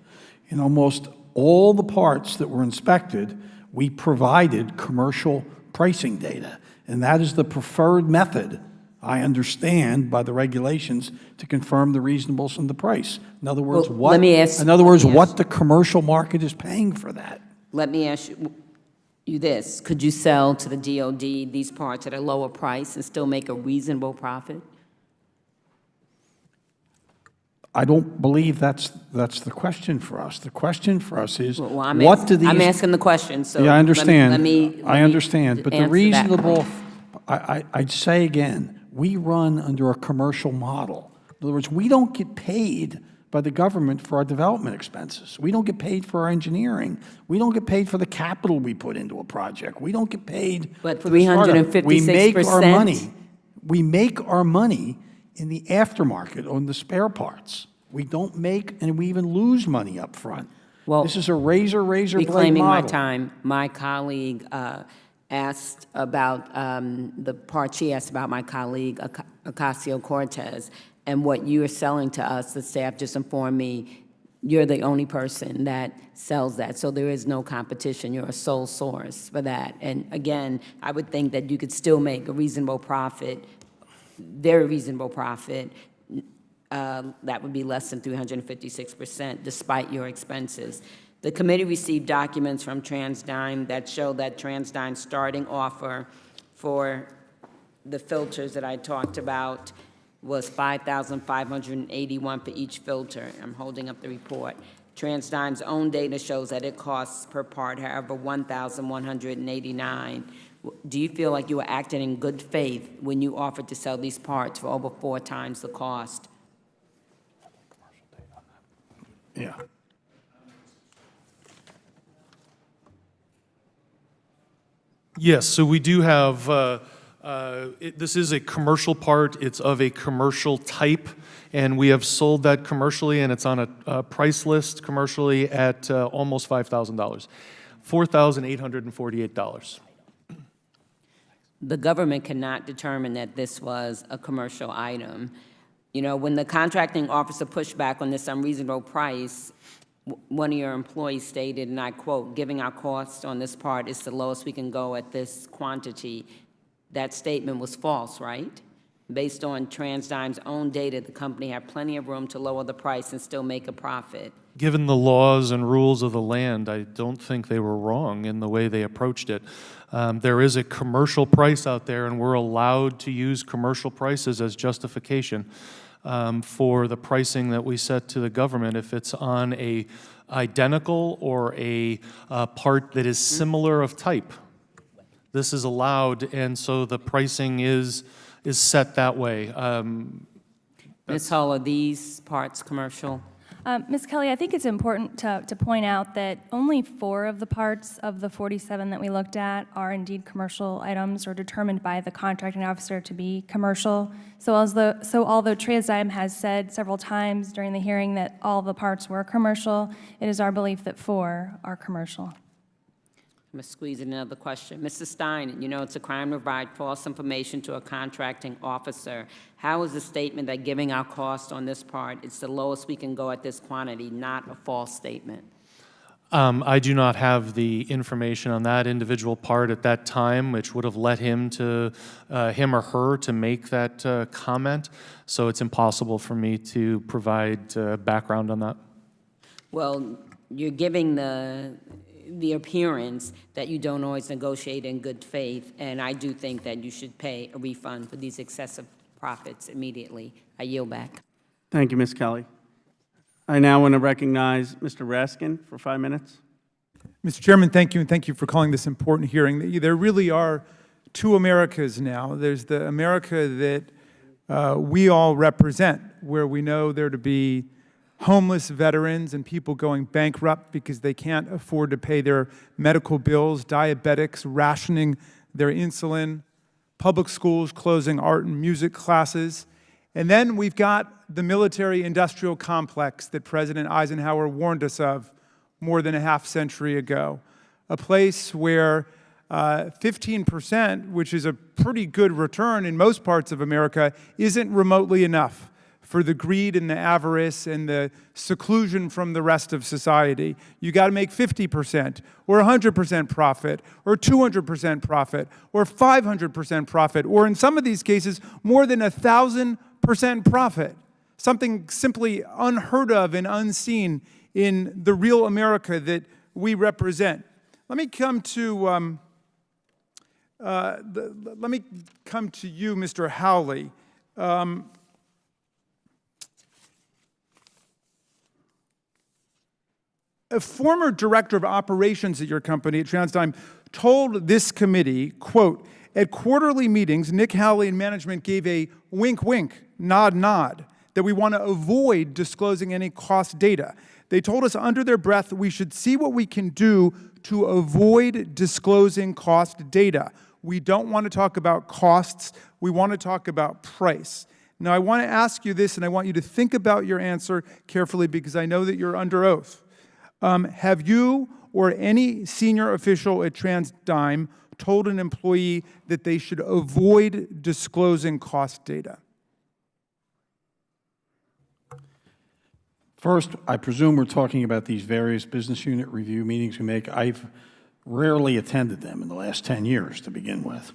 In almost all the parts that were inspected, we provided commercial pricing data, and that is the preferred method, I understand, by the regulations to confirm the reasonableness of the price. In other words, what the commercial market is paying for that. Let me ask you this. Could you sell to the DOD these parts at a lower price and still make a reasonable profit? I don't believe that's the question for us. The question for us is, I'm asking the question, so yeah, I understand. I understand, but the reasonable, I'd say again, we run under a commercial model. In other words, we don't get paid by the government for our development expenses. We don't get paid for our engineering. We don't get paid for the capital we put into a project. We don't get paid for the startup. We make our money. We make our money in the aftermarket on the spare parts. We don't make, and we even lose money up front. Well, this is a razor blade model. Reclaiming my time, my colleague asked about the part she asked about my colleague Ocasio-Cortez, And what you're selling to us, the staff just informed me, you're the only person that sells that. So there is no competition. You're a sole source for that. And again, I would think that you could still make a reasonable profit, very reasonable profit. That would be less than 356% despite your expenses. The committee received documents from TransDigm that show that TransDigm's starting offer for the filters that I talked about was $5,581 for each filter. I'm holding up the report. TransDigm's own data shows that it costs per part, however, $1,189. Do you feel like you were acting in good faith when you offered to sell these parts for over 4 times the cost? Yeah. Yes, so we do have, this is a commercial part, it's of a commercial type, and we have sold that commercially, and it's on a price list commercially at almost $5,000, $4,848. The government cannot determine that this was a commercial item. You know, when the contracting officer pushed back on this unreasonable price, one of your employees stated, and I quote, "Giving our cost on this part is the lowest we can go at this quantity." That statement was false, right? Based on TransDigm's own data, the company had plenty of room to lower the price and still make a profit. Given the laws and rules of the land, I don't think they were wrong in the way they approached it. There is a commercial price out there, and we're allowed to use commercial prices as justification for the pricing that we set to the government if it's on a identical or a part that is similar of type. This is allowed, and so the pricing is set that way. Ms. Hull, are these parts commercial? Ms. Kelly, I think it's important to point out that only 4 of the parts of the 47 that we looked at are indeed commercial items or determined by the contracting officer to be commercial. So although TransDigm has said several times during the hearing that all of the parts were commercial, it is our belief that 4 are commercial. I'm going to squeeze in another question. Mr. Stein, you know it's a crime to provide false information to a contracting officer. How is the statement that giving our cost on this part, it's the lowest we can go at this quantity, not a false statement? I do not have the information on that individual part at that time, which would have led him or her to make that comment. So it's impossible for me to provide background on that. Well, you're giving the appearance that you don't always negotiate in good faith, and I do think that you should pay a refund for these excessive profits immediately. I yield back. Thank you, Ms. Kelly. I now want to recognize Mr. Raskin for 5 minutes. Mr. Chairman, thank you, and thank you for calling this important hearing. There really are 2 Americas now. There's the America that we all represent, where we know there to be homeless veterans and people going bankrupt because they can't afford to pay their medical bills, diabetics rationing their insulin, public schools closing art and music classes. And then we've got the military-industrial complex that President Eisenhower warned us of more than a half-century ago, a place where 15%, which is a pretty good return in most parts of America, isn't remotely enough for the greed and the avarice and the seclusion from the rest of society. You got to make 50% or 100% profit or 200% profit or 500% profit, or in some of these cases, more than 1,000% profit, something simply unheard of and unseen in the real America that we represent. Let me come to you, Mr. Howley. A former director of operations at your company, at TransDigm, told this committee, quote, "At quarterly meetings, Nick Howley and management gave a wink, wink, nod, nod, that we want to avoid disclosing any cost data. They told us under their breath that we should see what we can do to avoid disclosing cost data. We don't want to talk about costs. We want to talk about price." Now, I want to ask you this, and I want you to think about your answer carefully because I know that you're under oath. Have you or any senior official at TransDigm told an employee that they should avoid disclosing cost data? First, I presume we're talking about these various business unit review meetings we make. I've rarely attended them in the last 10 years to begin with.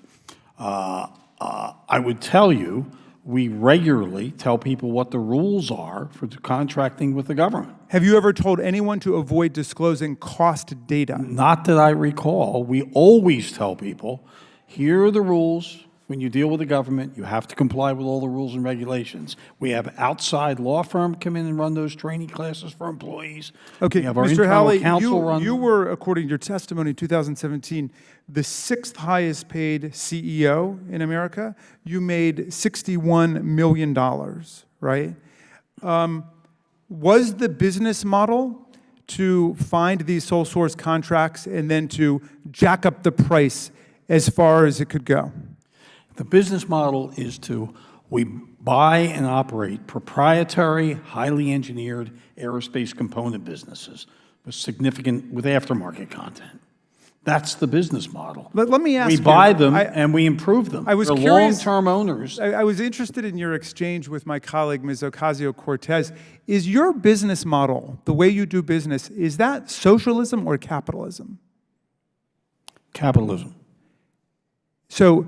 I would tell you, we regularly tell people what the rules are for contracting with the government. Have you ever told anyone to avoid disclosing cost data? Not that I recall. We always tell people, here are the rules. When you deal with the government, you have to comply with all the rules and regulations. We have outside law firm come in and run those training classes for employees. Okay, We have our Mr. internal Howley, counsel run. you were, according to your testimony in 2017, the 6th highest paid CEO in America. You made $61 million, right? Was the business model to find these sole source contracts and then to jack up the price as far as it could go? The business model is we buy and operate proprietary, highly engineered aerospace component businesses with aftermarket content. That's the business model. Let me ask you. We buy them and we improve them. I was They're curious. long-term owners. I was interested in your exchange with my colleague, Ms. Ocasio-Cortez. Is your business model, the way you do business, is that socialism or capitalism? Capitalism. So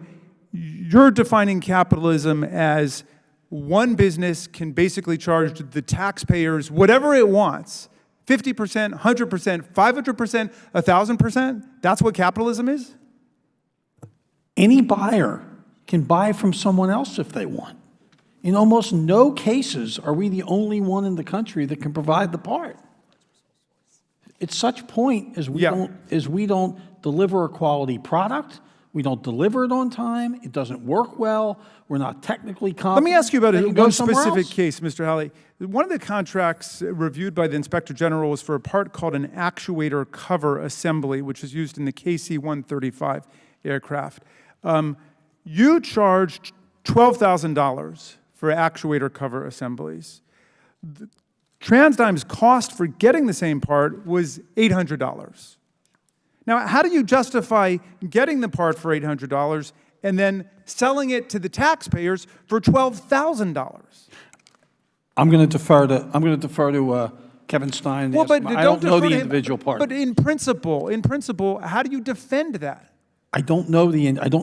you're defining capitalism as one business can basically charge the taxpayers whatever it wants, 50%, 100%, 500%, 1,000%? That's what capitalism is? Any buyer can buy from someone else if they want. In almost no cases are we the only one in the country that can provide the part. At such point as we don't deliver a quality product, we don't deliver it on time, it doesn't work well, we're not technically competent. Let me ask you about one specific else. case, Mr. Howley. One of the contracts reviewed by the Inspector General was for a part called an actuator cover assembly, which is used in the KC-135 aircraft. You charged $12,000 for actuator cover assemblies. TransDigm's cost for getting the same part was $800. Now, how do you justify getting the part for $800 and then selling it to the taxpayers for $12,000? I'm going to defer to Kevin Stein. Well, but I don't know the defer to him. individual part. But in principle, how do you defend that? I don't know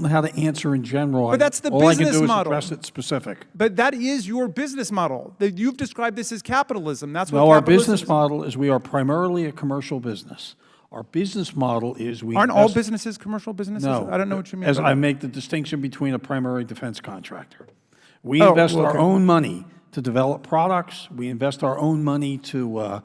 how to answer in general. But that's the All I can business do is model. address it specific. But that is your business model. You've described this as capitalism. That's what No, our capitalism business is. model is we are primarily a commercial business. Our business model is we Aren't all invest- businesses commercial businesses? No. I don't know what you mean. As by I that. make the distinction between a primary defense contractor. We Oh, invest our okay. own money to develop products. We invest our own money to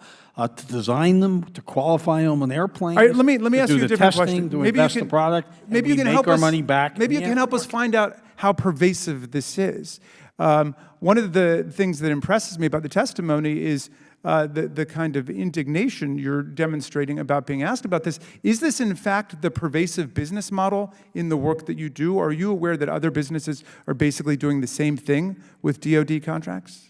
design them, to qualify them on airplanes. All right, let me ask to you do a the different testing, question. to Maybe invest you the can, product, and maybe you we can make help our us, money back. Maybe in you the can help us find out how pervasive this is. One of the things that impresses me about the testimony is the kind of indignation you're demonstrating about being asked about this. Is this, in fact, the pervasive business model in the work that you do? Are you aware that other businesses are basically doing the same thing with DOD contracts?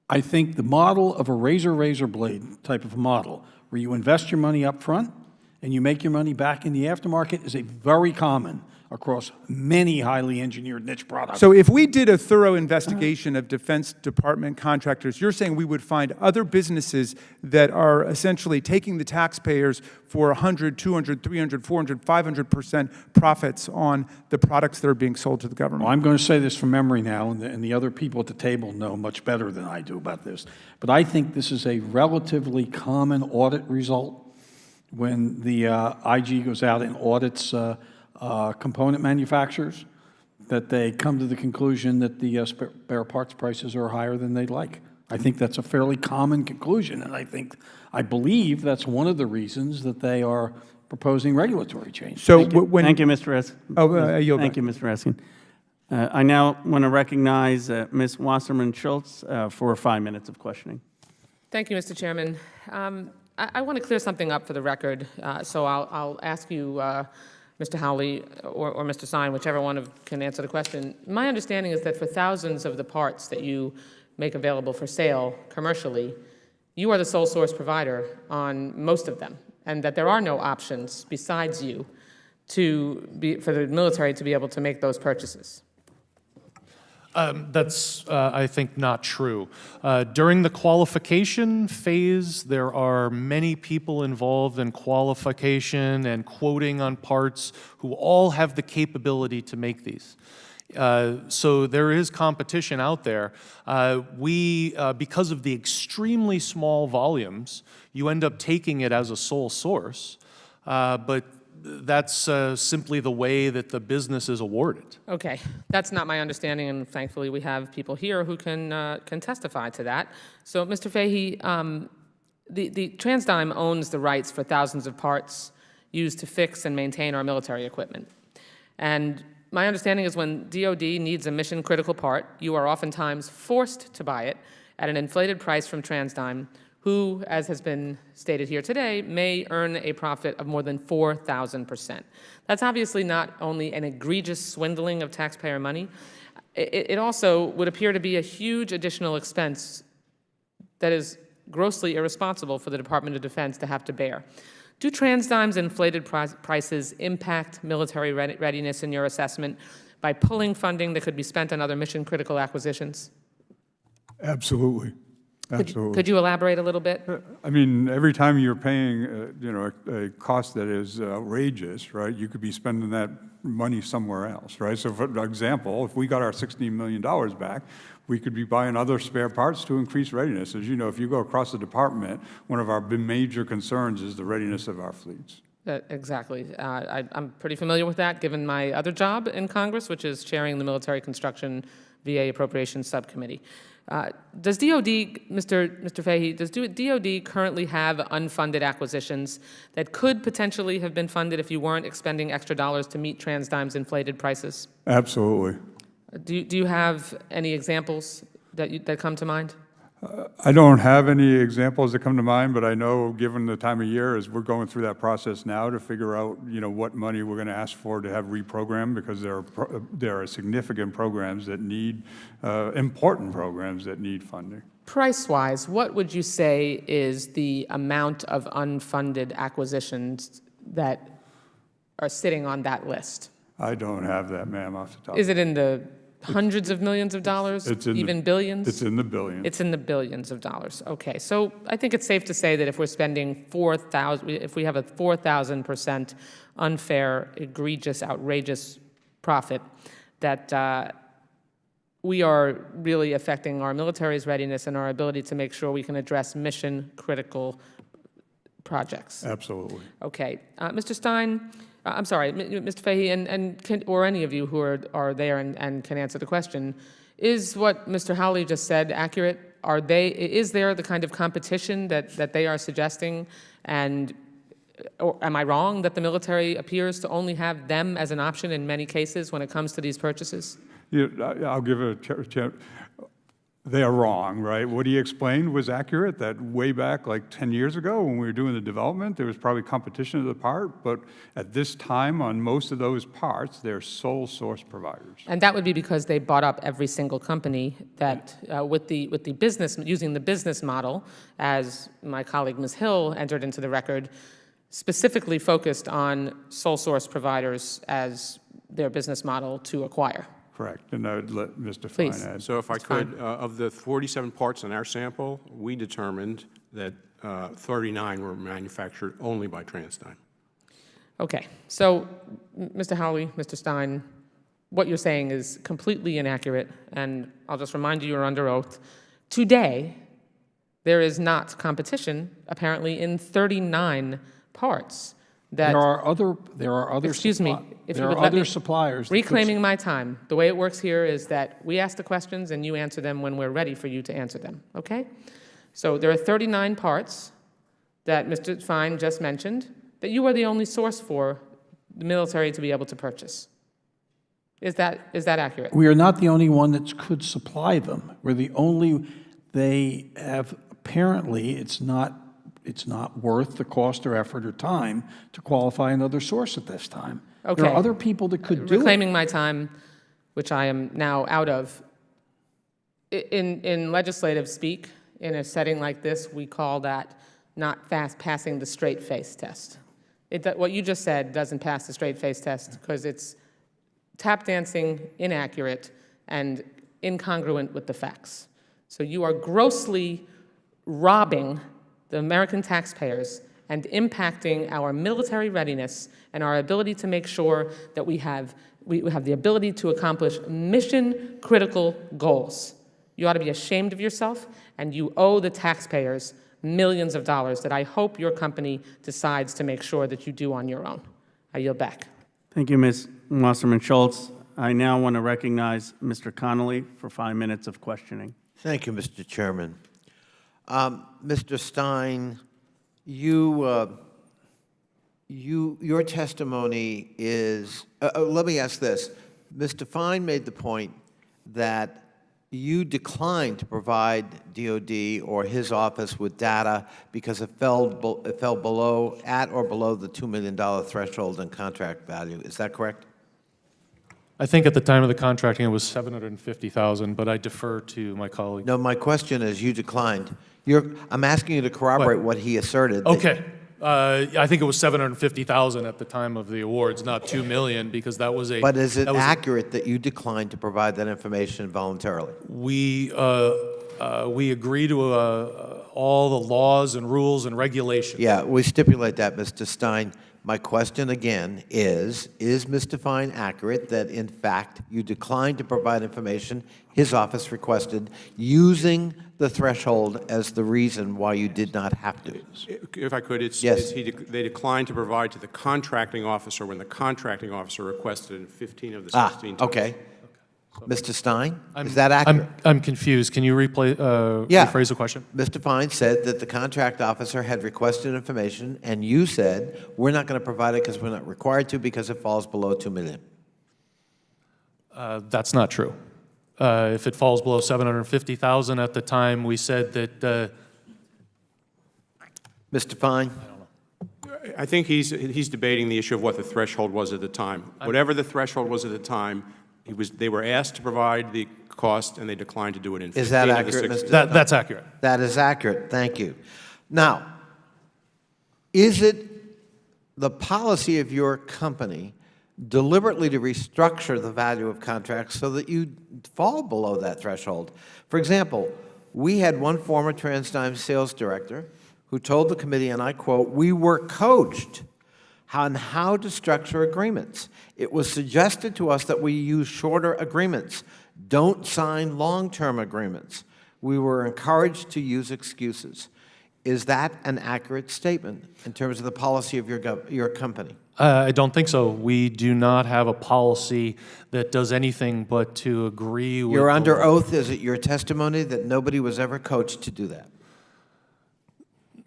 I think the model of a razor blade type of model, where you invest your money up front and you make your money back in the aftermarket, is a very common across many highly engineered niche products. So if we did a thorough investigation of Defense Department contractors, you're saying we would find other businesses that are essentially taking the taxpayers for 100, 200, 300, 400, 500% profits on the products that are being sold to the government? Well, I'm going to say this from memory now, and the other people at the table know much better than I do about this. But I think this is a relatively common audit result when the IG goes out and audits component manufacturers, that they come to the conclusion that the spare parts prices are higher than they'd like. I think that's a fairly common conclusion, and I believe that's one of the reasons that they are proposing regulatory change. So Thank you, Mr. Eskin. I yield Thank back. you, Mr. Eskin. I now want to recognize Ms. Wasserman-Schultz for 5 minutes of questioning. Thank you, Mr. Chairman. I want to clear something up for the record, so I'll ask you, Mr. Howley or Mr. Stein, whichever one can answer the question. My understanding is that for thousands of the parts that you make available for sale commercially, you are the sole source provider on most of them, and that there are no options besides you for the military to be able to make those purchases. That's, I think, not true. During the qualification phase, there are many people involved in qualification and quoting on parts who all have the capability to make these. So there is competition out there. Because of the extremely small volumes, you end up taking it as a sole source, but that's simply the way that the business is awarded. Okay, that's not my understanding, and thankfully we have people here who can testify to that. So, Mr. Fahey, the TransDigm owns the rights for thousands of parts used to fix and maintain our military equipment. And my understanding is when DOD needs a mission-critical part, you are oftentimes forced to buy it at an inflated price from TransDigm, who, as has been stated here today, may earn a profit of more than 4,000%. That's obviously not only an egregious swindling of taxpayer money, it also would appear to be a huge additional expense that is grossly irresponsible for the Department of Defense to have to bear. Do TransDigm's inflated prices impact military readiness in your assessment by pulling funding that could be spent on other mission-critical acquisitions? Absolutely. Absolutely. Could you elaborate a little bit? I mean, every time you're paying, a cost that is outrageous, right, you could be spending that money somewhere else, right? So, for example, if we got our $16 million back, we could be buying other spare parts to increase readiness. As you know, if you go across the department, one of our major concerns is the readiness of our fleets. Exactly. I'm pretty familiar with that, given my other job in Congress, which is chairing the Military Construction VA Appropriations Subcommittee. Does DOD, Mr. Fahey, does DOD currently have unfunded acquisitions that could potentially have been funded if you weren't expending extra dollars to meet TransDigm's inflated prices? Absolutely. Do you have any examples that come to mind? I don't have any examples that come to mind, but I know, given the time of year, as we're going through that process now to figure out, what money we're going to ask for to have reprogrammed, because there are significant programs that need, important programs that need funding. Price-wise, what would you say is the amount of unfunded acquisitions that are sitting on that list? I don't have that, ma'am, off the top. Is it in the hundreds of millions of dollars, even billions? It's in the billions. It's in the billions of dollars. Okay, so I think it's safe to say that if we're spending if we have a 4,000% unfair, egregious, outrageous profit, that we are really affecting our military's readiness and our ability to make sure we can address mission-critical projects. Absolutely. Okay, Mr. Stein. I'm sorry, Mr. Fahey, or any of you who are there and can answer the question, is what Mr. Howley just said accurate? Is there the kind of competition that they are suggesting? Or am I wrong that the military appears to only have them as an option in many cases when it comes to these purchases? Yeah, I'll give a chance. They are wrong, right? What he explained was accurate, that way back like 10 years ago when we were doing the development, there was probably competition of the part, but at this time on most of those parts, they're sole source providers. And that would be because they bought up every single company that, with the business, using the business model, as my colleague Ms. Hill entered into the record, specifically focused on sole source providers as their business model to acquire. Correct, and I would let Mr. Fine add. So if I could, of the 47 parts in our sample, we determined that 39 were manufactured only by TransDigm. Okay, so Mr. Howley, Mr. Stein, what you're saying is completely inaccurate, and I'll just remind you you're under oath. Today, there is not competition, apparently, in 39 parts. There are other Excuse me, if there you would are let me, other suppliers. Reclaiming my time. The way it works here is that we ask the questions and you answer them when we're ready for you to answer them, okay? So there are 39 parts that Mr. Fine just mentioned that you are the only source for the military to be able to purchase. Is that accurate? We are not the only one that could supply them. We're the only, they have, apparently, it's not worth the cost or effort or time to qualify another source at this time. Okay. There are other people that could do it. Reclaiming my time, which I am now out of, in legislative speak, in a setting like this, we call that not passing the straight face test. What you just said doesn't pass the straight face test because it's tap dancing, inaccurate, and incongruent with the facts. So you are grossly robbing the American taxpayers and impacting our military readiness and our ability to make sure that we have the ability to accomplish mission-critical goals. You ought to be ashamed of yourself, and you owe the taxpayers millions of dollars that I hope your company decides to make sure that you do on your own. I yield back. Thank you, Ms. Wasserman-Schultz. I now want to recognize Mr. Connolly for 5 minutes of questioning. Thank you, Mr. Chairman. Mr. Stein, your testimony is, let me ask this. Mr. Fine made the point that you declined to provide DOD or his office with data because it fell below, at or below the $2 million threshold in contract value. Is that correct? I think at the time of the contracting, it was $750,000, but I defer to my colleague. No, my question is, you declined. I'm asking you to corroborate what he asserted. Okay. I think it was $750,000 at the time of the awards, not $2 million, because that was a... But is it accurate that you declined to provide that information voluntarily? We agree to all the laws and rules and regulations. Yeah, we stipulate that, Mr. Stein. My question again is Mr. Fine accurate that, in fact, you declined to provide information his office requested using the threshold as the reason why you did not have to? If I could, Yes. they declined to provide to the contracting officer when the contracting officer requested in 15 of the 16 times. Okay. Mr. Stein, is that accurate? I'm confused. Can you rephrase the question? Mr. Fine said that the contract officer had requested information, and you said, we're not going to provide it because we're not required to because it falls below $2 million. That's not true. If it falls below $750,000 at the time, we said that... Mr. Fine? I think he's debating the issue of what the threshold was at the time. Whatever the threshold was at the time, they were asked to provide the cost, and they declined to do it in 15 Is that of the accurate, 16. Mr. That's accurate. That is accurate. Thank you. Now, is it the policy of your company deliberately to restructure the value of contracts so that you fall below that threshold? For example, we had one former TransDigm sales director who told the committee, and I quote, "We were coached on how to structure agreements. It was suggested to us that we use shorter agreements. Don't sign long-term agreements. We were encouraged to use excuses." Is that an accurate statement in terms of the policy of your company? I don't think so. We do not have a policy that does anything but to agree with... You're under oath. Is it your testimony that nobody was ever coached to do that?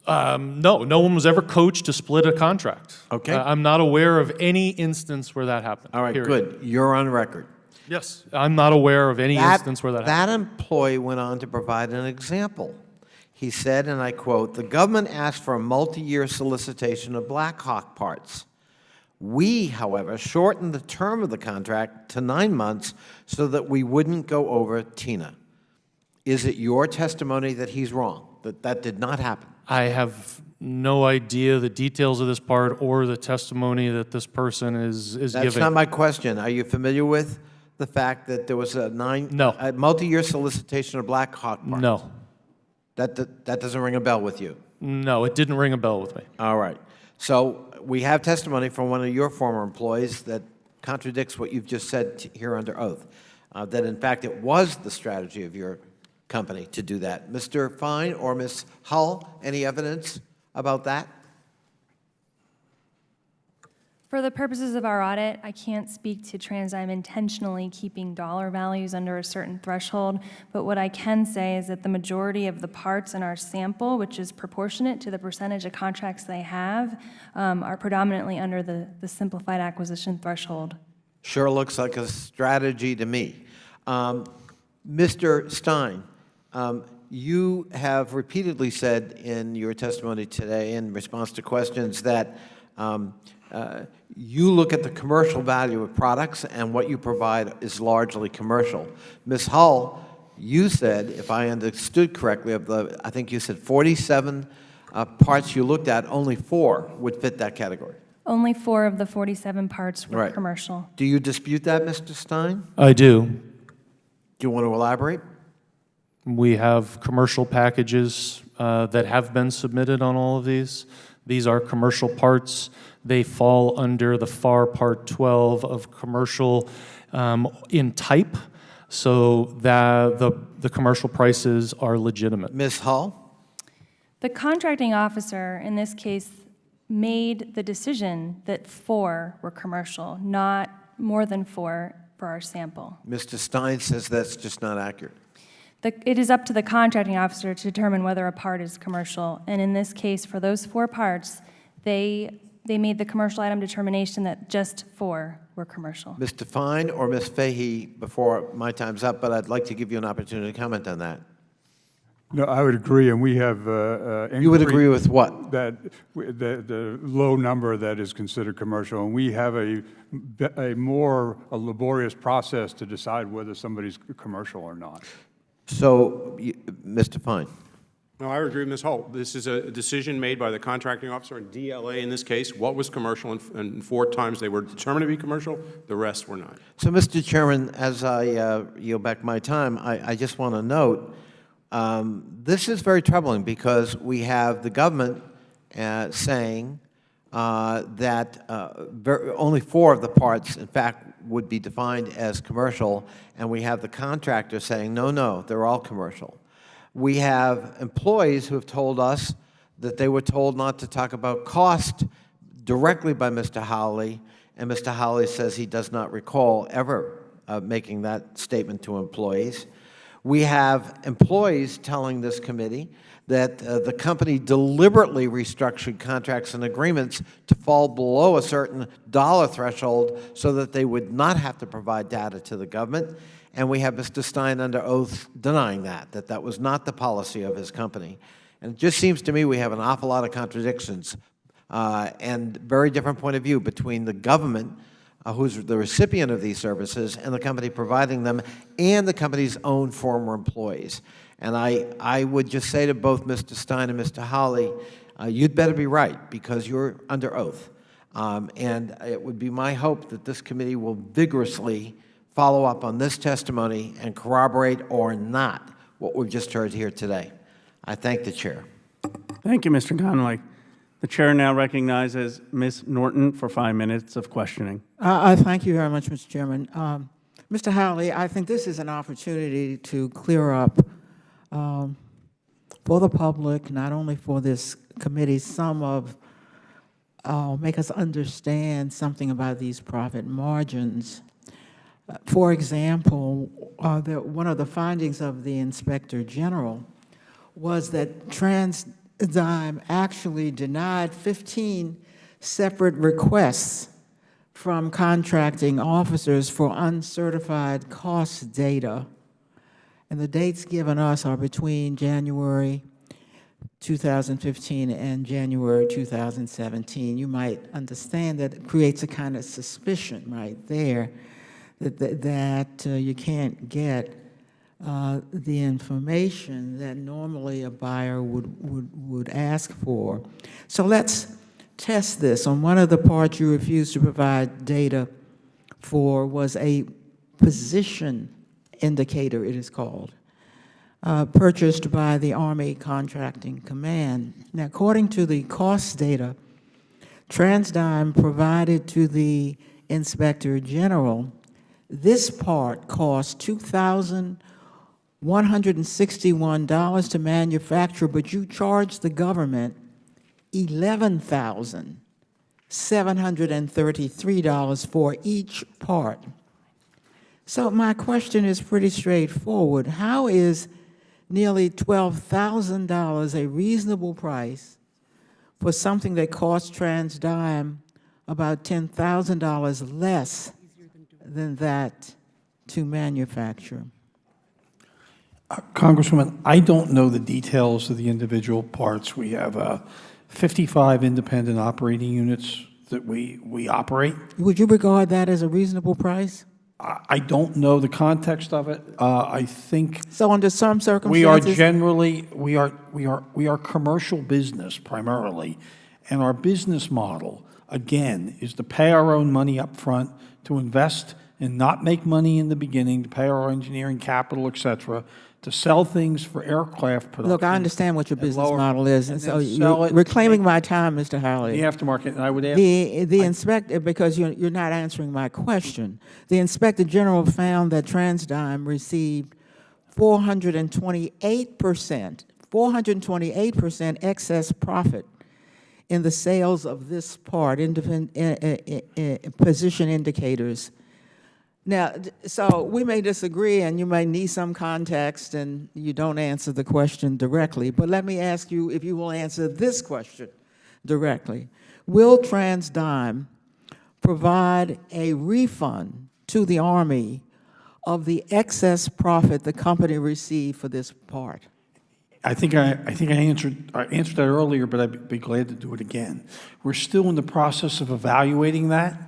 No one was ever coached to split a contract. Okay. I'm not aware of any instance where that happened. All right, period. good. You're on record. Yes, I'm not aware of any instance where that happened. That employee went on to provide an example. He said, and I quote, "The government asked for a multi-year solicitation of Black Hawk parts. We, however, shortened the term of the contract to 9 months so that we wouldn't go over TINA." Is it your testimony that he's wrong, that that did not happen? I have no idea the details of this part or the testimony that this person is giving. That's not my question. Are you familiar with the fact that there was a multi-year solicitation of Black Hawk parts? No. That doesn't ring a bell with you? No, it didn't ring a bell with me. All right. So we have testimony from one of your former employees that contradicts what you've just said here under oath, that in fact it was the strategy of your company to do that. Mr. Fine or Ms. Hull, any evidence about that? For the purposes of our audit, I can't speak to TransDigm intentionally keeping dollar values under a certain threshold, but what I can say is that the majority of the parts in our sample, which is proportionate to the percentage of contracts they have, are predominantly under the simplified acquisition threshold. Sure looks like a strategy to me. Mr. Stein, you have repeatedly said in your testimony today in response to questions that you look at the commercial value of products and what you provide is largely commercial. Ms. Hull, you said, if I understood correctly, of the, I think you said 47 parts you looked at, only 4 would fit that category. Only 4 of the 47 parts were Right. commercial. Do you dispute that, Mr. Stein? I do. Do you want to elaborate? We have commercial packages that have been submitted on all of these. These are commercial parts. They fall under the FAR Part 12 of commercial in type, so that the commercial prices are legitimate. Ms. Hall? The contracting officer, in this case, made the decision that 4 were commercial, not more than 4 for our sample. Mr. Stein says that's just not accurate. It is up to the contracting officer to determine whether a part is commercial, and in this case, for those 4 parts, they made the commercial item determination that just 4 were commercial. Mr. Fine or Ms. Fahey, before my time's up, but I'd like to give you an opportunity to comment on that. No, I would agree, and we have. You would agree with what? That the low number that is considered commercial, and we have a more laborious process to decide whether somebody's commercial or not. So, Mr. Fine. No, I agree with Ms. Hull. This is a decision made by the contracting officer and DLA in this case. What was commercial, and 4 times they were determined to be commercial, the rest were not. So, Mr. Chairman, as I yield back my time, I just want to note, this is very troubling because we have the government saying that only 4 of the parts, in fact, would be defined as commercial, and we have the contractor saying, no, they're all commercial. We have employees who have told us that they were told not to talk about cost directly by Mr. Howley, and Mr. Howley says he does not recall ever making that statement to employees. We have employees telling this committee that the company deliberately restructured contracts and agreements to fall below a certain dollar threshold so that they would not have to provide data to the government. And we have Mr. Stein under oath denying that was not the policy of his company. And it just seems to me we have an awful lot of contradictions and very different point of view between the government, who's the recipient of these services, and the company providing them, and the company's own former employees. And I would just say to both Mr. Stein and Mr. Howley, you'd better be right, because you're under oath. And it would be my hope that this committee will vigorously follow up on this testimony and corroborate or not what we've just heard here today. I thank the chair. Thank you, Mr. Connolly. The chair now recognizes Ms. Norton for 5 minutes of questioning. Thank you very much, Mr. Chairman. Mr. Howley, I think this is an opportunity to clear up for the public, not only for this committee, make us understand something about these profit margins. For example, one of the findings of the Inspector General was that TransDigm actually denied 15 separate requests from contracting officers for uncertified cost data. And the dates given us are between January 2015 and January 2017. You might understand that it creates a kind of suspicion right there that you can't get the information that normally a buyer would ask for. So let's test this. On one of the parts you refused to provide data for was a position indicator, it is called, purchased by the Army Contracting Command. Now, according to the cost data TransDigm provided to the Inspector General, this part cost $2,161 to manufacture, but you charged the government $11,733 for each part. So my question is pretty straightforward. How is nearly $12,000 a reasonable price for something that costs TransDigm about $10,000 less than that to manufacture? Congresswoman, I don't know the details of the individual parts. We have 55 independent operating units that we operate. Would you regard that as a reasonable price? I don't know the context of it. I think so. Under some circumstances, we are generally we are commercial business primarily, and our business model again, is to pay our own money up front, to invest and not make money in the beginning, to pay our engineering capital, et cetera, to sell things for aircraft production. Look, I understand what your business lower- model is, and and so then sell you're it, reclaiming my time, Mr. Howley. The aftermarket, and I would ask. The inspector, because you're not answering my question, the Inspector General found that TransDigm received 428% excess profit in the sales of this part, position indicators. Now, so we may disagree, and you may need some context, and you don't answer the question directly, but let me ask you if you will answer this question directly. Will TransDigm provide a refund to the Army of the excess profit the company received for this part? I think I answered that earlier, but I'd be glad to do it again. We're still in the process of evaluating that.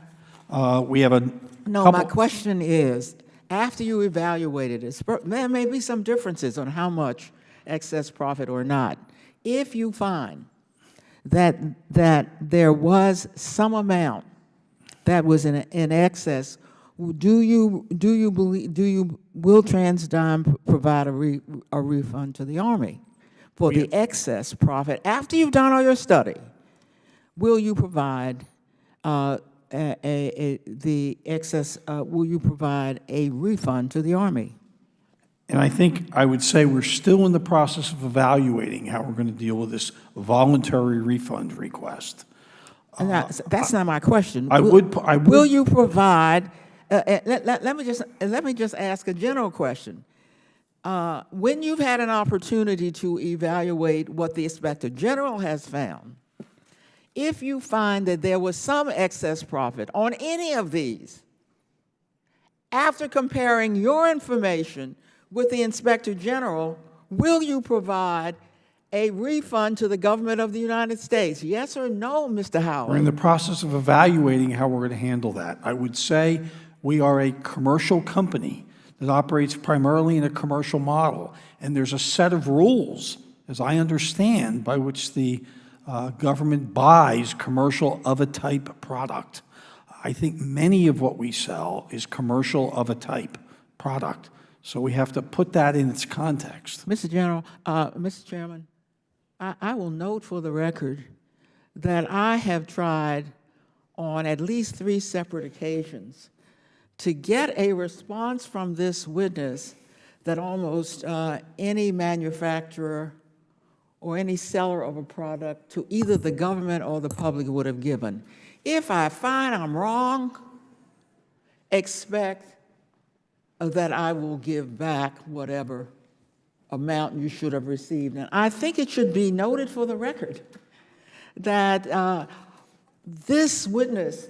We have a No, couple. my question is, after you evaluated it, there may be some differences on how much excess profit or not. If you find that there was some amount that was in excess, will TransDigm provide a refund to the Army for the excess profit after you've done all your study? Will you provide will you provide a refund to the Army? And I think I would say we're still in the process of evaluating how we're going to deal with this voluntary refund request. And that's not my question. I would. Will you provide? Let me just ask a general question. When you've had an opportunity to evaluate what the Inspector General has found, if you find that there was some excess profit on any of these, after comparing your information with the Inspector General, will you provide a refund to the government of the United States? Yes or no, Mr. Howard? We're in the process of evaluating how we're going to handle that. I would say we are a commercial company that operates primarily in a commercial model, and there's a set of rules, as I understand, by which the government buys commercial of a type product. I think many of what we sell is commercial of a type product. So we have to put that in its context. Mr. Chairman, I will note for the record that I have tried on at least 3 separate occasions to get a response from this witness that almost any manufacturer or any seller of a product to either the government or the public would have given. If I find I'm wrong, expect that I will give back whatever amount you should have received. And I think it should be noted for the record that this witness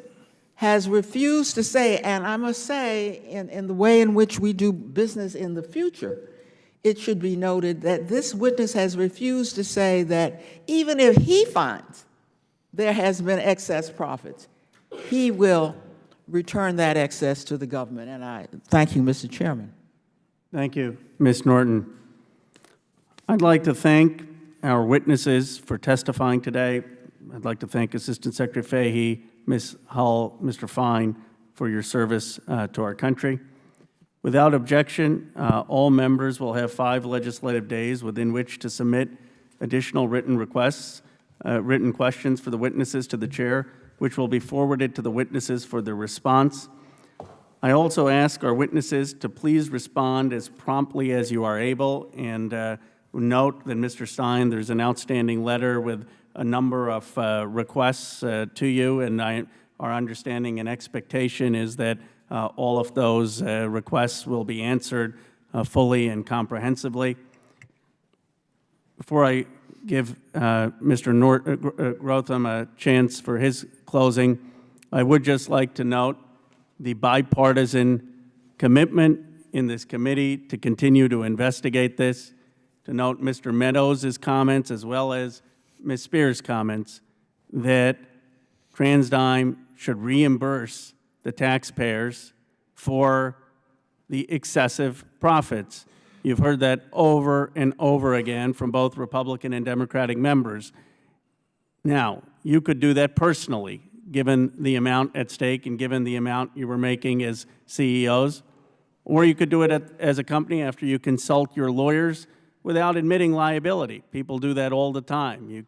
has refused to say, and I must say, in the way in which we do business in the future, it should be noted that this witness has refused to say that even if he finds there has been excess profits, he will return that excess to the government. And I thank you, Mr. Chairman. Thank you, Ms. Norton. I'd like to thank our witnesses for testifying today. I'd like to thank Assistant Secretary Fahey, Ms. Hull, Mr. Fine, for your service to our country. Without objection, all members will have 5 legislative days within which to submit additional written requests, written questions for the witnesses to the chair, which will be forwarded to the witnesses for their response. I also ask our witnesses to please respond as promptly as you are able, and note that, Mr. Stein, there's an outstanding letter with a number of requests to you, and our understanding and expectation is that all of those requests will be answered fully and comprehensively. Before I give Mr. Grotham a chance for his closing, I would just like to note the bipartisan commitment in this committee to continue to investigate this, to note Mr. Meadows' comments as well as Ms. Spears' comments that TransDigm should reimburse the taxpayers for the excessive profits. You've heard that over and over again from both Republican and Democratic members. Now, you could do that personally. given the amount at stake and given the amount you were making as CEOs. Or you could do it as a company after you consult your lawyers without admitting liability. People do that all the time. You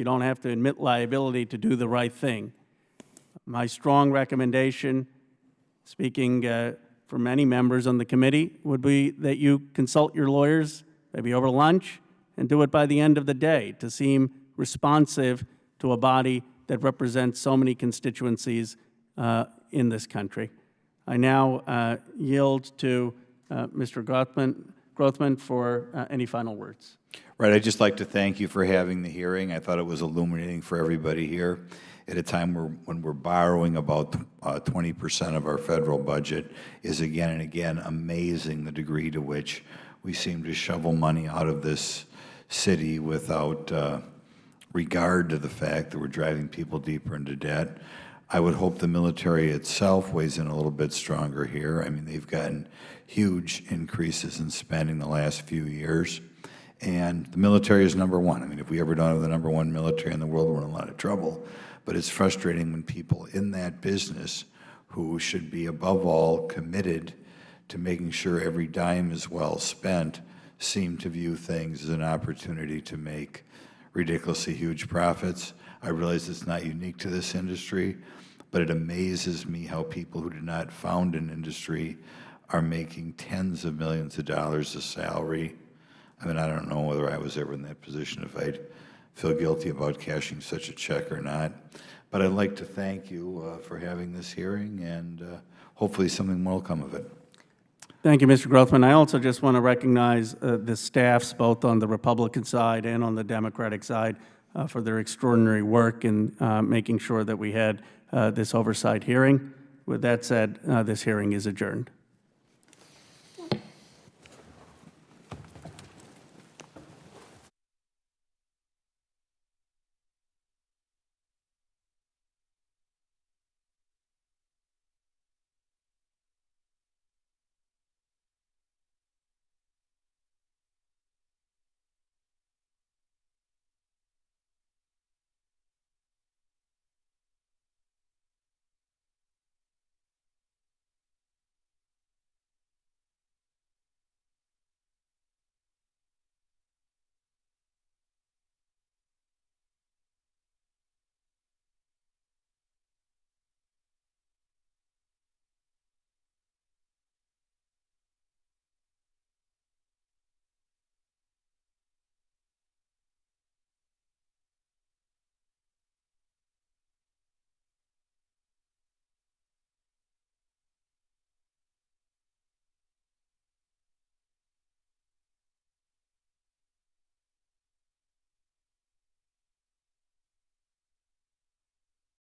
don't have to admit liability to do the right thing. My strong recommendation, speaking for many members on the committee, would be that you consult your lawyers, maybe over lunch, and do it by the end of the day to seem responsive to a body that represents so many constituencies in this country. I now yield to Mr. Grothman for any final words. Right, I'd just like to thank you for having the hearing. I thought it was illuminating for everybody here at a time when we're borrowing about 20% of our federal budget. Is again and again amazing the degree to which we seem to shovel money out of this city without regard to the fact that we're driving people deeper into debt. I would hope the military itself weighs in a little bit stronger here. I mean, they've gotten huge increases in spending the last few years. And the military is number one. I mean, if we ever don't have the number one military in the world, we're in a lot of trouble. But it's frustrating when people in that business, who should be above all committed to making sure every dime is well spent, seem to view things as an opportunity to make ridiculously huge profits. I realize it's not unique to this industry, but it amazes me how people who did not found an industry are making tens of millions of dollars a salary. I mean, I don't know whether I was ever in that position, if I'd feel guilty about cashing such a check or not. But I'd like to thank you for having this hearing, and hopefully something will come of it. Thank you, Mr. Grothman. I also just want to recognize the staffs, both on the Republican side and on the Democratic side, for their extraordinary work in making sure that we had this oversight hearing. With that said, this hearing is adjourned.